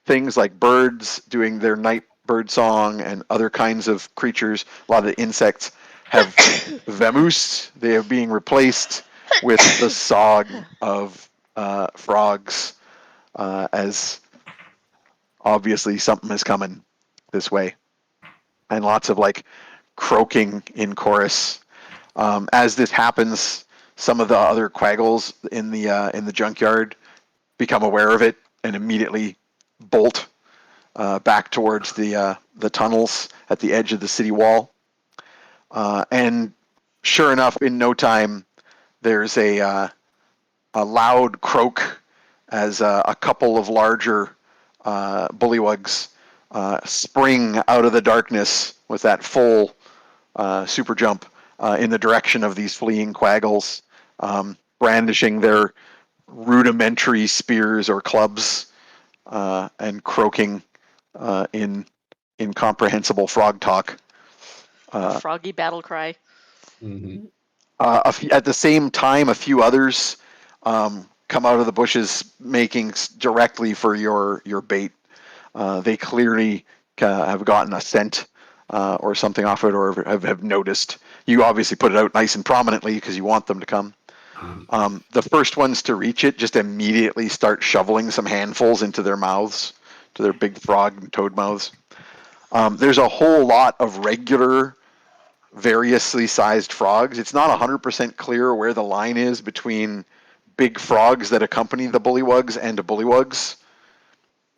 Speaker 2: things like birds doing their night bird song and other kinds of creatures, a lot of the insects have vamoosed. They are being replaced with the song of frogs, as obviously something is coming this way. And lots of like croaking in chorus. As this happens, some of the other quaggles in the junkyard become aware of it and immediately bolt back towards the tunnels at the edge of the city wall. And sure enough, in no time, there's a loud croak as a couple of larger bullywugs spring out of the darkness with that full super jump in the direction of these fleeing quaggles, brandishing their rudimentary spears or clubs and croaking in incomprehensible frog talk.
Speaker 1: Froggy battle cry.
Speaker 4: Mm-hmm.
Speaker 2: At the same time, a few others come out of the bushes, making directly for your bait. They clearly have gotten a scent or something off it, or have noticed. You obviously put it out nice and prominently because you want them to come. The first ones to reach it just immediately start shoveling some handfuls into their mouths, to their big frog and toad mouths. There's a whole lot of regular, variously sized frogs. It's not 100% clear where the line is between big frogs that accompany the bullywugs and bullywugs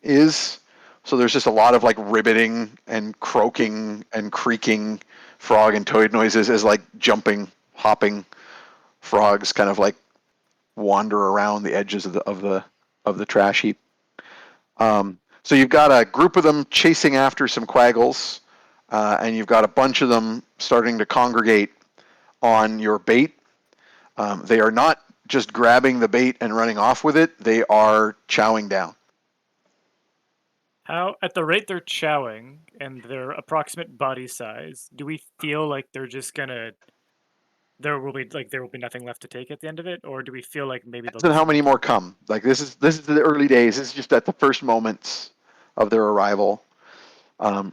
Speaker 2: is. So there's just a lot of like ribbiting and croaking and creaking frog and toad noises as like jumping, hopping frogs kind of like wander around the edges of the trash heap. So you've got a group of them chasing after some quaggles, and you've got a bunch of them starting to congregate on your bait. They are not just grabbing the bait and running off with it; they are chowing down.
Speaker 3: How, at the rate they're chowing and their approximate body size, do we feel like they're just gonna? There will be nothing left to take at the end of it, or do we feel like maybe they'll?
Speaker 2: So how many more come? Like this is the early days. This is just at the first moments of their arrival. I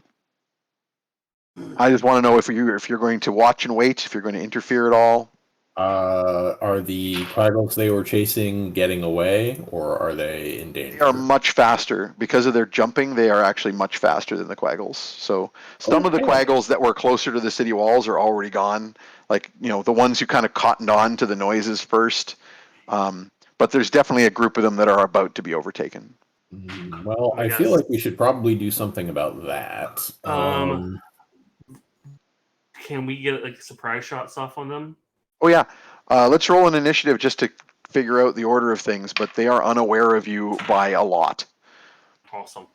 Speaker 2: just want to know if you're going to watch and wait, if you're going to interfere at all.
Speaker 4: Are the quaggles they were chasing getting away, or are they in danger?
Speaker 2: They are much faster. Because of their jumping, they are actually much faster than the quaggles. So some of the quaggles that were closer to the city walls are already gone. Like, the ones who kind of cottoned on to the noises first. But there's definitely a group of them that are about to be overtaken.
Speaker 4: Well, I feel like we should probably do something about that.
Speaker 5: Can we get like surprise shots off on them?
Speaker 2: Oh yeah, let's roll an initiative just to figure out the order of things, but they are unaware of you by a lot.
Speaker 5: Awesome.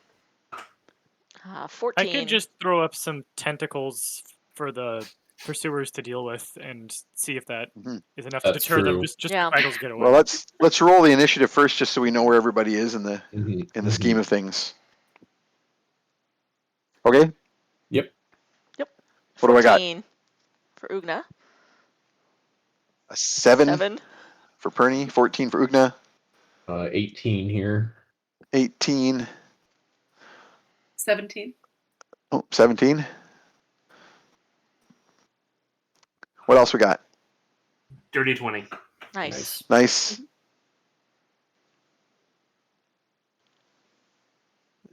Speaker 1: 14.
Speaker 3: I could just throw up some tentacles for the pursuers to deal with and see if that is enough to deter them. Just
Speaker 1: Yeah.
Speaker 3: quaggles get away.
Speaker 2: Well, let's roll the initiative first, just so we know where everybody is in the scheme of things. Okay.
Speaker 4: Yep.
Speaker 2: What do I got?
Speaker 1: 14 for Ugna.
Speaker 2: A 7
Speaker 1: 7.
Speaker 2: for Perny, 14 for Ugna,
Speaker 4: 18 here.
Speaker 2: 18.
Speaker 6: 17.
Speaker 2: Oh, 17. What else we got?
Speaker 5: Dirty 20.
Speaker 1: Nice.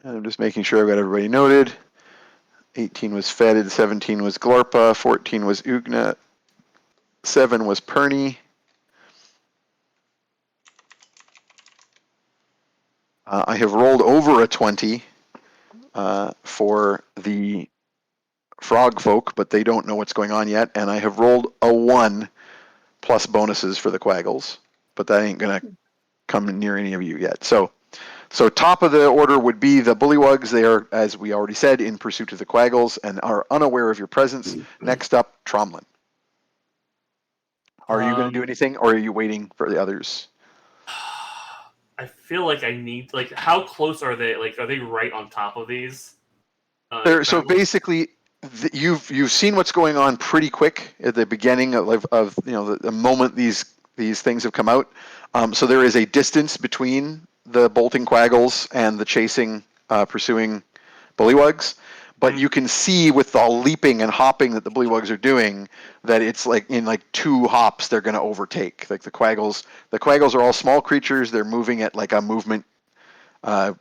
Speaker 2: I'm just making sure I've got everybody noted. 18 was Fetid, 17 was Glorpa, 14 was Ugna, 7 was Perny. I have rolled over a 20 for the frog folk, but they don't know what's going on yet. And I have rolled a 1 plus bonuses for the quaggles, but that ain't going to come near any of you yet. So top of the order would be the bullywugs. They are, as we already said, in pursuit of the quaggles and are unaware of your presence. Next up, Tromlin. Are you going to do anything, or are you waiting for the others?
Speaker 5: I feel like I need, how close are they? Like, are they right on top of these?
Speaker 2: So basically, you've seen what's going on pretty quick at the beginning of the moment these things have come out. So there is a distance between the bolting quaggles and the chasing, pursuing bullywugs. But you can see with the leaping and hopping that the bullywugs are doing that it's like in 2 hops they're going to overtake. Like the quaggles are all small creatures. They're moving at like a movement,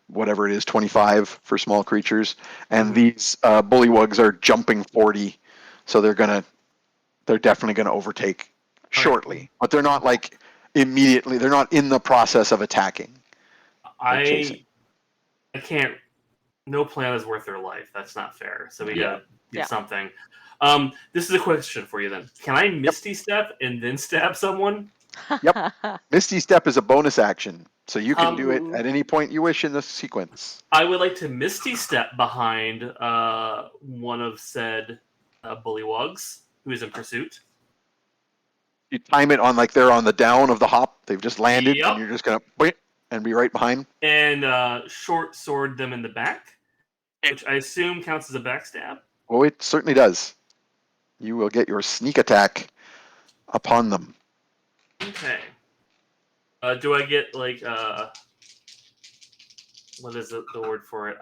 Speaker 2: whatever it is, 25 for small creatures, and these bullywugs are jumping 40, so they're definitely going to overtake shortly. But they're not like immediately. They're not in the process of attacking.
Speaker 5: I can't. No plan is worth their life. That's not fair. So we gotta do something. This is a question for you then. Can I Misty Step and then stab someone?
Speaker 2: Yep. Misty Step is a bonus action, so you can do it at any point you wish in the sequence.
Speaker 5: I would like to Misty Step behind one of said bullywugs who is in pursuit.
Speaker 2: You time it on they're on the down of the hop. They've just landed, and you're just gonna and be right behind.
Speaker 5: And short sword them in the back, which I assume counts as a backstab.
Speaker 2: Oh, it certainly does. You will get your sneak attack upon them.
Speaker 5: Okay. Do I get what is the word for it?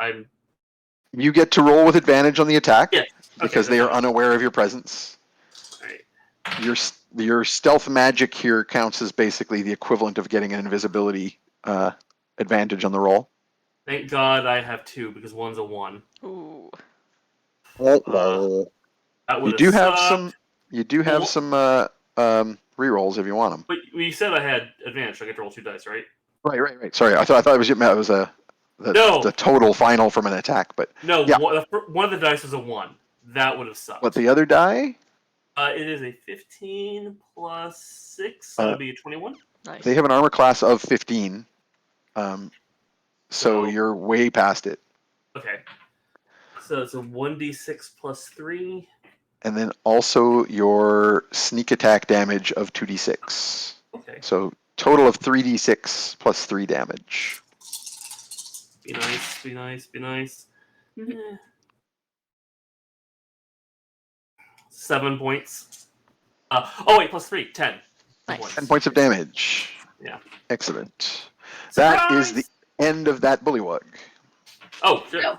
Speaker 2: You get to roll with advantage on the attack.
Speaker 5: Yes.
Speaker 2: Because they are unaware of your presence.
Speaker 5: All right.
Speaker 2: your stealth magic here counts as basically the equivalent of getting an invisibility advantage on the roll.
Speaker 5: Thank God I have 2 because one's a 1.
Speaker 1: Ooh.
Speaker 2: Uh,
Speaker 5: That would
Speaker 2: you
Speaker 5: have
Speaker 2: do have
Speaker 5: sucked.
Speaker 2: some. You do have some rerolls if you want them.
Speaker 5: But you said I had advantage. So I get to roll 2 dice, right?
Speaker 2: Right. Sorry, I thought it was the
Speaker 5: No.
Speaker 2: total final from an attack, but
Speaker 5: No,
Speaker 2: yeah.
Speaker 5: one of the dice was a 1. That would have sucked.
Speaker 2: What the other die?
Speaker 5: It is a 15 plus 6. So that would be a 21.
Speaker 1: Nice.
Speaker 2: They have an armor class of 15, so
Speaker 5: So-
Speaker 2: you're way past it.
Speaker 5: Okay. So it's a 1d6 plus 3.
Speaker 2: And then also your sneak attack damage of 2d6.
Speaker 5: Okay.
Speaker 2: So total of 3d6 plus 3 damage.
Speaker 5: Be nice, be nice, be nice.
Speaker 6: Mhm.
Speaker 5: Eh. 7 points. Oh wait, plus 3, 10.
Speaker 1: Nice.
Speaker 2: 10 points of damage.
Speaker 5: Yeah.
Speaker 2: Excellent. That is the
Speaker 5: Surprise!
Speaker 2: end of that bullywug.
Speaker 5: Oh, shit.
Speaker 6: No.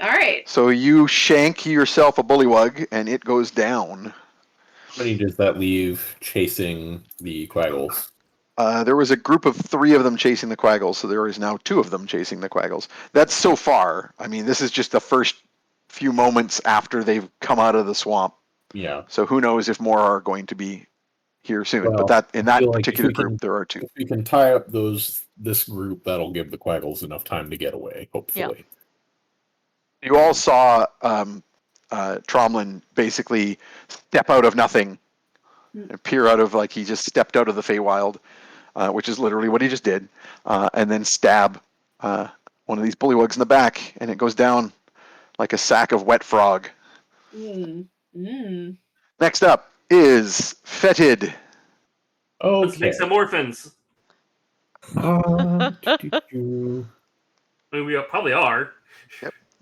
Speaker 6: All right.
Speaker 2: So you shank yourself a bullywug and it goes down.
Speaker 4: How many does that leave chasing the Quaggles?
Speaker 2: There was a group of 3 of them chasing the Quaggles, so there is now 2 of them chasing the Quaggles. That's so far. I mean, this is just the first few moments after they've come out of the swamp.
Speaker 4: Yeah.
Speaker 2: So who knows if more are going to be here soon.
Speaker 4: Well,
Speaker 2: but in that
Speaker 4: feel like if
Speaker 2: particular
Speaker 4: we can-
Speaker 2: group, there are 2.
Speaker 4: If we can tie up this group, that'll give the Quaggles enough time to get away, hopefully.
Speaker 2: You all saw Tromlin basically step out of nothing and appear out of, like, he just stepped out of the Feywild, which is literally what he just did, and then stab one of these bullywugs in the back, and it goes down like a sack of wet frog. Next up is Fetid.
Speaker 5: Let's make
Speaker 4: Okay.
Speaker 5: some orphans.
Speaker 4: Doo-doo-doo.
Speaker 5: I mean, we probably are.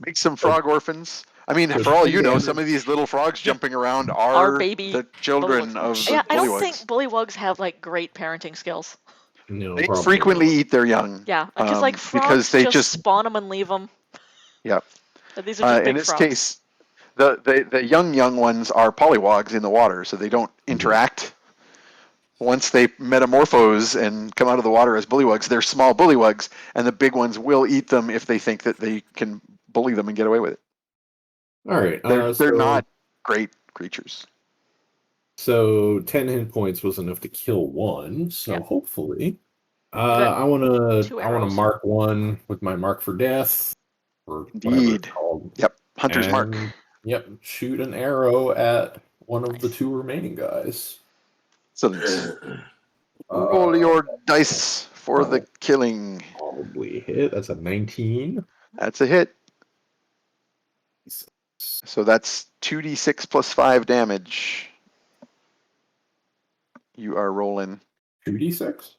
Speaker 2: Make some frog orphans. I mean,
Speaker 4: So
Speaker 2: for all
Speaker 4: 3
Speaker 2: you know,
Speaker 4: damage.
Speaker 2: some of these little frogs jumping around
Speaker 1: Our
Speaker 2: are
Speaker 1: baby
Speaker 2: the children
Speaker 1: bullywugs.
Speaker 2: of the
Speaker 1: Yeah, I don't
Speaker 2: bullywugs.
Speaker 1: think bullywugs have like great parenting skills.
Speaker 4: No,
Speaker 2: They
Speaker 4: probably
Speaker 2: frequently
Speaker 4: not.
Speaker 2: eat their young.
Speaker 1: Yeah, because like frogs
Speaker 2: because they
Speaker 1: just spawn them and leave them.
Speaker 2: Yeah.
Speaker 1: These are just big
Speaker 2: in this
Speaker 1: frogs.
Speaker 2: case, the young ones are polywogs in the water, so they don't interact. Once they metamorphose and come out of the water as bullywugs, they're small bullywugs, and the big ones will eat them if they think that they can bully them and get away with it.
Speaker 4: All right.
Speaker 2: They're not great creatures.
Speaker 4: So 10 hit points was enough to kill one. So
Speaker 1: Yep.
Speaker 4: hopefully,
Speaker 1: got
Speaker 4: I want to
Speaker 1: 2
Speaker 4: I want to
Speaker 1: arrows.
Speaker 4: mark one with my mark for death, or whatever
Speaker 2: Indeed.
Speaker 4: it's called.
Speaker 2: Yep. Hunter's mark.
Speaker 4: And, yep. Shoot an arrow at one of the 2 remaining guys.
Speaker 2: Excellent. Roll your dice for the
Speaker 4: Oh.
Speaker 2: killing.
Speaker 4: Probably hit. That's a 19.
Speaker 2: That's a hit. So that's 2d6 plus 5 damage. You are rolling
Speaker 4: 2d6.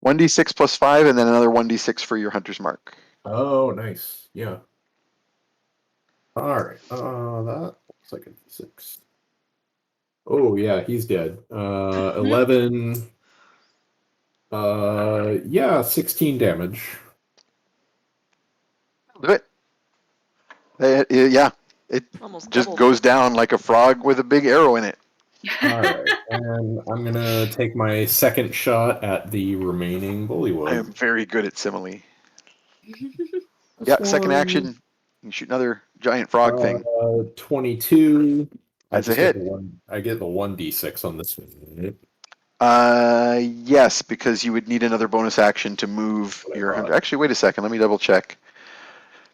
Speaker 2: 1d6 plus 5, and then another 1d6 for your hunter's mark.
Speaker 4: Oh, nice. Yeah. All right. That looks like a d6. Oh yeah, he's dead. 11. Yeah, 16 damage.
Speaker 2: Do it. Yeah, it
Speaker 1: Almost
Speaker 2: just
Speaker 1: doubled.
Speaker 2: goes down like a frog with a big arrow in it.
Speaker 4: All right, and I'm gonna take my second shot at the remaining
Speaker 2: I
Speaker 4: bullywug.
Speaker 2: am very good at simile.
Speaker 4: This
Speaker 2: Yeah, second
Speaker 4: one,
Speaker 2: action. You can shoot another giant frog thing.
Speaker 4: 22.
Speaker 2: That's a
Speaker 4: I just get
Speaker 2: hit.
Speaker 4: I get the 1d6 on this one.
Speaker 2: Yes, because you would need another bonus action to move
Speaker 4: What I
Speaker 2: your
Speaker 4: thought.
Speaker 2: hunter. Actually, wait a second. Let me double check.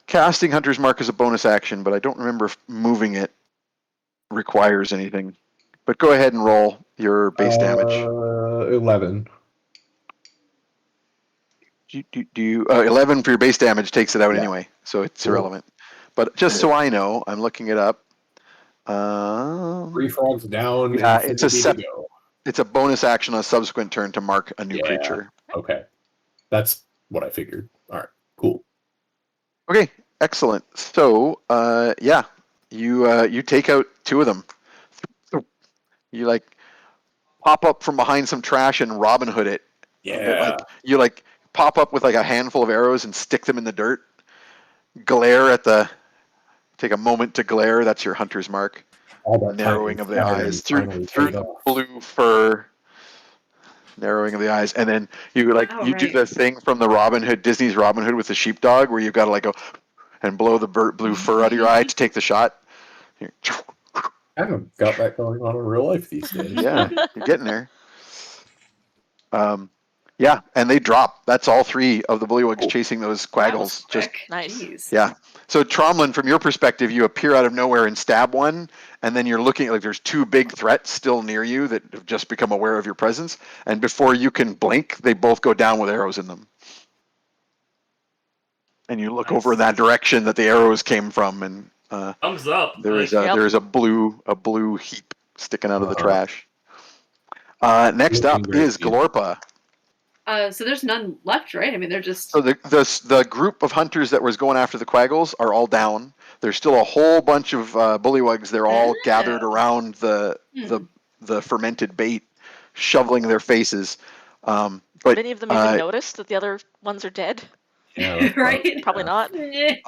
Speaker 2: Casting Hunter's Mark is a bonus action, but I don't remember if moving it requires anything. But go ahead and roll your base damage.
Speaker 4: 11.
Speaker 2: Do you 11 for your base damage takes it out
Speaker 4: Yeah.
Speaker 2: anyway, so it's
Speaker 4: Cool.
Speaker 2: irrelevant. But just so I know, I'm looking it up.
Speaker 4: 3 frogs down.
Speaker 2: Yeah,
Speaker 4: and
Speaker 2: it's a
Speaker 4: 50 to go.
Speaker 2: It's a bonus action on a subsequent turn to mark a new
Speaker 4: Yeah.
Speaker 2: creature.
Speaker 4: Okay, that's what I figured. All right, cool.
Speaker 2: Okay, excellent. So, yeah, you take out 2 of them. You like pop up from behind some trash and Robin Hood it.
Speaker 4: Yeah.
Speaker 2: You pop up with like a handful of arrows and stick them in the dirt. Glare at take a moment to glare. That's your hunter's mark.
Speaker 4: All that
Speaker 2: narrowing
Speaker 4: time
Speaker 2: of the eyes
Speaker 4: finally
Speaker 2: through
Speaker 4: paid
Speaker 2: the
Speaker 4: off.
Speaker 2: blue fur, narrowing of the eyes, and then you
Speaker 6: Oh,
Speaker 2: you do
Speaker 6: right.
Speaker 2: the thing from the Robin Hood, Disney's Robin Hood with the sheepdog, where you've got to like go and blow the blue fur out of your eye to take the shot.
Speaker 4: I haven't got that going on in real life these days.
Speaker 2: Yeah, you're getting there. Yeah, and they drop. That's all three of the Bullywugs
Speaker 4: Oh.
Speaker 2: chasing those
Speaker 6: That was
Speaker 2: quaggles. Just
Speaker 6: quick.
Speaker 1: Nice.
Speaker 6: Jeez.
Speaker 2: yeah. So Tromlin, from your perspective, you appear out of nowhere and stab one, and then you're looking like there's two big threats still near you that have just become aware of your presence. And before you can blink, they both go down with arrows in them. And you look over in that direction that the arrows came from, and
Speaker 5: Thumbs up.
Speaker 2: there is
Speaker 5: Like,
Speaker 2: there is a blue heap sticking out of the
Speaker 4: Uh-huh.
Speaker 2: trash. Next
Speaker 4: Looking
Speaker 2: up
Speaker 4: great,
Speaker 2: is
Speaker 4: yeah.
Speaker 2: Glorpa.
Speaker 6: So there's none left, right? I mean, they're just.
Speaker 2: So the group of hunters that was going after the quaggles are all down. There's still a whole bunch of bullywugs. They're all gathered around the fermented bait, shoveling their faces. But
Speaker 1: Would any of them even notice that the other ones are dead?
Speaker 4: Yeah, that's
Speaker 6: Right?
Speaker 1: Probably not.
Speaker 2: give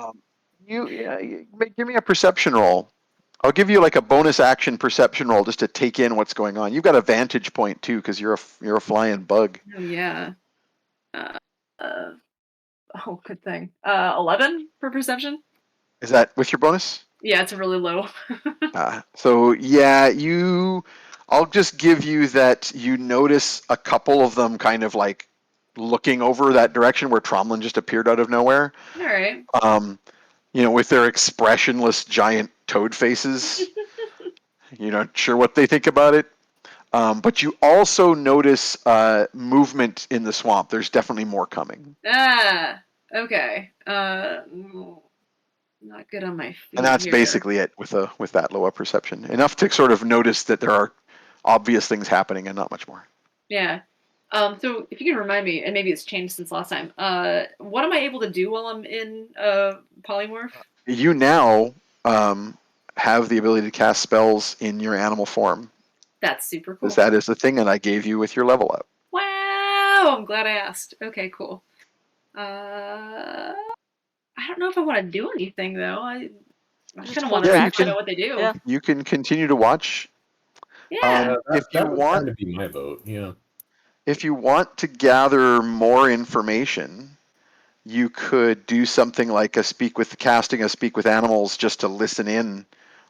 Speaker 2: me a perception roll. I'll give you like a bonus action perception roll just to take in what's going on. You've got a vantage point too because you're a flying bug.
Speaker 6: Oh yeah. Oh, good thing. 11 for perception.
Speaker 2: Is that with your bonus?
Speaker 6: Yeah, it's a really low.
Speaker 2: So yeah, I'll just give you that you notice a couple of them kind of like looking over that direction where Tromlin just appeared out of nowhere.
Speaker 6: All right.
Speaker 2: With their expressionless giant toad faces. You're not sure what they think about it. But you also notice movement in the swamp. There's definitely more coming.
Speaker 6: Okay. Not good on my feet.
Speaker 2: And that's
Speaker 6: here.
Speaker 2: basically it with that low perception. Enough to sort of notice that there are obvious things happening and not much more.
Speaker 6: Yeah. So if you can remind me, and maybe it's changed since last time. What am I able to do while I'm in polymorph?
Speaker 2: You now have the ability to cast spells in your animal form.
Speaker 6: That's super cool.
Speaker 2: Because that is the thing that I gave you with your level up.
Speaker 6: Wow! I'm glad I asked. Okay, cool. I don't know if I want to do anything though. I kind of want to know what they do.
Speaker 1: Yeah.
Speaker 2: You can continue to watch.
Speaker 6: Yeah.
Speaker 2: If you
Speaker 4: that would
Speaker 2: want
Speaker 4: kind of be my vote, yeah.
Speaker 2: If you want to gather more information, you could do something like casting a speak with animals just to listen in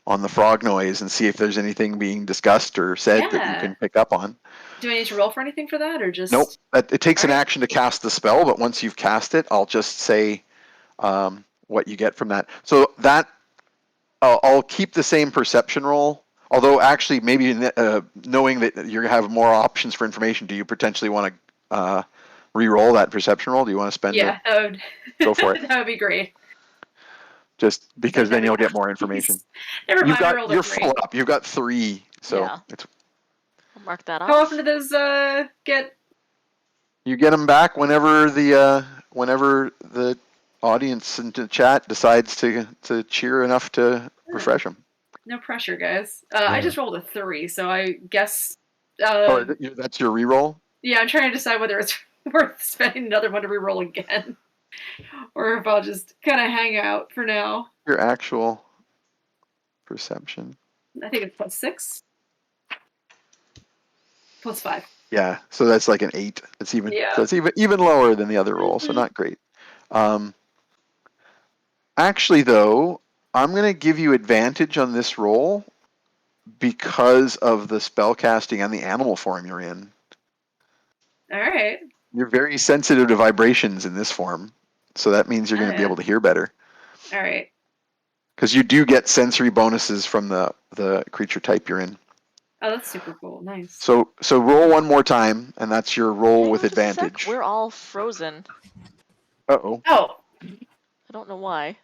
Speaker 2: on the frog noise and see if there's anything being discussed or said that you can pick up on.
Speaker 6: Do I need to roll for anything for that, or just?
Speaker 2: Nope. It takes an action to cast the spell, but once you've cast it, I'll just say what you get from that. So that I'll keep the same perception roll. Although actually, maybe knowing that you're gonna have more options for information, do you potentially want to re-roll that perception roll? Do you want to spend it?
Speaker 6: Yeah, that would.
Speaker 2: Go for it.
Speaker 6: That would be great.
Speaker 2: Just because then you'll get more information.
Speaker 6: Never mind.
Speaker 2: You're full up. You've got 3, so
Speaker 1: Yeah. I'll mark that off.
Speaker 6: How often do those get?
Speaker 2: You get them back whenever the audience in the chat decides to cheer enough to refresh them.
Speaker 6: No pressure, guys. I just rolled a 3, so I guess.
Speaker 2: That's your re-roll?
Speaker 6: Yeah, I'm trying to decide whether it's worth spending another one to re-roll again, or if I'll just kind of hang out for now.
Speaker 2: Your actual perception.
Speaker 6: I think it's +6, +5.
Speaker 2: Yeah, so that's like an 8. It's even
Speaker 6: Yeah.
Speaker 2: so it's even lower than the other roll, so not great. Actually, though, I'm going to give you advantage on this roll because of the spell casting and the animal form you're in.
Speaker 6: All right.
Speaker 2: You're very sensitive to vibrations in this form, so that means you're going to be able to hear better.
Speaker 6: All right.
Speaker 2: Because you do get sensory bonuses from the creature type you're in.
Speaker 6: Oh, that's super cool. Nice.
Speaker 2: So roll one more time, and that's your roll
Speaker 1: Hang
Speaker 2: with
Speaker 1: on just a sec.
Speaker 2: advantage.
Speaker 1: We're all frozen.
Speaker 2: Uh-oh.
Speaker 6: Oh.
Speaker 1: I don't know why.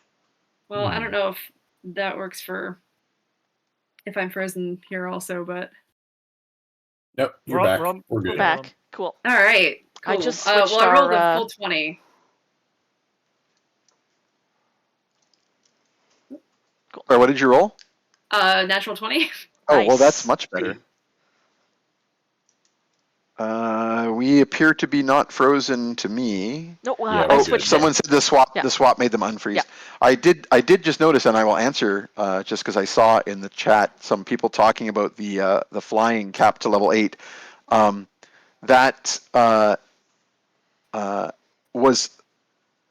Speaker 6: Well, I don't know if that works for if I'm frozen here also, but.
Speaker 4: Nope, you're back. We're good.
Speaker 1: Back. Cool.
Speaker 6: All right. Cool.
Speaker 1: I just switched
Speaker 6: I rolled
Speaker 1: our,
Speaker 6: a full 20.
Speaker 2: Or what did you roll?
Speaker 6: Natural 20.
Speaker 2: Oh, well,
Speaker 1: Nice.
Speaker 2: that's much better. We appear to be not frozen to me.
Speaker 1: No,
Speaker 4: Yeah,
Speaker 1: I
Speaker 4: we're
Speaker 1: switched
Speaker 4: good.
Speaker 1: it.
Speaker 2: Someone said the swap.
Speaker 1: Yeah.
Speaker 2: The swap made them unfreeze.
Speaker 1: Yeah.
Speaker 2: I did just notice, and I will answer just because I saw in the chat some people talking about the flying cap to level 8. That was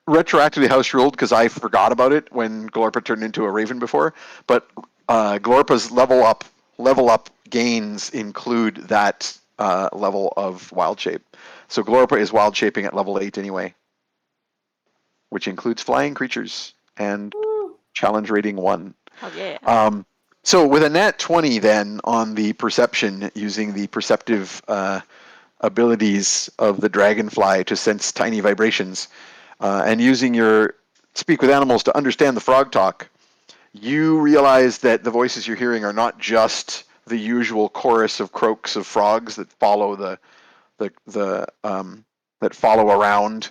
Speaker 2: retroactively house ruled because I forgot about it when Glorpa turned into a Raven before. But Glorpa's level up gains include that level of wild shape. So Glorpa is wild shaping at level 8 anyway, which includes flying creatures and challenge rating 1.
Speaker 1: Oh yeah.
Speaker 2: So with a nat 20 then on the perception, using the perceptive abilities of the dragonfly to sense tiny vibrations, and using your speak with animals to understand the frog talk, you realize that the voices you're hearing are not just the usual chorus of croaks of frogs that follow that follow around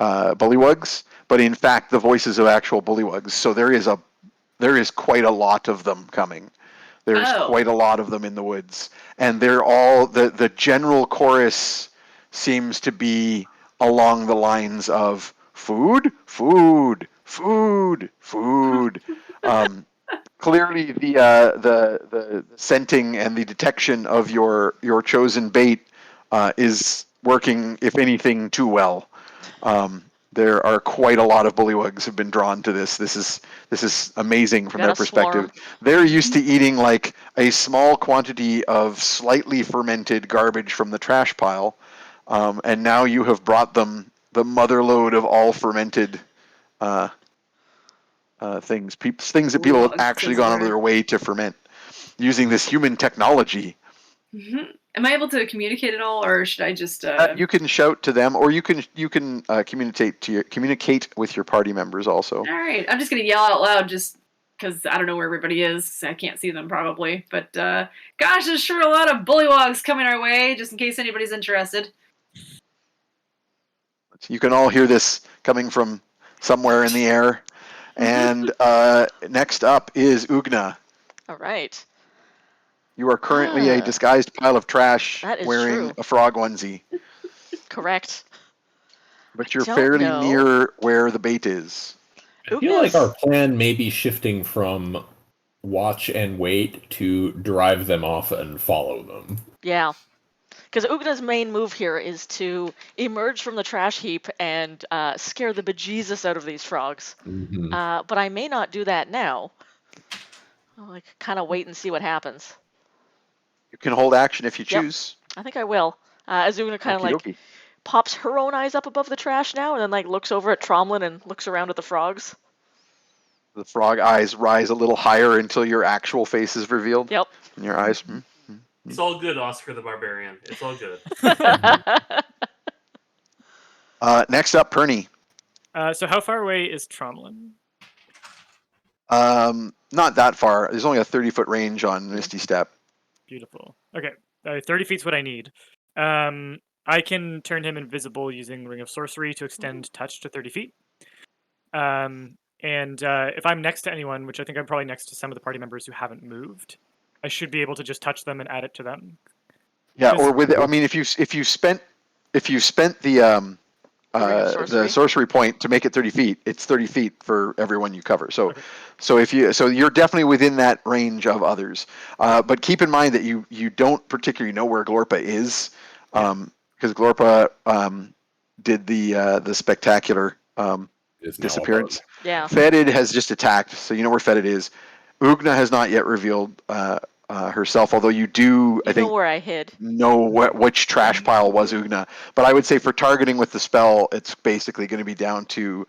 Speaker 2: bullywugs, but in fact the voices of actual bullywugs. So there is quite a lot of them coming. There's quite a lot of them in the woods, and they're all the general chorus seems to be along the lines of food, food, food, food. Clearly, the scenting and the detection of your chosen bait is working, if anything, too well. There are quite a lot of bullywugs have been drawn to this. This is amazing from
Speaker 1: Got
Speaker 2: their
Speaker 1: a
Speaker 2: perspective.
Speaker 1: swarm.
Speaker 2: They're used to eating like a small quantity of slightly fermented garbage from the trash pile, and now you have brought them the motherload of all fermented things that people have
Speaker 6: Bullywugs,
Speaker 2: actually
Speaker 6: as
Speaker 2: gone
Speaker 6: it
Speaker 2: out of
Speaker 6: were.
Speaker 2: their way to ferment using this human technology.
Speaker 6: Am I able to communicate at all, or should I just?
Speaker 2: You can shout to them, or you can communicate with your party members also.
Speaker 6: All right, I'm just gonna yell out loud, just because I don't know where everybody is. So I can't see them probably, but gosh, there's sure a lot of bullywugs coming our way. Just in case anybody's interested.
Speaker 2: You can all hear this coming from somewhere in the air. And next up is Ugna.
Speaker 1: All right.
Speaker 2: You are currently a disguised pile of trash
Speaker 1: That is
Speaker 2: wearing
Speaker 1: true.
Speaker 2: a frog onesie,
Speaker 1: Correct.
Speaker 2: but you're
Speaker 1: don't
Speaker 2: fairly
Speaker 1: know.
Speaker 2: near where the bait is.
Speaker 4: I feel like
Speaker 1: Ugna's-
Speaker 4: our plan may be shifting from watch and wait to drive them off and follow them.
Speaker 1: Yeah. Because Ugna's main move here is to emerge from the trash heap and scare the bejesus out of these frogs. But I may not do that now. I'll like kind of wait and see what happens.
Speaker 2: You can hold action if you
Speaker 1: Yep.
Speaker 2: choose.
Speaker 1: I think I will. As Ugna kind of like
Speaker 2: Okie dokie.
Speaker 1: pops her own eyes up above the trash now, and then like looks over at Tromlin and looks around at the frogs.
Speaker 2: The frog eyes rise a little higher until your actual face is revealed.
Speaker 1: Yep.
Speaker 2: And your eyes.
Speaker 5: It's all good, Oscar the Barbarian. It's all good.
Speaker 2: Next up, Perny.
Speaker 3: So how far away is Tromlin?
Speaker 2: Not that far. There's only a 30-foot range on Misty Step.
Speaker 3: Beautiful. Okay, 30 feet's what I need. I can turn him invisible using Ring of Sorcery to extend touch to 30 feet. And if I'm next to anyone, which I think I'm probably next to some of the party members who haven't moved, I should be able to just touch them and add it to them.
Speaker 2: Yeah,
Speaker 3: Because-
Speaker 2: or with I mean, if you spent the sorcery point to make it 30 feet, it's 30 feet for everyone you cover. So,
Speaker 3: Okay.
Speaker 2: so you're definitely within that range of others. But keep in mind that you don't particularly know where Glorpa is, because Glorpa did the spectacular
Speaker 4: Is now
Speaker 2: disappearance.
Speaker 4: above.
Speaker 1: Yeah.
Speaker 2: Fetid has just attacked, so you know where Fetid is. Ugna has not yet revealed herself, although you do, I
Speaker 1: You
Speaker 2: think,
Speaker 1: know where I hid.
Speaker 2: know which trash pile was Ugna. But I would say for targeting with the spell, it's basically going to be down to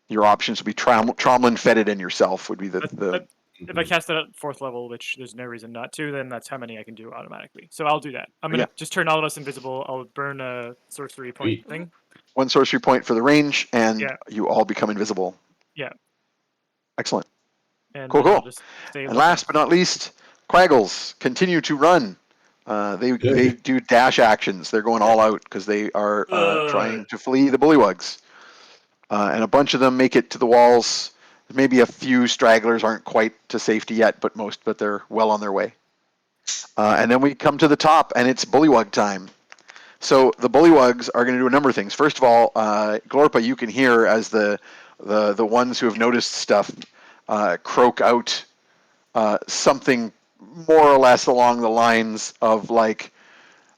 Speaker 2: your options would be Tromlin, Fetid, and yourself would be the
Speaker 3: If I cast it at 4th level, which there's no reason not to, then that's how many I can do automatically. So I'll do that. I'm going to just turn all of us invisible. I'll burn a sorcery point
Speaker 4: Sweet.
Speaker 3: thing.
Speaker 2: one sorcery point for the range, and
Speaker 3: Yeah.
Speaker 2: you all become invisible.
Speaker 3: Yeah.
Speaker 2: Excellent.
Speaker 3: And
Speaker 2: Cool,
Speaker 3: then I'll
Speaker 2: cool.
Speaker 3: just stay
Speaker 2: And
Speaker 3: looking.
Speaker 2: last but not least, Quaggles continue to run. They do dash actions. They're going all out because they are trying to flee the bullywugs. And a bunch of them make it to the walls. Maybe a few stragglers aren't quite to safety yet, but they're well on their way. And then we come to the top, and it's Bullywug time. So the Bullywugs are going to do a number of things. First of all, Glorpa, you can hear as the ones who have noticed stuff croak out something more or less along the lines of like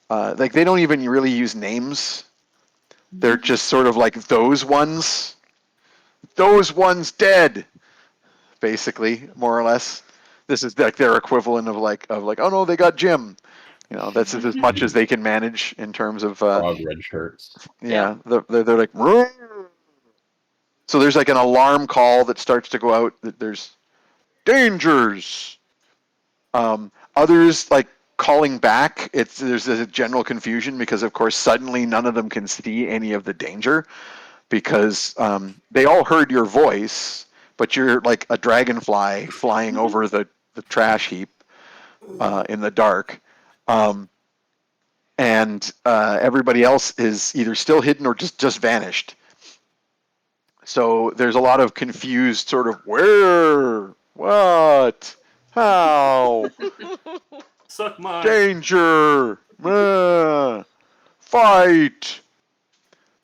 Speaker 2: they don't even really use names. They're just sort of like those ones dead, basically, more or less. This is like their equivalent of like oh no, they got Jim. You know, that's as much as they can manage in terms of
Speaker 4: Frog red shirts.
Speaker 2: yeah. They're like "Roar." So there's like an alarm call that starts to go out. That there's dangers. Others like calling back. There's a general confusion because of course suddenly none of them can see any of the danger because they all heard your voice, but you're like a dragonfly flying over the trash heap in the dark. And everybody else is either still hidden or just vanished. So there's a lot of confused sort of where, what, how,
Speaker 5: Suck my.
Speaker 2: danger, fight,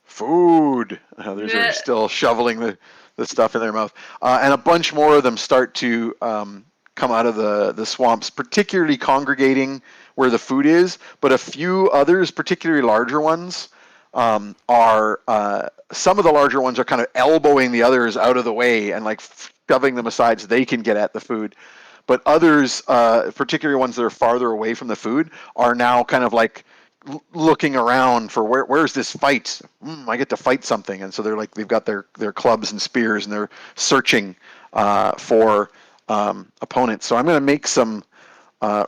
Speaker 2: food. Others are still shoveling the stuff in their mouth. And a bunch more of them start to come out of the swamps, particularly congregating where the food is, but a few others, particularly larger ones, are some of the larger ones are kind of elbowing the others out of the way and like shoving them aside so they can get at the food. But others, particularly ones that are farther away from the food, are now kind of like looking around for where's this fight? I get to fight something, and so they're like they've got their clubs and spears and they're searching for opponents. So I'm going to make some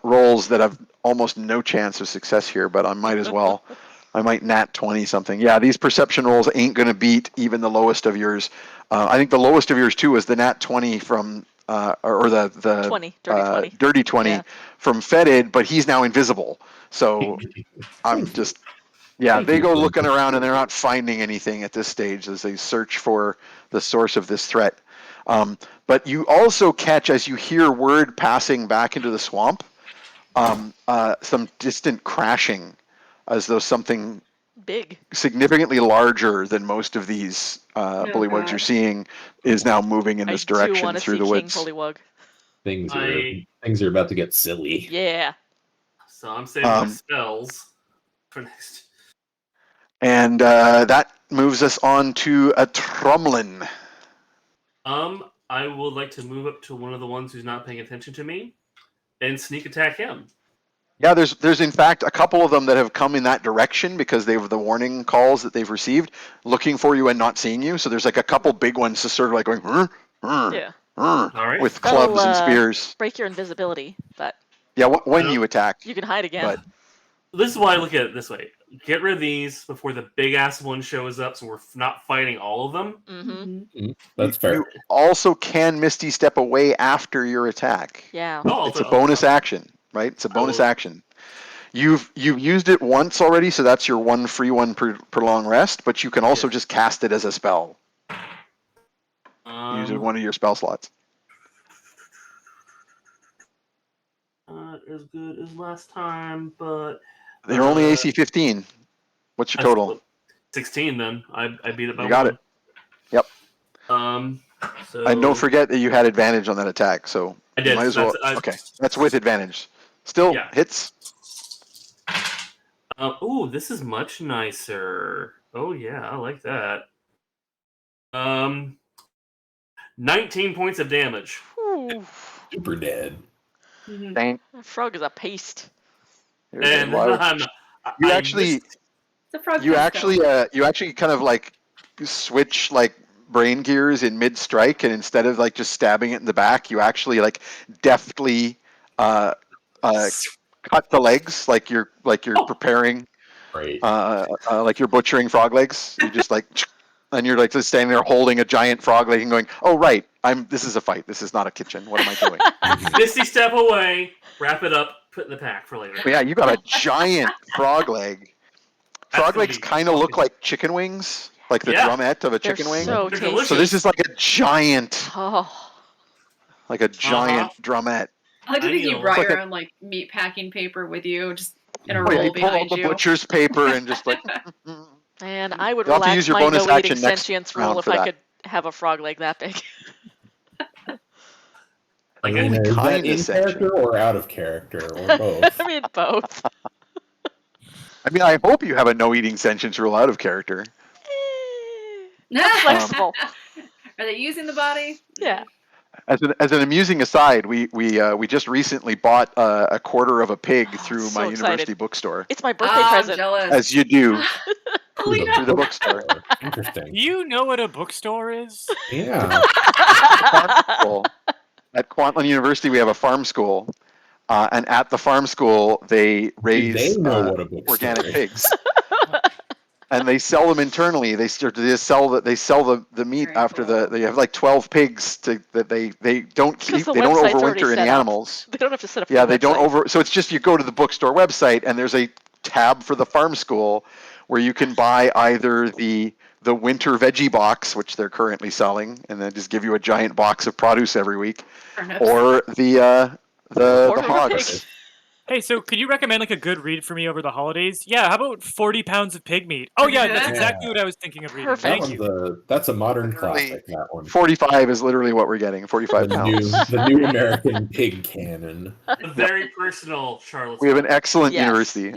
Speaker 2: rolls that have almost no chance of success here, but I might as well. I might nat 20 something. Yeah, these perception rolls ain't going to beat even the lowest of yours. I think the lowest of yours too is the nat 20 from or the
Speaker 1: 20, dirty 20.
Speaker 2: Dirty 20
Speaker 1: Yeah.
Speaker 2: from Fetid, but he's now invisible. So I'm just they go looking around and they're not finding anything at this stage as they search for the source of this threat. But you also catch, as you hear word passing back into the swamp, some distant crashing, as though something
Speaker 1: Big.
Speaker 2: significantly larger than most of these bullywugs
Speaker 6: God.
Speaker 2: you're seeing is now moving in this
Speaker 1: I do
Speaker 2: direction
Speaker 1: want to
Speaker 2: through
Speaker 1: see
Speaker 2: the
Speaker 1: King
Speaker 2: woods.
Speaker 1: Bullywug.
Speaker 4: Things are about to get silly.
Speaker 1: Yeah.
Speaker 5: So I'm saving my spells for next.
Speaker 2: And that moves us on to a Trumlin.
Speaker 5: I would like to move up to one of the ones who's not paying attention to me and sneak attack him.
Speaker 2: Yeah, there's in fact a couple of them that have come in that direction because they have the warning calls that they've received, looking for you and not seeing you. So there's like a couple big ones just sort of like going,
Speaker 1: Yeah.
Speaker 5: All right.
Speaker 2: with clubs
Speaker 1: That'll,
Speaker 2: and spears.
Speaker 1: break your invisibility, but
Speaker 2: Yeah, when you attack.
Speaker 1: you can hide again.
Speaker 2: But
Speaker 5: This is why I look at it this way. Get rid of these before the big ass one shows up, so we're not fighting all of them.
Speaker 1: Mm-hmm.
Speaker 4: That's fair.
Speaker 2: You also can Misty Step away after your attack.
Speaker 1: Yeah.
Speaker 5: Oh,
Speaker 2: It's a bonus action, right? It's a bonus
Speaker 5: will.
Speaker 2: action. You've used it once already, so that's your one free one per long rest. But you can also just cast it as a spell. Use it one of your spell slots.
Speaker 5: Not as good as last time, but
Speaker 2: They're only AC 15. What's your total?
Speaker 5: 16. Then I beat it by
Speaker 2: You got
Speaker 5: one.
Speaker 2: it. Yep.
Speaker 5: So
Speaker 2: And don't forget that you had advantage on that attack, so
Speaker 5: I did.
Speaker 2: you might as well. Okay, that's with advantage. Still hits.
Speaker 5: Ooh, this is much nicer. Oh yeah, I like that. 19 points of damage.
Speaker 1: Ooh.
Speaker 4: Super dead.
Speaker 2: Thank.
Speaker 1: That frog is a paste.
Speaker 5: And
Speaker 2: You actually
Speaker 6: It's a frog
Speaker 2: you
Speaker 6: pesto.
Speaker 2: actually kind of like switch like brain gears in mid strike, and instead of like just stabbing it in the back, you actually like deftly cut the legs like you're preparing,
Speaker 4: Right.
Speaker 2: like you're butchering frog legs. You just like, and you're like just standing there holding a giant frog leg and going, "Oh right, this is a fight. This is not a kitchen. What am I doing?"
Speaker 5: Misty step away, wrap it up, put in the pack for later.
Speaker 2: Yeah, you got a giant frog leg. Frog
Speaker 5: That's gonna
Speaker 2: legs
Speaker 5: be
Speaker 2: kind of look like chicken wings, like the drumette of a
Speaker 1: They're
Speaker 2: chicken wing.
Speaker 1: so
Speaker 5: They're
Speaker 1: tasty.
Speaker 5: delicious.
Speaker 2: So this is like a giant,
Speaker 1: Oh.
Speaker 2: drumette.
Speaker 6: I like to think you
Speaker 5: know.
Speaker 6: brought
Speaker 2: It's like
Speaker 6: your
Speaker 2: a-
Speaker 6: own like meat packing paper with you, just in a
Speaker 2: Oh, yeah,
Speaker 6: roll
Speaker 2: you pull out
Speaker 6: behind
Speaker 2: the
Speaker 6: you.
Speaker 2: butcher's paper and just like.
Speaker 1: And I would
Speaker 2: You'll have to use
Speaker 1: relax
Speaker 2: your
Speaker 1: my
Speaker 2: bonus
Speaker 1: no eating
Speaker 2: action next
Speaker 1: sentience
Speaker 2: round
Speaker 1: rule if
Speaker 2: for
Speaker 1: I
Speaker 2: that.
Speaker 1: could have a frog like that big.
Speaker 5: Like
Speaker 2: Only
Speaker 4: Is that
Speaker 2: kinda
Speaker 4: in
Speaker 2: sentient.
Speaker 4: character or out of character or both?
Speaker 1: I mean, both.
Speaker 2: I mean, I hope you have a no eating sentience rule out of character.
Speaker 1: I'm flexible.
Speaker 6: Are they using the body?
Speaker 1: Yeah.
Speaker 2: As an amusing aside, we just recently bought a quarter of a pig
Speaker 1: Oh,
Speaker 2: through
Speaker 1: so
Speaker 2: my
Speaker 1: excited.
Speaker 2: university bookstore,
Speaker 1: It's my birthday
Speaker 6: I'm
Speaker 1: present.
Speaker 6: jealous.
Speaker 2: as you do
Speaker 6: Oh, yeah.
Speaker 2: through the bookstore.
Speaker 4: Interesting.
Speaker 3: You know what a bookstore is?
Speaker 4: Yeah.
Speaker 2: Farm school. At Kwantlen University, we have a farm school, and at the farm school, they raise
Speaker 4: They know what a bookstore
Speaker 2: organic
Speaker 4: is.
Speaker 2: pigs, and they sell them internally. They sell the meat
Speaker 6: Very
Speaker 2: after
Speaker 6: cool.
Speaker 2: they have like 12 pigs that they don't keep.
Speaker 1: the
Speaker 2: They don't
Speaker 1: website's already
Speaker 2: overwinter any
Speaker 1: set up.
Speaker 2: animals.
Speaker 1: They don't have to set up.
Speaker 2: Yeah,
Speaker 1: a
Speaker 2: they don't
Speaker 1: website.
Speaker 2: so it's just you go to the bookstore website and there's a tab for the farm school where you can buy either the winter veggie box, which they're currently selling, and then just give you a giant box of produce every week,
Speaker 6: Turnips.
Speaker 2: or the
Speaker 1: Quarter of a
Speaker 2: hogs.
Speaker 1: pig.
Speaker 3: Hey, so could you recommend like a good read for me over the holidays? Yeah, how about 40 pounds of pig meat? Oh yeah, that's
Speaker 6: Yeah.
Speaker 3: exactly what I was thinking of reading.
Speaker 1: Perfect.
Speaker 4: That
Speaker 3: Thank
Speaker 4: one's
Speaker 3: you.
Speaker 4: that's a modern
Speaker 2: Literally,
Speaker 4: classic, that one.
Speaker 2: 45 is literally what we're getting. 45
Speaker 4: The
Speaker 2: pounds.
Speaker 4: new American pig canon.
Speaker 5: Very personal, Charlotte.
Speaker 2: We have an excellent
Speaker 1: Yes.
Speaker 2: university.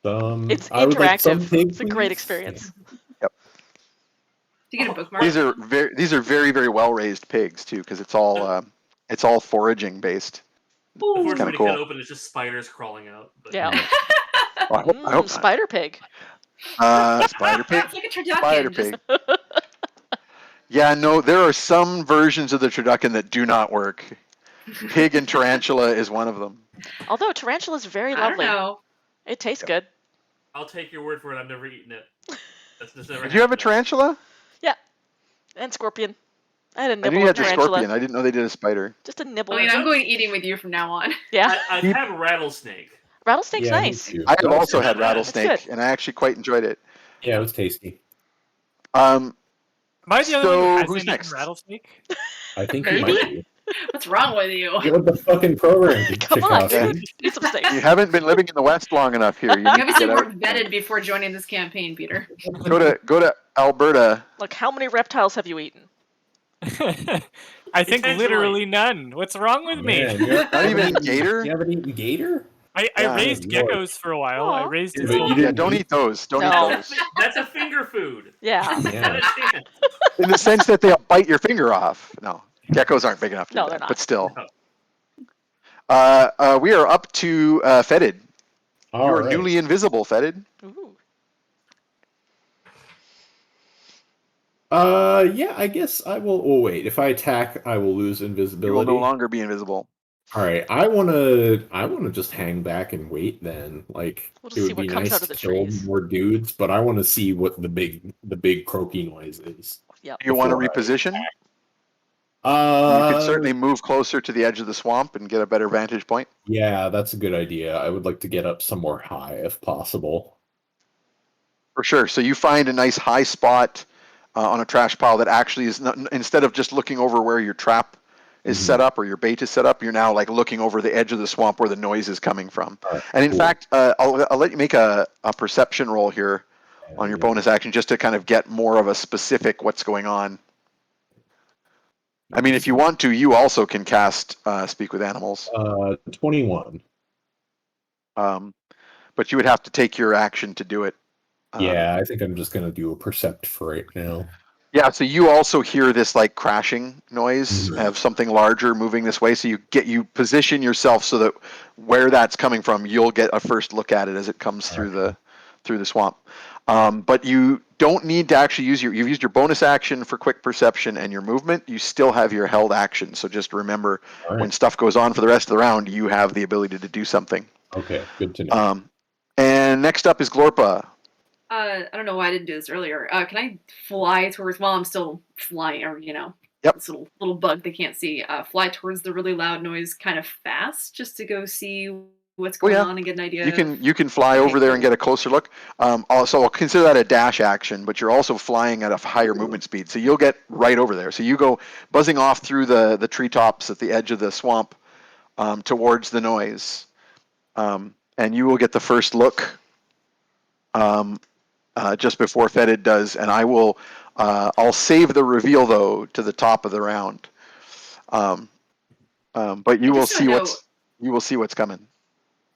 Speaker 1: It's
Speaker 4: I would like some
Speaker 1: interactive.
Speaker 4: pig,
Speaker 1: It's a great
Speaker 4: please.
Speaker 1: experience.
Speaker 6: Do you get a bookmark?
Speaker 2: These are very very well raised pigs too, because it's all foraging based.
Speaker 5: Unfortunately,
Speaker 2: kinda
Speaker 5: when you
Speaker 2: cool.
Speaker 5: cut open, it's just spiders crawling out. But,
Speaker 1: Yeah.
Speaker 2: Well, I hope not.
Speaker 1: Spider pig.
Speaker 2: Spider pig.
Speaker 6: It's like a turducken.
Speaker 2: Spider
Speaker 6: just-
Speaker 2: pig. Yeah, no, there are some versions of the turducken that do not work. Pig and tarantula is one of them.
Speaker 1: Although tarantula is very
Speaker 6: I don't
Speaker 1: lovely.
Speaker 6: know.
Speaker 1: It tastes good.
Speaker 5: I'll take your word for it. I've never eaten it. That's just never.
Speaker 2: Did you have a
Speaker 5: happened.
Speaker 2: tarantula?
Speaker 1: And scorpion. I had a
Speaker 2: I
Speaker 1: nibble
Speaker 2: knew you
Speaker 1: of
Speaker 2: had the
Speaker 1: tarantula.
Speaker 2: scorpion. I didn't know they did a spider.
Speaker 1: Just a nibble.
Speaker 6: I mean, I'm going eating with you from now on.
Speaker 1: Yeah.
Speaker 5: I've had rattlesnake.
Speaker 1: Rattlesnake's
Speaker 4: Yeah, me
Speaker 1: nice.
Speaker 4: too.
Speaker 2: I have
Speaker 4: That was
Speaker 2: also
Speaker 4: good.
Speaker 2: had
Speaker 5: good.
Speaker 2: rattlesnake, and I actually quite enjoyed it.
Speaker 4: Yeah, it was tasty.
Speaker 3: Am I the only one
Speaker 2: So,
Speaker 3: who
Speaker 2: who's
Speaker 3: hasn't eaten
Speaker 2: next?
Speaker 3: rattlesnake?
Speaker 4: I think you
Speaker 1: Maybe?
Speaker 4: might be.
Speaker 6: What's wrong with you?
Speaker 4: Get with the fucking program,
Speaker 1: Come on,
Speaker 4: Tchaikovsky.
Speaker 1: dude. Eat some steaks.
Speaker 2: You haven't been living in the West long enough here. You
Speaker 6: You
Speaker 2: need to
Speaker 6: obviously
Speaker 2: get
Speaker 6: weren't
Speaker 2: out.
Speaker 6: vetted before joining this campaign, Peter.
Speaker 2: Go to Alberta.
Speaker 1: Look, how many reptiles have you eaten?
Speaker 3: I think
Speaker 5: Intentionally.
Speaker 3: literally none. What's wrong with me?
Speaker 4: Man, you
Speaker 2: Not even gator?
Speaker 4: You haven't eaten gator?
Speaker 3: I
Speaker 2: Yeah,
Speaker 3: raised
Speaker 4: Lord.
Speaker 3: geckos for a while. I
Speaker 1: Aw.
Speaker 3: raised
Speaker 4: Yeah,
Speaker 3: his
Speaker 4: but
Speaker 3: whole
Speaker 4: you
Speaker 2: Yeah,
Speaker 4: didn't
Speaker 2: don't
Speaker 4: eat-
Speaker 2: eat those. Don't
Speaker 1: No.
Speaker 2: eat those.
Speaker 5: That's a finger food.
Speaker 1: Yeah.
Speaker 5: Not
Speaker 4: Yeah.
Speaker 5: a chance.
Speaker 2: In the sense that they'll bite your finger off. No, geckos aren't big enough to
Speaker 1: No,
Speaker 2: do
Speaker 1: they're
Speaker 2: that.
Speaker 1: not.
Speaker 2: But still,
Speaker 5: No.
Speaker 2: we are up to Fetid.
Speaker 4: All
Speaker 2: You are
Speaker 4: right.
Speaker 2: newly invisible, Fetid.
Speaker 1: Ooh.
Speaker 4: Yeah, I guess I will. Oh wait, if I attack, I will lose
Speaker 2: You will
Speaker 4: invisibility.
Speaker 2: no longer be invisible.
Speaker 4: All right, I wanna just hang back and wait. Then, like,
Speaker 1: We'll just
Speaker 4: it
Speaker 1: see
Speaker 4: would
Speaker 1: what
Speaker 4: be
Speaker 1: comes
Speaker 4: nice
Speaker 1: out of
Speaker 4: to
Speaker 1: the
Speaker 4: kill
Speaker 1: trees.
Speaker 4: more dudes, but I want to see what the big croaky noise is.
Speaker 1: Yep.
Speaker 2: You want to
Speaker 4: Before I
Speaker 2: reposition? You
Speaker 4: Uh,
Speaker 2: could certainly move closer to the edge of the swamp and get a better vantage point.
Speaker 4: Yeah, that's a good idea. I would like to get up somewhere high if possible.
Speaker 2: For sure. So you find a nice high spot on a trash pile that actually is not, instead of just looking over where your trap is set up or your bait is set up, you're now like looking over the edge of the swamp where the noise is coming from.
Speaker 4: All right,
Speaker 2: And in
Speaker 4: cool.
Speaker 2: fact, I'll let you make a perception roll here on your
Speaker 4: Yeah.
Speaker 2: bonus action just to kind of get more of a specific what's going on. I mean, if you want to, you also can cast Speak with Animals,
Speaker 4: 21.
Speaker 2: but you would have to take your action to do it.
Speaker 4: Yeah, I think I'm just gonna do a percept for right now.
Speaker 2: Yeah, so you also hear this like crashing noise
Speaker 4: Mhm.
Speaker 2: of something larger moving this way. So you position yourself so that where that's coming from, you'll get a first look at it as it comes through the swamp. But you don't need to actually you've used your bonus action for quick perception and your movement. You still have your held action. So just remember
Speaker 4: All right.
Speaker 2: when stuff goes on for the rest of the round, you have the ability to do something.
Speaker 4: Okay, good to know.
Speaker 2: And next up is Glorpa.
Speaker 6: I don't know why I didn't do this earlier. Can I fly towards while I'm still flying, or
Speaker 2: Yep.
Speaker 6: this little bug they can't see? Fly towards the really loud noise kind of fast, just to go see what's going
Speaker 2: yeah.
Speaker 6: on and get an idea.
Speaker 2: You can fly over there and get a closer look. Also, I'll consider that a dash action, but you're also flying at a higher movement speed, so you'll get right over there. So you go buzzing off through the treetops at the edge of the swamp, towards the noise, and you will get the first look just before Fetid does, and I'll save the reveal though to the top of the round. But you
Speaker 6: And
Speaker 2: will
Speaker 6: just so I
Speaker 2: see
Speaker 6: know,
Speaker 2: what's coming.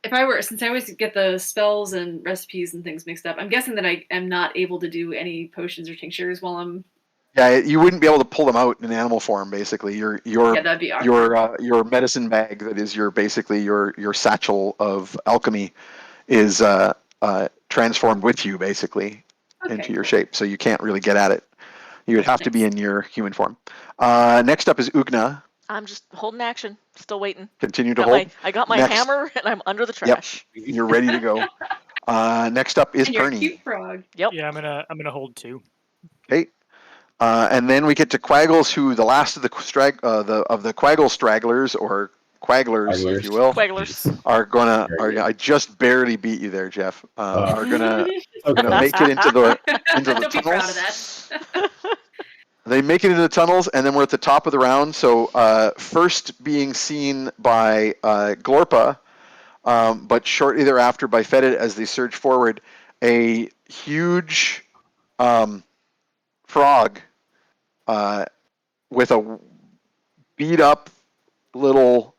Speaker 6: Since I always get the spells and recipes and things mixed up, I'm guessing that I am not able to do any potions or tinctures while I'm.
Speaker 2: Yeah, you wouldn't be able to pull them out in animal form. Basically,
Speaker 6: Yeah, that'd be awkward.
Speaker 2: your medicine bag that is basically your satchel of alchemy is transformed with you basically into
Speaker 6: Okay,
Speaker 2: your
Speaker 6: cool.
Speaker 2: shape, so you can't really get at it. You would have to be
Speaker 6: Nice.
Speaker 2: in your human form. Next up is Ugna.
Speaker 1: I'm just holding action, still waiting.
Speaker 2: Continue to hold.
Speaker 1: I got my
Speaker 2: Next,
Speaker 1: hammer and I'm under the
Speaker 2: yep,
Speaker 1: trash.
Speaker 2: you're ready to go. Next up is
Speaker 6: And you're a
Speaker 2: Perny.
Speaker 6: cute frog.
Speaker 1: Yep.
Speaker 3: Yeah, I'm gonna hold 2.
Speaker 2: Okay. And then we get to Quaggles, who the last of the Quaggle stragglers, or Quagglers, if you will,
Speaker 1: Quagglers.
Speaker 2: are gonna.
Speaker 4: Very good.
Speaker 2: I just barely beat you there, Jeff. Are gonna
Speaker 4: Okay.
Speaker 2: make it into the
Speaker 6: Don't be proud of
Speaker 2: tunnels.
Speaker 6: that.
Speaker 2: They make it into the tunnels, and then we're at the top of the round. So first being seen by Glorpa, but shortly thereafter by Fetid as they surge forward, a huge frog with a beat up little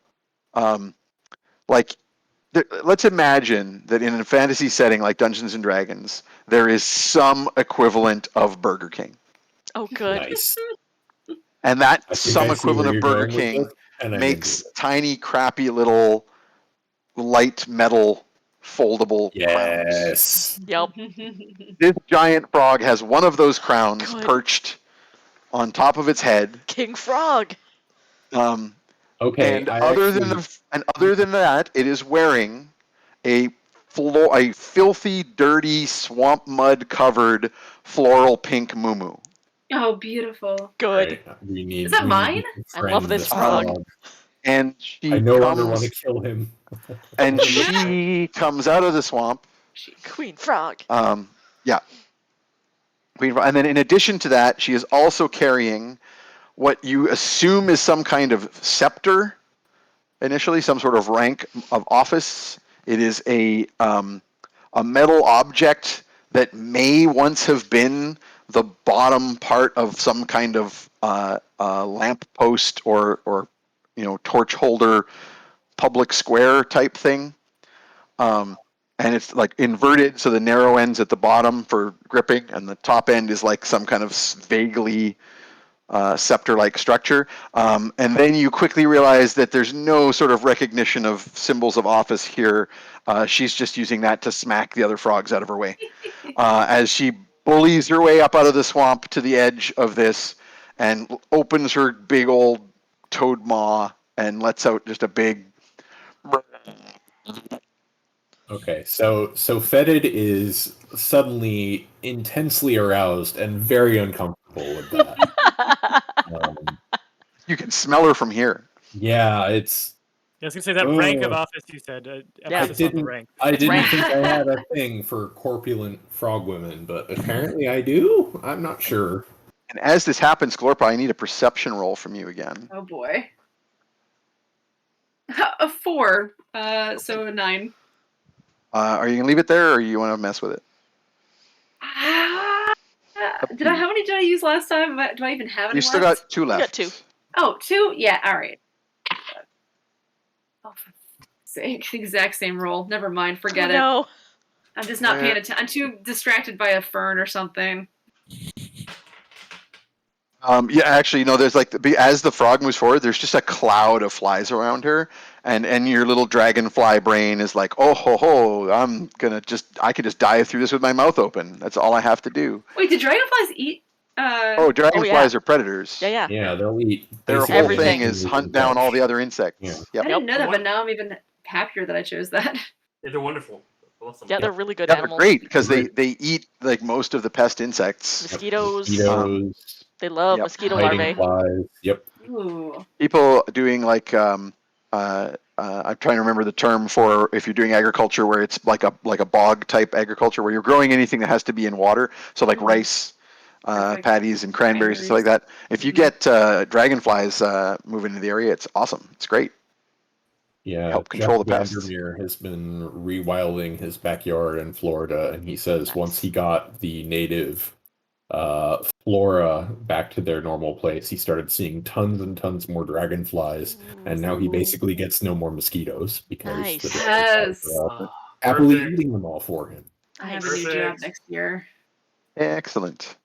Speaker 2: like let's imagine that in a fantasy setting like Dungeons and Dragons, there is some equivalent of Burger King.
Speaker 1: Oh, good.
Speaker 4: Nice.
Speaker 2: And that
Speaker 4: I think
Speaker 2: some
Speaker 4: I see where
Speaker 2: equivalent of
Speaker 4: you're
Speaker 2: Burger
Speaker 4: going with
Speaker 2: King
Speaker 4: this, and I'm
Speaker 2: makes
Speaker 4: into it.
Speaker 2: tiny, crappy little light metal foldable crowns.
Speaker 4: Yes.
Speaker 1: Yep.
Speaker 2: This giant frog has one of those crowns
Speaker 1: Good.
Speaker 2: perched on top of its head.
Speaker 1: King Frog.
Speaker 4: Okay.
Speaker 2: And other than that, it is wearing a filthy, dirty, swamp mud covered floral pink muumuu.
Speaker 6: Oh, beautiful.
Speaker 1: Good.
Speaker 4: We need.
Speaker 6: Is that mine?
Speaker 1: I love this frog.
Speaker 2: And
Speaker 4: I no longer want to kill him.
Speaker 2: And she comes out of the swamp.
Speaker 1: Queen Frog.
Speaker 2: Yeah. And then in addition to that, she is also carrying what you assume is some kind of scepter, initially, some sort of rank of office. It is a metal object that may once have been the bottom part of some kind of lamp post or torch holder public square type thing. And it's like inverted, so the narrow end's at the bottom for gripping, and the top end is like some kind of vaguely scepter-like structure. And then you quickly realize that there's no sort of recognition of symbols of office here. She's just using that to smack the other frogs out of her way. As she bullies her way up out of the swamp to the edge of this and opens her big old toad maw and lets out just a big...
Speaker 4: Okay, so Fetid is suddenly intensely aroused and very uncomfortable with that.
Speaker 2: You can smell her from here.
Speaker 4: Yeah, it's.
Speaker 3: Yeah, I was gonna say that rank of office you said. Emphasis on the rank.
Speaker 4: I didn't
Speaker 1: rank.
Speaker 4: think I had a thing for corpulent frog women, but apparently I do. I'm not sure.
Speaker 2: And as this happens, Glorpa, I need a perception roll from you again.
Speaker 6: Oh boy. A 4. So a 9.
Speaker 2: Are you gonna leave it there, or you want to mess with it?
Speaker 6: How many did I use last time? Do I even have any
Speaker 2: You still
Speaker 6: left?
Speaker 2: got 2 left.
Speaker 1: You got 2.
Speaker 6: Oh, 2? Yeah, alright. Oh, for sake. The exact same roll. Never mind, forget it.
Speaker 1: No.
Speaker 6: I'm just not paying attention. I'm too distracted by a fern or something.
Speaker 2: Yeah, actually, there's as the frog moves forward, there's just a cloud of flies around her, and your little dragonfly brain is like, oh ho ho, I could just dive through this with my mouth open. That's all I have to do.
Speaker 6: Wait, did dragonflies eat?
Speaker 2: Dragonflies are predators.
Speaker 1: Yeah.
Speaker 4: Yeah, they'll eat.
Speaker 2: Their whole
Speaker 1: Everything.
Speaker 2: thing is hunt down all the other insects.
Speaker 4: Yeah.
Speaker 6: I didn't know that, but now I'm even happier that I chose that.
Speaker 5: Yeah, they're wonderful. Awesome.
Speaker 1: Yeah, they're really good
Speaker 2: Yeah, they're
Speaker 1: animals.
Speaker 2: great because they eat like most of the pest insects.
Speaker 1: Mosquitoes.
Speaker 4: Mosquitoes,
Speaker 1: They love
Speaker 2: Yep.
Speaker 1: mosquito
Speaker 4: hiding
Speaker 1: larvae.
Speaker 4: flies. Yep.
Speaker 6: Ooh.
Speaker 2: People doing I'm trying to remember the term for if you're doing agriculture where it's like a bog type agriculture where you're growing anything that has to be in water. So like rice,
Speaker 6: Perfect.
Speaker 2: paddies and cranberries and stuff like that. If you get dragonflies moving into the area, it's awesome. It's great.
Speaker 4: Yeah,
Speaker 2: help
Speaker 4: Jeff
Speaker 2: control the pests.
Speaker 4: Vandermeer has been rewilding his backyard in Florida, and he says
Speaker 1: Nice.
Speaker 4: once he got the native flora back to their normal place, he started seeing tons and tons more dragonflies, and now he basically gets no more mosquitoes because
Speaker 1: Nice.
Speaker 4: the dragonflies
Speaker 6: Yes.
Speaker 4: are all happily
Speaker 5: Perfect.
Speaker 4: eating them all for him.
Speaker 6: I have a
Speaker 1: Nice.
Speaker 6: new job
Speaker 5: Perfect.
Speaker 6: next year.
Speaker 2: Excellent.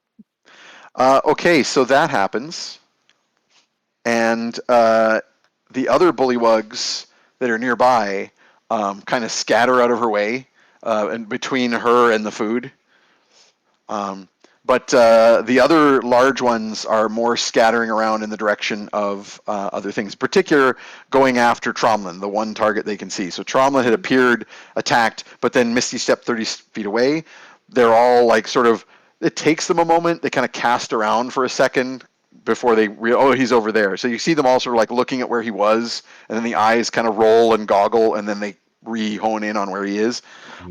Speaker 2: Okay, so that happens. And the other bullywugs that are nearby kind of scatter out of her way and between her and the food. But the other large ones are more scattering around in the direction of other things, in particular going after Tromlin, the one target they can see. So Tromlin had appeared, attacked, but then Misty stepped 30 feet away. They're all like sort of, it takes them a moment. They kind of cast around for a second before they oh, he's over there. So you see them all sort of like looking at where he was, and then the eyes kind of roll and goggle, and then they re-hone in on where he is.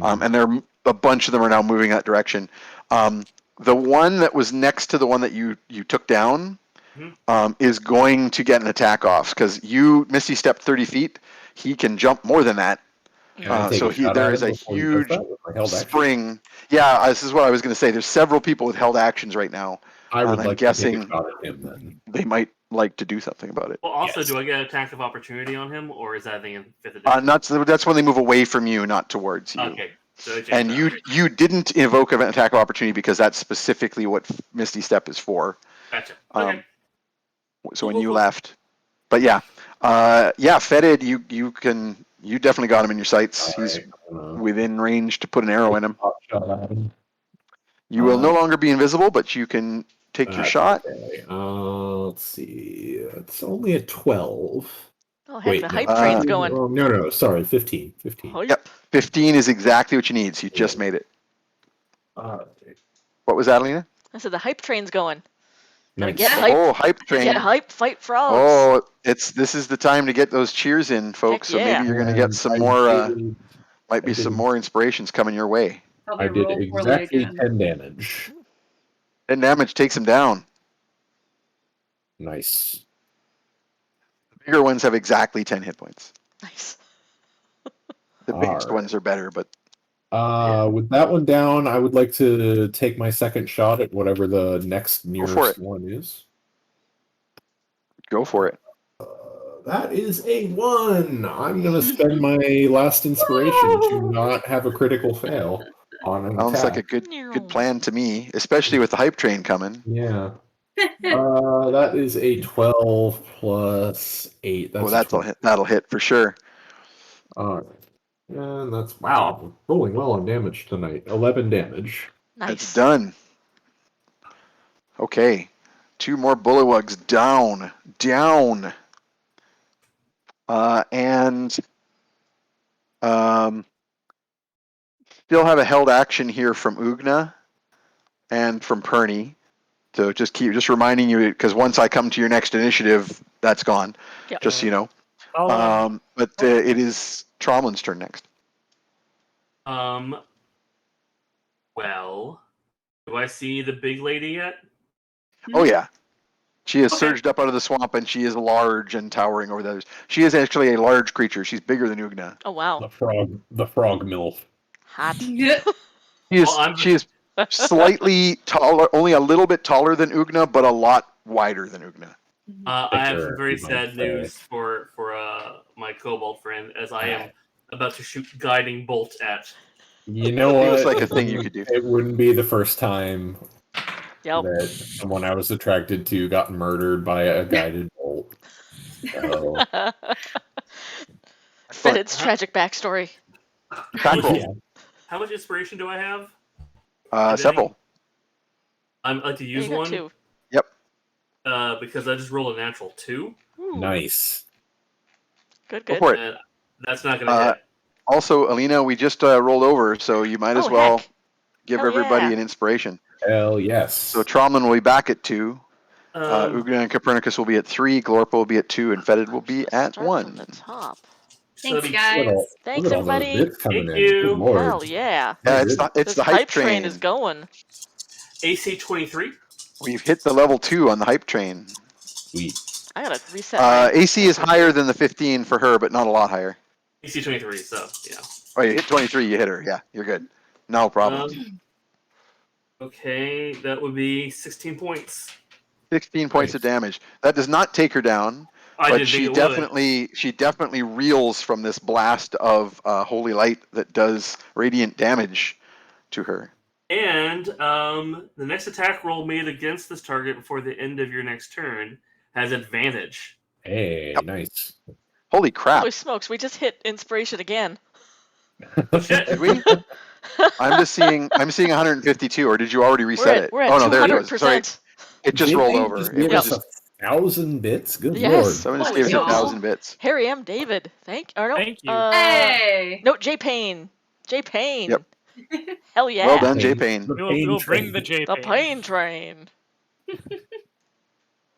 Speaker 2: And a bunch of them are now moving that direction. The one that was next to the one that you took down is going to get an attack off because you Misty stepped 30 feet. He can jump more than that.
Speaker 4: Can I take
Speaker 2: So
Speaker 4: a shot
Speaker 2: there
Speaker 4: at
Speaker 2: is
Speaker 4: him
Speaker 2: a
Speaker 4: before he does
Speaker 2: huge
Speaker 4: that with my held action?
Speaker 2: spring. Yeah, this is what I was going to say. There's several people with held actions right now.
Speaker 4: I would
Speaker 2: I'm
Speaker 4: like to take a
Speaker 2: guessing
Speaker 4: shot at him then.
Speaker 2: they might like to do something about it.
Speaker 5: Well, also,
Speaker 4: Yes.
Speaker 5: do I get an attack of opportunity on him, or is that thing in 5th edition?
Speaker 2: That's when they move away from you, not towards you.
Speaker 5: Okay. So they changed
Speaker 2: And
Speaker 5: that.
Speaker 2: you didn't invoke an attack of opportunity because that's specifically what Misty Step is for.
Speaker 5: Gotcha.
Speaker 2: Um,
Speaker 5: Okay.
Speaker 2: So when
Speaker 5: Cool,
Speaker 2: you
Speaker 5: cool.
Speaker 2: left, but yeah, Fetid, you definitely got him in your sights. He's within range to put an arrow in him.
Speaker 4: Shot at him.
Speaker 2: You will no longer be invisible, but you can take your
Speaker 4: That's
Speaker 2: shot.
Speaker 4: Okay. Let's see. It's only a 12.
Speaker 1: Oh heck,
Speaker 4: Wait,
Speaker 1: the
Speaker 4: no.
Speaker 1: hype train's going.
Speaker 4: Oh, no, sorry, 15. 15.
Speaker 1: Hype.
Speaker 2: Yep. 15 is exactly what you need. So you just made it. What was that, Alina?
Speaker 1: I said the hype train's going. Gotta
Speaker 4: Nice.
Speaker 1: get hype.
Speaker 2: Oh, hype train.
Speaker 1: Get hype. Fight frogs.
Speaker 2: Oh, this is the time to get those cheers in, folks. So
Speaker 1: Heck yeah.
Speaker 2: maybe you're going to get
Speaker 4: And
Speaker 2: some
Speaker 4: I
Speaker 2: more.
Speaker 4: did-
Speaker 2: Might be
Speaker 4: I
Speaker 2: some
Speaker 4: did-
Speaker 2: more inspirations coming your way.
Speaker 6: Probably
Speaker 4: I did
Speaker 6: roll poorly
Speaker 4: exactly
Speaker 6: again.
Speaker 4: 10 damage.
Speaker 2: 10 damage takes him down.
Speaker 4: Nice.
Speaker 2: The bigger ones have exactly 10 hit points.
Speaker 1: Nice.
Speaker 2: The biggest
Speaker 4: Alright.
Speaker 2: ones are better, but
Speaker 4: With that one down, I would like to take my second shot at whatever the next
Speaker 2: for
Speaker 4: nearest
Speaker 2: it.
Speaker 4: one is.
Speaker 2: go for it.
Speaker 4: That is a 1. I'm going to spend my last inspiration to not have a critical fail on an
Speaker 2: Sounds like a
Speaker 4: attack.
Speaker 2: good plan to me, especially with the hype train coming.
Speaker 4: Yeah. That is a 12 plus 8. That's a 20.
Speaker 2: That'll hit for sure.
Speaker 4: All right. And that's, wow, I'm rolling well on damage tonight. 11 damage.
Speaker 1: Nice.
Speaker 2: It's done. Okay. 2 more bullywugs down. And still have a held action here from Ugna and from Perny. So just reminding you, because once I come to your next initiative, that's gone.
Speaker 1: Yep.
Speaker 2: Just so you know.
Speaker 3: I'll,
Speaker 2: But it is Tromlin's turn next.
Speaker 5: Well, do I see the big lady yet?
Speaker 2: Oh yeah. She has
Speaker 5: Okay.
Speaker 2: surged up out of the swamp, and she is large and towering over the others. She is actually a large creature. She's bigger than Ugna.
Speaker 1: Oh wow.
Speaker 4: The frog MILF.
Speaker 1: Hot.
Speaker 2: She is slightly taller, only a little bit taller than Ugna, but a lot wider than Ugna.
Speaker 5: I have some very
Speaker 4: you might
Speaker 5: sad
Speaker 4: say.
Speaker 5: news for my kobold friend, as I am about to shoot guiding bolt at.
Speaker 4: You know what?
Speaker 2: Feels like a thing you could do.
Speaker 4: It wouldn't be the first time
Speaker 1: Yep.
Speaker 4: that someone I was attracted to got murdered by a guided bolt. So,
Speaker 1: Fedid's tragic backstory.
Speaker 2: Attack roll.
Speaker 4: yeah.
Speaker 5: How much inspiration do I have?
Speaker 2: Several.
Speaker 5: I'm like to
Speaker 1: Yeah,
Speaker 5: use
Speaker 1: you got
Speaker 5: one
Speaker 1: 2.
Speaker 5: because I just rolled a natural 2.
Speaker 1: Ooh,
Speaker 4: Nice.
Speaker 1: Good.
Speaker 2: Go for it.
Speaker 5: And that's not going to hit.
Speaker 2: Also, Alina, we just rolled over, so you might as
Speaker 1: Oh,
Speaker 2: well
Speaker 1: heck.
Speaker 2: give
Speaker 1: Hell
Speaker 2: everybody
Speaker 1: yeah.
Speaker 2: an inspiration.
Speaker 4: Hell yes.
Speaker 2: So Tromlin will be back at 2. Ugna and Copernicus will be at 3. Glorpa will be at 2, and Fetid will be at
Speaker 1: Start
Speaker 2: 1.
Speaker 1: from the top.
Speaker 6: Thanks,
Speaker 5: So
Speaker 6: guys.
Speaker 1: Thanks,
Speaker 4: Look at all those
Speaker 1: everybody.
Speaker 4: bits coming
Speaker 5: Thank
Speaker 4: in.
Speaker 5: you.
Speaker 4: Good lord.
Speaker 1: Hell yeah.
Speaker 2: Yeah, it's
Speaker 1: This
Speaker 2: the hype train.
Speaker 1: is going.
Speaker 5: AC 23.
Speaker 2: We've hit the level 2 on the hype train.
Speaker 4: Sweet.
Speaker 1: I gotta reset my
Speaker 2: AC is higher than the 15 for her, but not a lot higher.
Speaker 5: AC 23, so yeah.
Speaker 2: Oh, you hit 23, you hit her. Yeah, you're good. No problem.
Speaker 5: Okay, that would be 16 points.
Speaker 2: 16 points of damage. That does not take her down,
Speaker 5: I
Speaker 2: but
Speaker 5: didn't think
Speaker 2: she
Speaker 5: it would.
Speaker 2: definitely reels from this blast of holy light that does radiant damage to her.
Speaker 5: And the next attack roll made against this target before the end of your next turn has advantage.
Speaker 4: Hey, nice.
Speaker 2: Holy crap!
Speaker 1: Holy smokes, we just hit inspiration again.
Speaker 5: Oh shit!
Speaker 2: Did we? I'm seeing 152, or did you already reset it?
Speaker 1: We're at
Speaker 2: Oh no, there it goes.
Speaker 1: 200%.
Speaker 2: Sorry, it just
Speaker 4: Did
Speaker 2: rolled
Speaker 4: they
Speaker 2: over.
Speaker 4: just
Speaker 2: It
Speaker 4: give
Speaker 2: was
Speaker 4: us
Speaker 2: just
Speaker 4: 1,000 bits? Good
Speaker 1: Yes.
Speaker 4: lord.
Speaker 2: someone just
Speaker 6: Holy
Speaker 2: gave us
Speaker 6: cow.
Speaker 2: 1,000 bits.
Speaker 1: Harry M. David. Thank you.
Speaker 6: Hey!
Speaker 1: No, J Payne. J Payne.
Speaker 2: Yep.
Speaker 1: Hell yeah.
Speaker 2: Well done, J Payne.
Speaker 4: The
Speaker 3: We'll bring
Speaker 4: train.
Speaker 3: the J
Speaker 1: The
Speaker 3: pain.
Speaker 1: Payne train.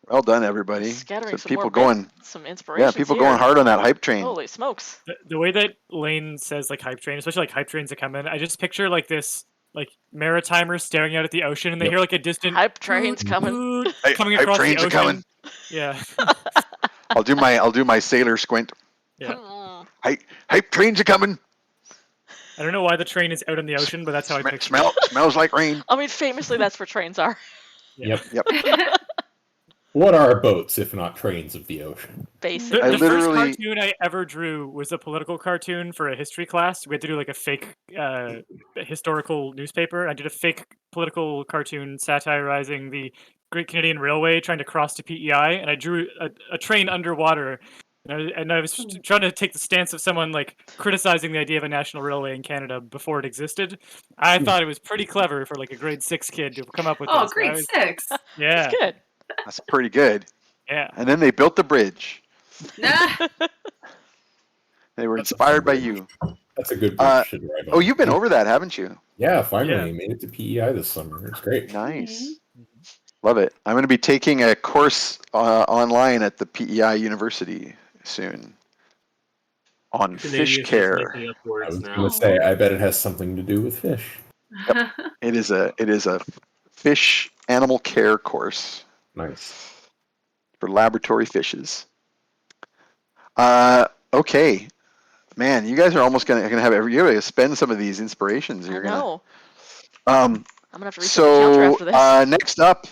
Speaker 2: Well done, everybody.
Speaker 1: Scattering some
Speaker 2: people
Speaker 1: more
Speaker 2: going.
Speaker 1: some inspiration.
Speaker 2: Yeah, people going hard on that hype train.
Speaker 1: Holy smokes.
Speaker 3: The way that Lane says like hype train, especially like hype trains that come in, I just picture like this like maritimers staring out at the ocean, and they
Speaker 4: Yep.
Speaker 3: hear like a distant
Speaker 1: Hype train's
Speaker 3: toot,
Speaker 1: coming.
Speaker 3: toot
Speaker 2: Hey,
Speaker 3: coming
Speaker 2: hype
Speaker 3: across the
Speaker 2: trains are
Speaker 3: ocean.
Speaker 2: coming.
Speaker 3: Yeah.
Speaker 2: I'll do my sailor squint.
Speaker 3: Yeah.
Speaker 2: Hype trains are coming.
Speaker 3: I don't know why the train is out in the ocean, but that's how I picture it.
Speaker 2: Smells like rain.
Speaker 1: I mean, famously, that's where trains are.
Speaker 3: Yeah.
Speaker 4: Yep. What are boats if not trains of the ocean?
Speaker 1: Basically.
Speaker 2: I
Speaker 3: The first
Speaker 2: literally-
Speaker 3: cartoon I ever drew was a political cartoon for a history class. We had to do like a fake historical newspaper. I did a fake political cartoon satirizing the Great Canadian Railway trying to cross to PEI, and I drew a train underwater. And I was trying to take the stance of someone like criticizing the idea of a national railway in Canada before it existed. I thought it was pretty clever for like a grade 6 kid to come up with
Speaker 6: Oh,
Speaker 3: this.
Speaker 6: grade 6.
Speaker 3: Yeah,
Speaker 1: That's good.
Speaker 2: That's pretty good.
Speaker 3: yeah.
Speaker 2: And then they built the bridge.
Speaker 6: Nah.
Speaker 2: They were
Speaker 4: That's a
Speaker 2: inspired by
Speaker 4: fun
Speaker 2: you.
Speaker 4: That's a good
Speaker 2: Uh,
Speaker 4: bridge to drive on.
Speaker 2: Oh, you've been over that, haven't you?
Speaker 4: Yeah, finally made it to PEI this summer. It's great.
Speaker 2: Nice. Love it. I'm going to be taking a course online at the PEI University soon on fish
Speaker 5: Canadians just
Speaker 2: care.
Speaker 5: making up
Speaker 4: I
Speaker 5: words
Speaker 4: was
Speaker 5: now.
Speaker 4: going to say, I bet it has something to do with fish.
Speaker 2: It is a fish animal care course
Speaker 4: Nice.
Speaker 2: for laboratory fishes. Okay, man, you guys are almost gonna have you're gonna spend some of these inspirations.
Speaker 1: I
Speaker 2: You're
Speaker 1: know.
Speaker 2: gonna.
Speaker 1: I'm gonna have to reset the counter
Speaker 2: So
Speaker 1: after this.
Speaker 2: next up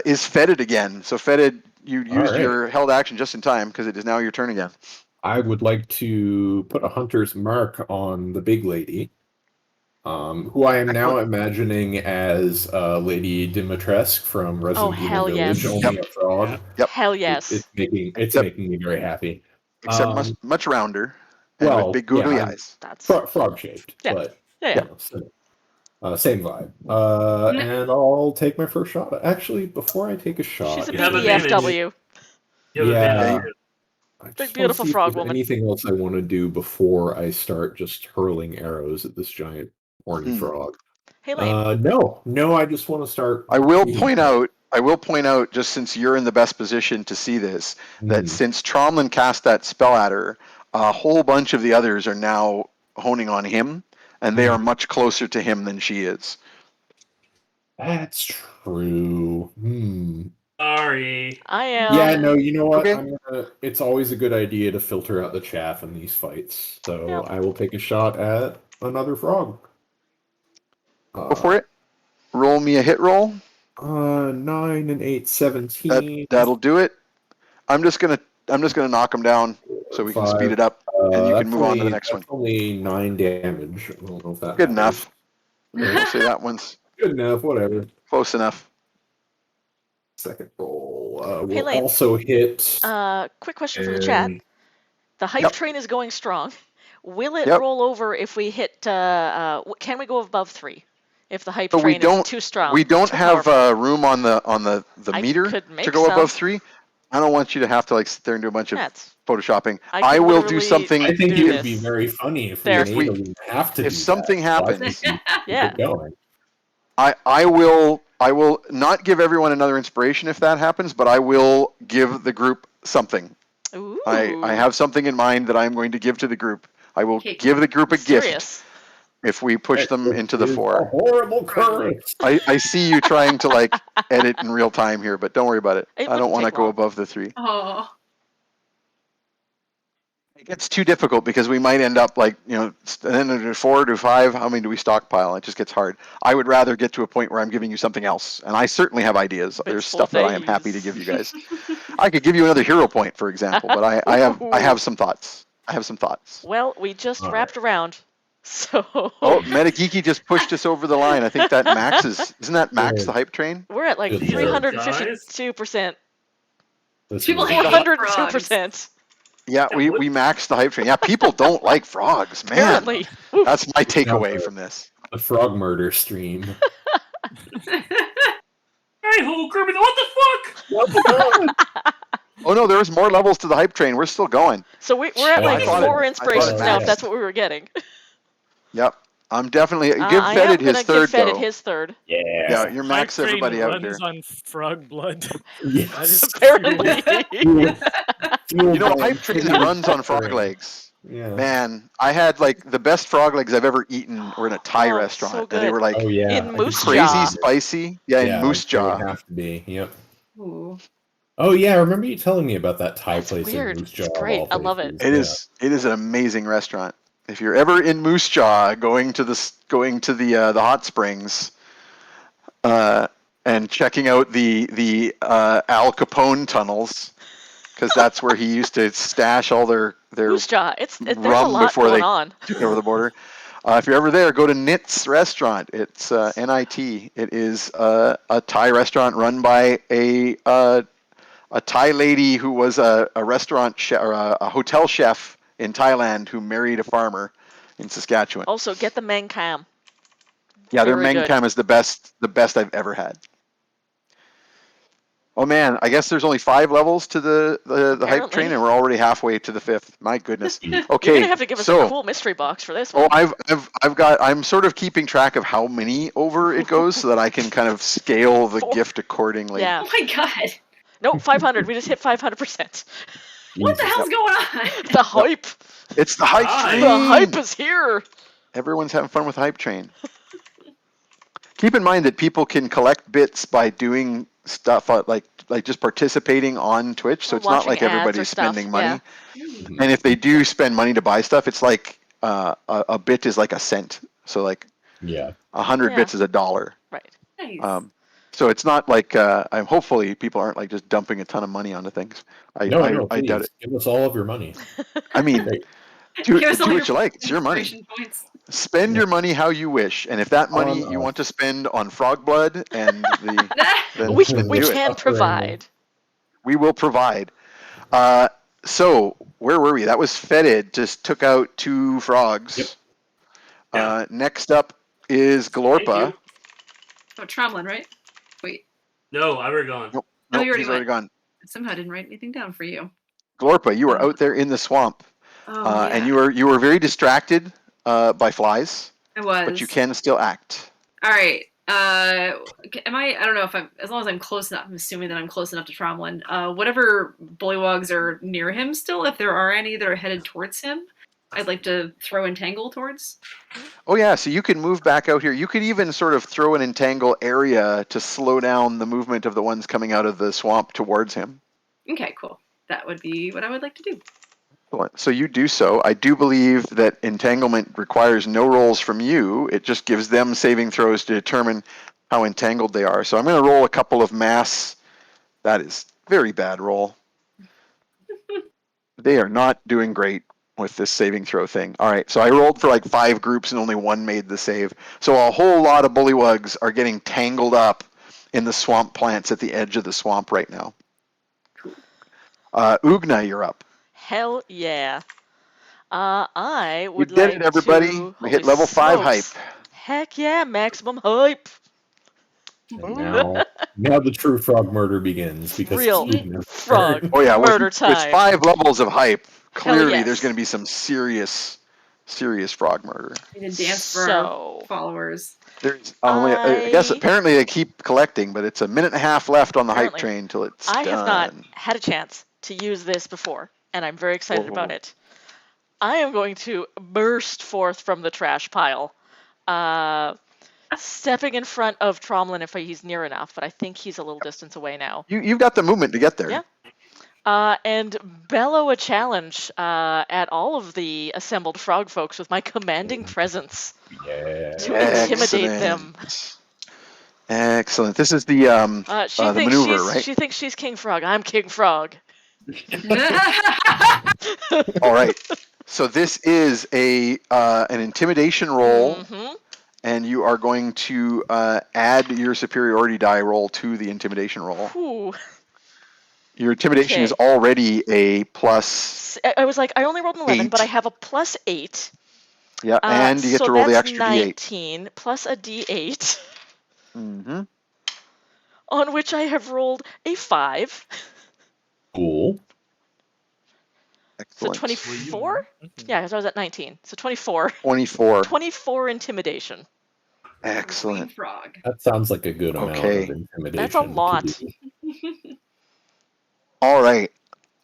Speaker 2: is Fetid again. So Fetid, you used
Speaker 4: right.
Speaker 2: your held action just in time because it is now your turn again.
Speaker 4: I would like to put a hunter's mark on the big lady, who I am now imagining as Lady Dimitrescu from Resident Evil
Speaker 1: hell
Speaker 4: Village,
Speaker 1: yes.
Speaker 4: only a frog.
Speaker 2: Yep.
Speaker 1: Hell yes.
Speaker 4: It's
Speaker 2: Except-
Speaker 4: making me very happy.
Speaker 2: Except much rounder and
Speaker 4: well,
Speaker 2: with big googly
Speaker 4: yeah,
Speaker 2: eyes.
Speaker 1: That's
Speaker 4: Frog shaped,
Speaker 1: Yeah.
Speaker 4: but
Speaker 1: yeah.
Speaker 4: you know, same vibe. And I'll take my first shot. Actually, before I take a shot,
Speaker 1: She's a
Speaker 5: You have advantage.
Speaker 1: BBFW.
Speaker 5: You have
Speaker 4: Yeah.
Speaker 5: advantage.
Speaker 4: I just
Speaker 1: Big,
Speaker 4: wanna
Speaker 1: beautiful
Speaker 4: see if
Speaker 1: frog
Speaker 4: there's
Speaker 1: woman.
Speaker 4: anything else I want to do before I start just hurling arrows at this giant horny frog.
Speaker 1: Hey, Lane.
Speaker 4: No, I just want to start.
Speaker 2: I will point out, just since you're in the best position to see this, that since Tromlin cast that spell at her, a whole bunch of the others are now honing on him, and they are much closer to him than she is.
Speaker 4: That's true.
Speaker 5: Sorry.
Speaker 1: I am.
Speaker 4: Yeah, no, you know what?
Speaker 2: Okay.
Speaker 4: It's always a good idea to filter out the chaff in these fights. So
Speaker 1: Yeah.
Speaker 4: I will take a shot at another frog.
Speaker 2: Go for it. Roll me a hit roll.
Speaker 4: 9 and 8, 17.
Speaker 2: That'll do it. I'm just gonna knock him down so we can speed it up, and you can move on to the next one.
Speaker 4: That's only 9 damage. I don't know if that
Speaker 2: Good
Speaker 4: matters.
Speaker 2: enough. I'll say that one's
Speaker 4: Good enough, whatever.
Speaker 2: close enough.
Speaker 4: Second roll
Speaker 1: Hey,
Speaker 4: will
Speaker 1: Lane.
Speaker 4: also hit.
Speaker 1: Quick question from the chat.
Speaker 4: and-
Speaker 1: The hype
Speaker 2: Yep.
Speaker 1: train is going strong. Will it
Speaker 2: Yep.
Speaker 1: roll over if we hit? Can we go above 3? If the hype
Speaker 2: But we
Speaker 1: train
Speaker 2: don't-
Speaker 1: is too strong.
Speaker 2: We don't
Speaker 1: too
Speaker 2: have
Speaker 1: powerful.
Speaker 2: room on the
Speaker 1: I
Speaker 2: meter
Speaker 1: could
Speaker 2: to
Speaker 1: make
Speaker 2: go
Speaker 1: some.
Speaker 2: above 3. I don't want you to have to sit there and do a bunch of
Speaker 1: That's.
Speaker 2: photoshopping.
Speaker 1: I
Speaker 2: I
Speaker 1: could
Speaker 2: will do
Speaker 1: literally
Speaker 2: something.
Speaker 4: I think
Speaker 1: do
Speaker 4: it would be
Speaker 1: this.
Speaker 4: very funny if
Speaker 1: There.
Speaker 4: we
Speaker 2: If
Speaker 4: made
Speaker 2: we-
Speaker 4: them have to
Speaker 2: if
Speaker 4: do
Speaker 2: something
Speaker 4: that. So I
Speaker 2: happens-
Speaker 4: think we
Speaker 1: Yeah.
Speaker 4: keep going.
Speaker 2: I will not give everyone another inspiration if that happens, but I will give the group something.
Speaker 1: Ooh.
Speaker 2: I have something in mind that I'm going to give to the group. I will
Speaker 6: Okay.
Speaker 2: give the group a gift.
Speaker 1: Serious.
Speaker 2: if we push them into the
Speaker 4: It is a
Speaker 2: 4.
Speaker 4: horrible curse.
Speaker 2: I see you trying to like edit in real time here, but don't worry about it.
Speaker 1: It
Speaker 2: I don't
Speaker 1: wouldn't
Speaker 2: want to
Speaker 1: take
Speaker 2: go
Speaker 1: long.
Speaker 2: above the 3.
Speaker 6: Oh.
Speaker 2: It gets too difficult because we might end up like, and then to 4 to 5, how many do we stockpile? It just gets hard. I would rather get to a point where I'm giving you something else. And I certainly have ideas. There's
Speaker 1: Bits full
Speaker 2: stuff that I am happy to
Speaker 1: things.
Speaker 2: give you guys. I could give you another hero point, for example, but I have some thoughts. I have some thoughts.
Speaker 1: Well, we just
Speaker 4: All
Speaker 1: wrapped around. So
Speaker 2: Oh, Metageeky just pushed us over the line. I think that Max isn't that Max the hype train?
Speaker 1: we're at like
Speaker 4: Good
Speaker 1: 352%.
Speaker 4: This
Speaker 6: People
Speaker 4: is-
Speaker 6: hate
Speaker 1: 402%.
Speaker 2: Yeah, we maxed the hype train. Yeah, people don't like frogs, man.
Speaker 1: Apparently. Woo.
Speaker 2: That's my takeaway from this.
Speaker 4: the frog murder stream.
Speaker 5: Hey ho, Kirby, what the fuck?
Speaker 2: Oh no, there was more levels to the hype train. We're still going.
Speaker 1: So we're at
Speaker 4: Yeah,
Speaker 1: like
Speaker 4: I thought
Speaker 1: 4
Speaker 2: it
Speaker 1: inspirations now, if
Speaker 2: maxed.
Speaker 1: that's what we were getting.
Speaker 2: Yep. I'm definitely give
Speaker 1: I am
Speaker 2: Fetid
Speaker 1: gonna
Speaker 2: his third
Speaker 1: give Fetid
Speaker 2: though.
Speaker 1: his third.
Speaker 2: Yeah, you're
Speaker 3: Hype
Speaker 2: max
Speaker 3: train
Speaker 2: everybody out here.
Speaker 3: runs on frog blood.
Speaker 4: Yes.
Speaker 3: That is
Speaker 1: Apparently.
Speaker 2: You know, hype train runs on frog legs.
Speaker 4: Yeah.
Speaker 2: Man, I had like the best frog legs I've ever eaten were in a Thai
Speaker 1: Oh,
Speaker 2: restaurant.
Speaker 1: so
Speaker 2: And they
Speaker 1: good.
Speaker 2: were like
Speaker 4: Oh yeah.
Speaker 1: In
Speaker 4: I
Speaker 1: Moose
Speaker 4: could-
Speaker 2: crazy
Speaker 1: Jaw.
Speaker 2: spicy. Yeah, in Moose
Speaker 4: they would
Speaker 2: Jaw.
Speaker 4: have to be. Yep.
Speaker 6: Ooh.
Speaker 4: Oh yeah, I remember you telling me about that Thai
Speaker 1: That's
Speaker 4: place
Speaker 1: weird.
Speaker 4: in Moose Jaw.
Speaker 1: It's
Speaker 4: of
Speaker 1: great.
Speaker 4: all
Speaker 1: I love it.
Speaker 4: places.
Speaker 2: It is an amazing restaurant. If you're ever in Moose Jaw, going to the hot springs, and checking out the Al Capone tunnels, because that's where he used to stash all their
Speaker 1: Moose Jaw. There's a
Speaker 2: rum
Speaker 1: lot
Speaker 2: before
Speaker 1: going
Speaker 2: they
Speaker 1: on.
Speaker 2: took over the border. If you're ever there, go to Nit's Restaurant. It's NIT. It is a Thai restaurant run by a Thai lady who was a restaurant chef or a hotel chef in Thailand who married a farmer in Saskatchewan.
Speaker 1: Also, get the Meng Cam.
Speaker 2: Yeah, their
Speaker 1: Very
Speaker 2: Meng
Speaker 1: good.
Speaker 2: Cam is the best I've ever had. Oh man, I guess there's only 5 levels to the hype
Speaker 1: Apparently.
Speaker 2: train, and we're already halfway to the 5th. My goodness.
Speaker 1: You're
Speaker 2: Okay,
Speaker 1: gonna have to give us
Speaker 2: so
Speaker 1: a cool mystery box for this one.
Speaker 2: I'm sort of keeping track of how many over it goes so that I can kind of scale the gift accordingly.
Speaker 1: Yeah.
Speaker 6: Oh my god.
Speaker 1: Nope, 500. We just hit 500%.
Speaker 6: What the hell's going on?
Speaker 1: The hype.
Speaker 2: It's the hype
Speaker 5: Hi.
Speaker 2: train.
Speaker 1: The hype is here.
Speaker 2: Everyone's having fun with hype train. Keep in mind that people can collect bits by doing stuff like just participating on Twitch. So
Speaker 1: Or
Speaker 2: it's not
Speaker 1: watching
Speaker 2: like
Speaker 1: ads or
Speaker 2: everybody's
Speaker 1: stuff,
Speaker 2: spending money.
Speaker 1: yeah.
Speaker 2: And if they do spend money to buy stuff, it's like a bit is like a cent. So like
Speaker 4: Yeah.
Speaker 2: 100
Speaker 1: Yeah.
Speaker 2: bits is $1.
Speaker 1: Right.
Speaker 6: Nice.
Speaker 2: So it's not like I'm hopefully people aren't like just dumping a ton of money onto things. I doubt
Speaker 4: please,
Speaker 2: it.
Speaker 4: give us all of your money.
Speaker 2: I mean,
Speaker 4: Great.
Speaker 2: do
Speaker 6: Give us all
Speaker 2: what
Speaker 6: your
Speaker 2: you like. It's your money.
Speaker 6: inspiration points.
Speaker 2: Spend your money how you wish, and if that money
Speaker 4: On
Speaker 2: you
Speaker 4: us.
Speaker 2: want to spend on frog blood and then
Speaker 1: We
Speaker 2: then
Speaker 1: we
Speaker 2: do it.
Speaker 1: can provide.
Speaker 2: We will provide. So where were we? That was Fetid. Just took out 2 frogs.
Speaker 4: Yep.
Speaker 2: Next up is
Speaker 5: Thank
Speaker 2: Glorpa.
Speaker 5: you.
Speaker 6: Oh, Tromlin, right? Wait,
Speaker 5: No, I were gone.
Speaker 2: Nope,
Speaker 6: Oh, you already
Speaker 2: he's already gone.
Speaker 6: somehow I didn't write anything down for you.
Speaker 2: Glorpa, you were out there in the swamp,
Speaker 6: Oh, yeah.
Speaker 2: and you were very distracted by flies,
Speaker 6: I was.
Speaker 2: but you can still act.
Speaker 6: All right. Am I don't know if I'm, as long as I'm close enough, I'm assuming that I'm close enough to Tromlin. Whatever bullywugs are near him still, if there are any that are headed towards him, I'd like to throw entangle towards.
Speaker 2: Oh yeah, so you can move back out here. You could even sort of throw an entangle area to slow down the movement of the ones coming out of the swamp towards him.
Speaker 6: Okay, cool. That would be what I would like to do.
Speaker 2: So you do so. I do believe that entanglement requires no rolls from you. It just gives them saving throws to determine how entangled they are. So I'm going to roll a couple of mass. That is very bad roll. They are not doing great with this saving throw thing. All right, so I rolled for like 5 groups and only 1 made the save. So a whole lot of bullywugs are getting tangled up in the swamp plants at the edge of the swamp right now. Ugna, you're up.
Speaker 1: Hell yeah. I would
Speaker 2: We did
Speaker 1: like
Speaker 2: it, everybody.
Speaker 1: to...
Speaker 2: We hit
Speaker 1: Holy
Speaker 2: level 5 hype.
Speaker 1: smokes. Heck yeah, maximum hype.
Speaker 4: And now the true frog murder begins because
Speaker 1: Real
Speaker 4: it's Ugna.
Speaker 1: frog
Speaker 2: Oh yeah,
Speaker 1: murder
Speaker 2: with
Speaker 1: time.
Speaker 2: 5 levels of hype, clearly
Speaker 1: yes.
Speaker 2: there's going to be some serious frog murder.
Speaker 6: We need to dance for
Speaker 1: So-
Speaker 6: our followers.
Speaker 2: There's only, I guess apparently they keep collecting, but it's a minute and a half left on the hype
Speaker 1: Apparently.
Speaker 2: train till it's
Speaker 1: I
Speaker 2: done.
Speaker 1: have not had a chance to use this before, and I'm very excited
Speaker 2: Whoa.
Speaker 1: about it. I am going to burst forth from the trash pile stepping in front of Tromlin if he's near enough, but I think he's a little distance away now.
Speaker 2: You've got the movement to get there.
Speaker 1: Yeah. And bellow a challenge at all of the assembled frog folks with my commanding presence
Speaker 4: Yeah.
Speaker 1: to intimidate them.
Speaker 2: Excellent. This is the
Speaker 1: She thinks
Speaker 2: maneuver, right?
Speaker 1: She thinks she's King Frog. I'm King Frog.
Speaker 2: All right. So this is an intimidation roll,
Speaker 1: Mm-hmm.
Speaker 2: and you are going to add your superiority die roll to the intimidation roll.
Speaker 1: Ooh.
Speaker 2: Your intimidation is already a plus.
Speaker 1: I was like, I only rolled an 11,
Speaker 2: 8.
Speaker 1: but I have a plus 8.
Speaker 2: Yeah, and you get to roll the extra
Speaker 1: that's
Speaker 2: d8.
Speaker 1: 19 plus a d8,
Speaker 2: Mm-hmm.
Speaker 1: on which I have rolled a 5.
Speaker 4: Cool.
Speaker 2: Excellent.
Speaker 1: So 24? Yeah, because I was at 19. So 24.
Speaker 2: 24.
Speaker 1: 24 intimidation.
Speaker 2: Excellent.
Speaker 6: Frog.
Speaker 4: That sounds like a good amount
Speaker 2: Okay.
Speaker 4: of intimidation.
Speaker 1: That's a lot.
Speaker 4: to do.
Speaker 2: All right.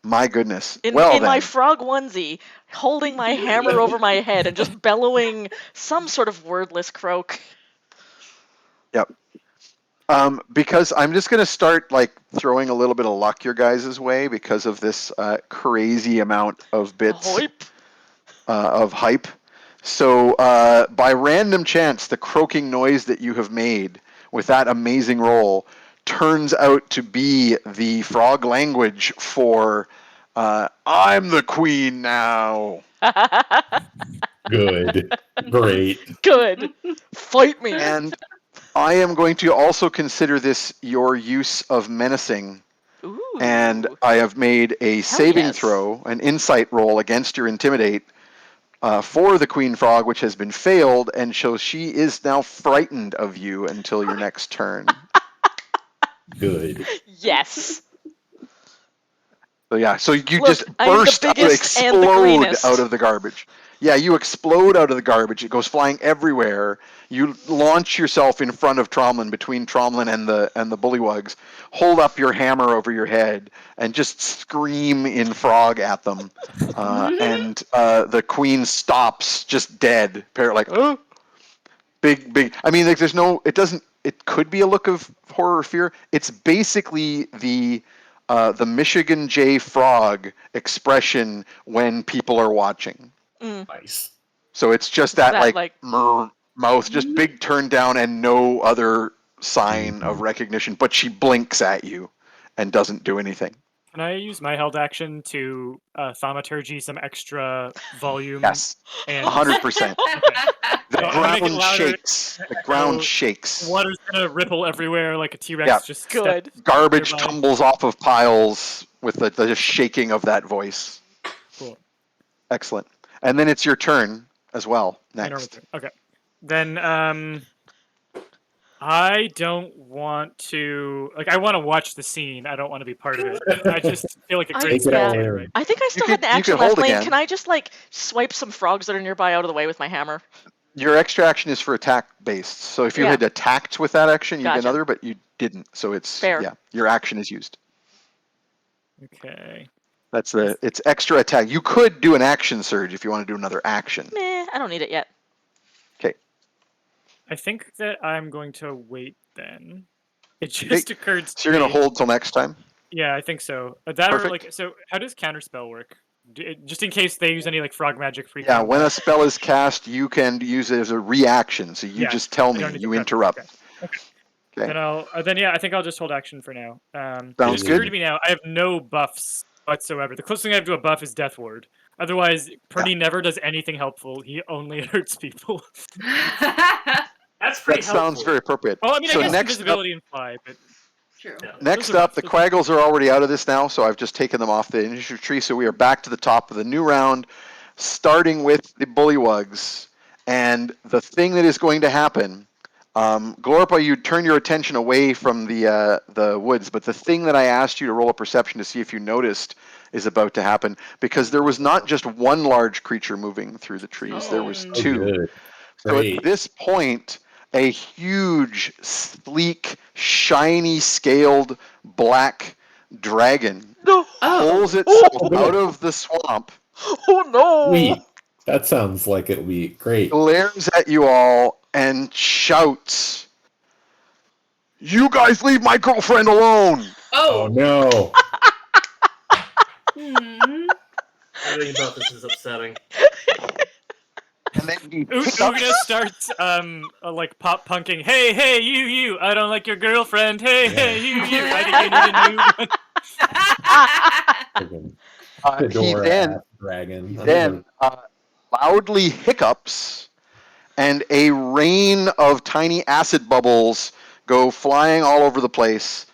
Speaker 2: My goodness.
Speaker 1: In
Speaker 2: Well, then.
Speaker 1: my frog onesie, holding my hammer over my head and just bellowing some sort of wordless croak.
Speaker 2: Yep. Because I'm just going to start throwing a little bit of luck your guys' way because of this crazy amount of bits
Speaker 1: Hoip.
Speaker 2: of hype. So by random chance, the croaking noise that you have made with that amazing roll turns out to be the frog language for I'm the queen now.
Speaker 4: Good. Great.
Speaker 1: Good. Fight me.
Speaker 2: And I am going to also consider this your use of menacing.
Speaker 1: Ooh.
Speaker 2: And I have made a saving
Speaker 1: yes.
Speaker 2: throw, an insight roll against your intimidate for the queen frog, which has been failed, and so she is now frightened of you until your next turn.
Speaker 4: Good.
Speaker 1: Yes.
Speaker 2: So yeah, so you
Speaker 1: Look,
Speaker 2: just
Speaker 1: I'm the
Speaker 2: burst out,
Speaker 1: biggest and the
Speaker 2: explode
Speaker 1: greenest.
Speaker 2: out of the garbage. Yeah, you explode out of the garbage. It goes flying everywhere. You launch yourself in front of Tromlin, between Tromlin and the Bullywugs. Hold up your hammer over your head and just scream in frog at them. And the queen stops, just dead. Like, oh, big. I mean, there's no. It doesn't. It could be a look of horror or fear. It's basically the Michigan J Frog expression when people are watching.
Speaker 4: Nice.
Speaker 2: So it's just that mouth, just big turn down and no other sign of recognition, but she blinks at you and doesn't do anything.
Speaker 3: Can I use my held action to thaumaturgy some extra volume?
Speaker 2: Yes,
Speaker 3: And
Speaker 2: 100%. The
Speaker 3: So I'm gonna make it
Speaker 2: ground
Speaker 3: louder.
Speaker 2: shakes. The ground
Speaker 3: So
Speaker 2: shakes.
Speaker 3: Water's gonna ripple everywhere like a T-Rex.
Speaker 2: Yeah.
Speaker 3: Just
Speaker 1: Good.
Speaker 2: Garbage
Speaker 3: nearby.
Speaker 2: tumbles off of piles with the shaking of that voice.
Speaker 3: Cool.
Speaker 2: Excellent. And then it's your turn as well
Speaker 3: My normal
Speaker 2: next.
Speaker 3: turn. Okay. Then I don't want to I want to watch the scene. I don't want to be part of it. I just feel like a great
Speaker 4: Take it all
Speaker 3: spectator,
Speaker 4: in.
Speaker 3: right?
Speaker 1: I think I still
Speaker 2: could-
Speaker 1: had an
Speaker 2: you
Speaker 1: action
Speaker 2: could
Speaker 1: left.
Speaker 2: hold
Speaker 1: Lane,
Speaker 2: again.
Speaker 1: can I just swipe some frogs that are nearby out of the way with my hammer?
Speaker 2: Your extra action is for attack based. So if you
Speaker 1: Yeah.
Speaker 2: had attacked with that action, you get
Speaker 1: Gotcha.
Speaker 2: another, but you didn't. So it's
Speaker 1: Fair.
Speaker 2: yeah, your action is used.
Speaker 3: Okay.
Speaker 2: It's extra attack. You could do an action surge if you want to do another action.
Speaker 1: Meh, I don't need it yet.
Speaker 2: Okay.
Speaker 3: I think that I'm going to wait then. It just occurred to
Speaker 2: So you're gonna
Speaker 3: me-
Speaker 2: hold till next time.
Speaker 3: Yeah, I think so. That
Speaker 2: Perfect.
Speaker 3: or so how does counterspell work? Just in case they use any frog magic free.
Speaker 2: Yeah, when
Speaker 3: combat.
Speaker 2: a spell is cast, you can use it as a reaction. So you
Speaker 3: Yeah,
Speaker 2: just tell
Speaker 3: I
Speaker 2: me,
Speaker 3: don't need
Speaker 2: you
Speaker 3: to prep.
Speaker 2: interrupt.
Speaker 3: Okay.
Speaker 2: Okay.
Speaker 3: Then I think I'll just hold action for now.
Speaker 2: Sounds
Speaker 3: It just occurred
Speaker 2: good.
Speaker 3: to me now. I have no buffs whatsoever. The closest thing I have to a buff is Death Ward. Otherwise, Purdy never does anything helpful. He only hurts people.
Speaker 5: That's pretty
Speaker 2: That
Speaker 5: helpful.
Speaker 2: sounds very appropriate.
Speaker 3: Well, I mean,
Speaker 2: So
Speaker 3: I guess
Speaker 2: next
Speaker 3: invisibility and fly, but
Speaker 6: True.
Speaker 5: Yeah.
Speaker 2: Next
Speaker 3: Those are
Speaker 2: up, the
Speaker 3: buffs.
Speaker 2: Quaggles are already out of this now, so I've just taken them off the initiative tree. So we are back to the top of the new round, starting with the Bullywugs. And the thing that is going to happen, Glorpa, you turn your attention away from the woods, but the thing that I asked you to roll a perception to see if you noticed is about to happen, because there was not just one large creature moving through the trees, there was
Speaker 1: Oh.
Speaker 2: two.
Speaker 4: Good.
Speaker 2: So
Speaker 4: Great.
Speaker 2: at this point, a huge, sleek, shiny, scaled black dragon
Speaker 1: No.
Speaker 2: pulls itself
Speaker 4: Oh.
Speaker 2: out of the swamp
Speaker 1: Oh no.
Speaker 4: Sweet. That sounds like it'll be great.
Speaker 2: glares at you all and shouts, "You guys leave my girlfriend alone!"
Speaker 4: Oh
Speaker 6: Oh.
Speaker 4: no!
Speaker 5: Everything about this is upsetting.
Speaker 2: And then he hiccups.
Speaker 3: Ugna starts like pop punking. Hey, you! I don't like your girlfriend. Hey, you! I think you need a new one.
Speaker 4: Friggin'
Speaker 2: He
Speaker 4: Fedora
Speaker 2: then
Speaker 4: ass dragon.
Speaker 2: loudly hiccups, and a rain of tiny acid bubbles go flying all over the place.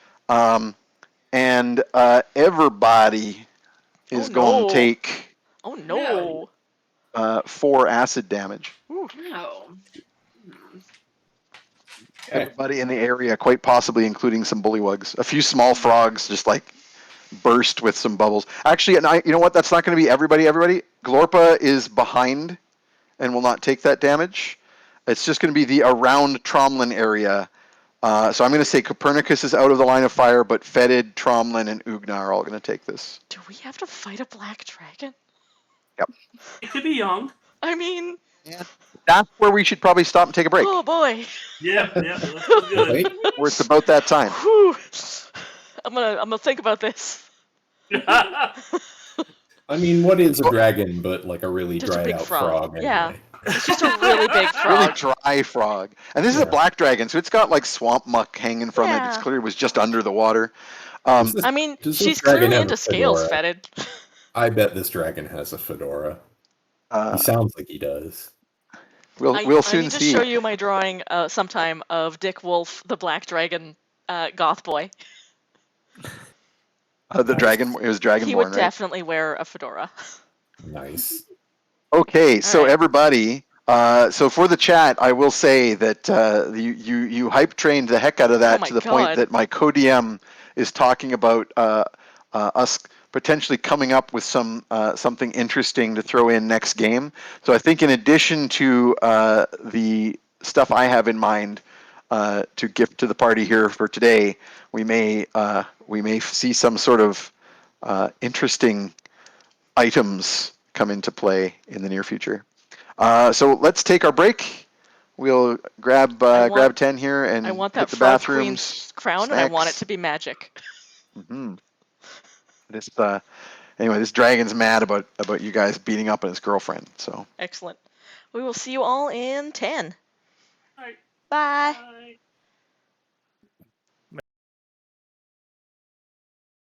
Speaker 2: And everybody is going to take
Speaker 1: Oh no.
Speaker 2: 4 acid damage.
Speaker 6: No.
Speaker 4: Okay.
Speaker 2: Everybody in the area, quite possibly including some bullywugs. A few small frogs just like burst with some bubbles. Actually, and you know what? That's not going to be everybody. Glorpa is behind and will not take that damage. It's just going to be the around Tromlin area. So I'm going to say Copernicus is out of the line of fire, but Fetid, Tromlin, and Ugna are all going to take this.
Speaker 1: Do we have to fight a black dragon?
Speaker 5: It could be young.
Speaker 1: I mean,
Speaker 2: That's where we should probably stop and take a break.
Speaker 1: oh boy.
Speaker 5: Yeah, that feels good.
Speaker 4: Wait,
Speaker 2: Where it's about that time.
Speaker 1: Whew. I'm gonna think about this.
Speaker 4: I mean, what is a dragon but like a really
Speaker 1: Just a
Speaker 4: dried
Speaker 1: big
Speaker 4: out
Speaker 1: frog.
Speaker 4: frog?
Speaker 1: Yeah.
Speaker 4: Anyway?
Speaker 1: It's just a really big
Speaker 2: Really
Speaker 1: frog.
Speaker 2: dry frog. And this is a black dragon, so it's got like swamp muck hanging from it. It's
Speaker 1: Yeah.
Speaker 2: clear it was just under the water.
Speaker 4: Does this-
Speaker 1: I mean,
Speaker 4: does this
Speaker 1: she's
Speaker 4: dragon
Speaker 1: clearly
Speaker 4: have
Speaker 1: into
Speaker 4: a
Speaker 1: scales,
Speaker 4: fedora?
Speaker 1: Fetid.
Speaker 4: I bet this dragon has a fedora. He sounds like he does.
Speaker 2: We'll
Speaker 1: I
Speaker 2: soon
Speaker 1: need to
Speaker 2: see.
Speaker 1: show you my drawing sometime of Dick Wolf, the black dragon goth boy.
Speaker 2: The dragon, it was Dragonborn,
Speaker 1: He would
Speaker 2: right?
Speaker 1: definitely wear a fedora.
Speaker 4: Nice.
Speaker 2: Okay, so
Speaker 1: right.
Speaker 2: everybody, so for the chat, I will say that you hype trained the heck out of that
Speaker 1: my
Speaker 2: to the point
Speaker 1: God.
Speaker 2: that my co-DM is talking about us potentially coming up with something interesting to throw in next game. So I think in addition to the stuff I have in mind to gift to the party here for today, we may see some sort of interesting items come into play in the near future. So let's take our break. We'll grab
Speaker 1: want-
Speaker 2: grab 10 here and
Speaker 1: I want
Speaker 2: hit
Speaker 1: that
Speaker 2: the
Speaker 1: frog
Speaker 2: bathrooms.
Speaker 1: queen's crown, and I want it
Speaker 2: snacks.
Speaker 1: to be magic.
Speaker 2: Mm-hmm. Anyway, this dragon's mad about you guys beating up on his girlfriend. So
Speaker 1: Excellent. We will see you all in 10.
Speaker 5: Alright.
Speaker 1: Bye.
Speaker 5: Bye.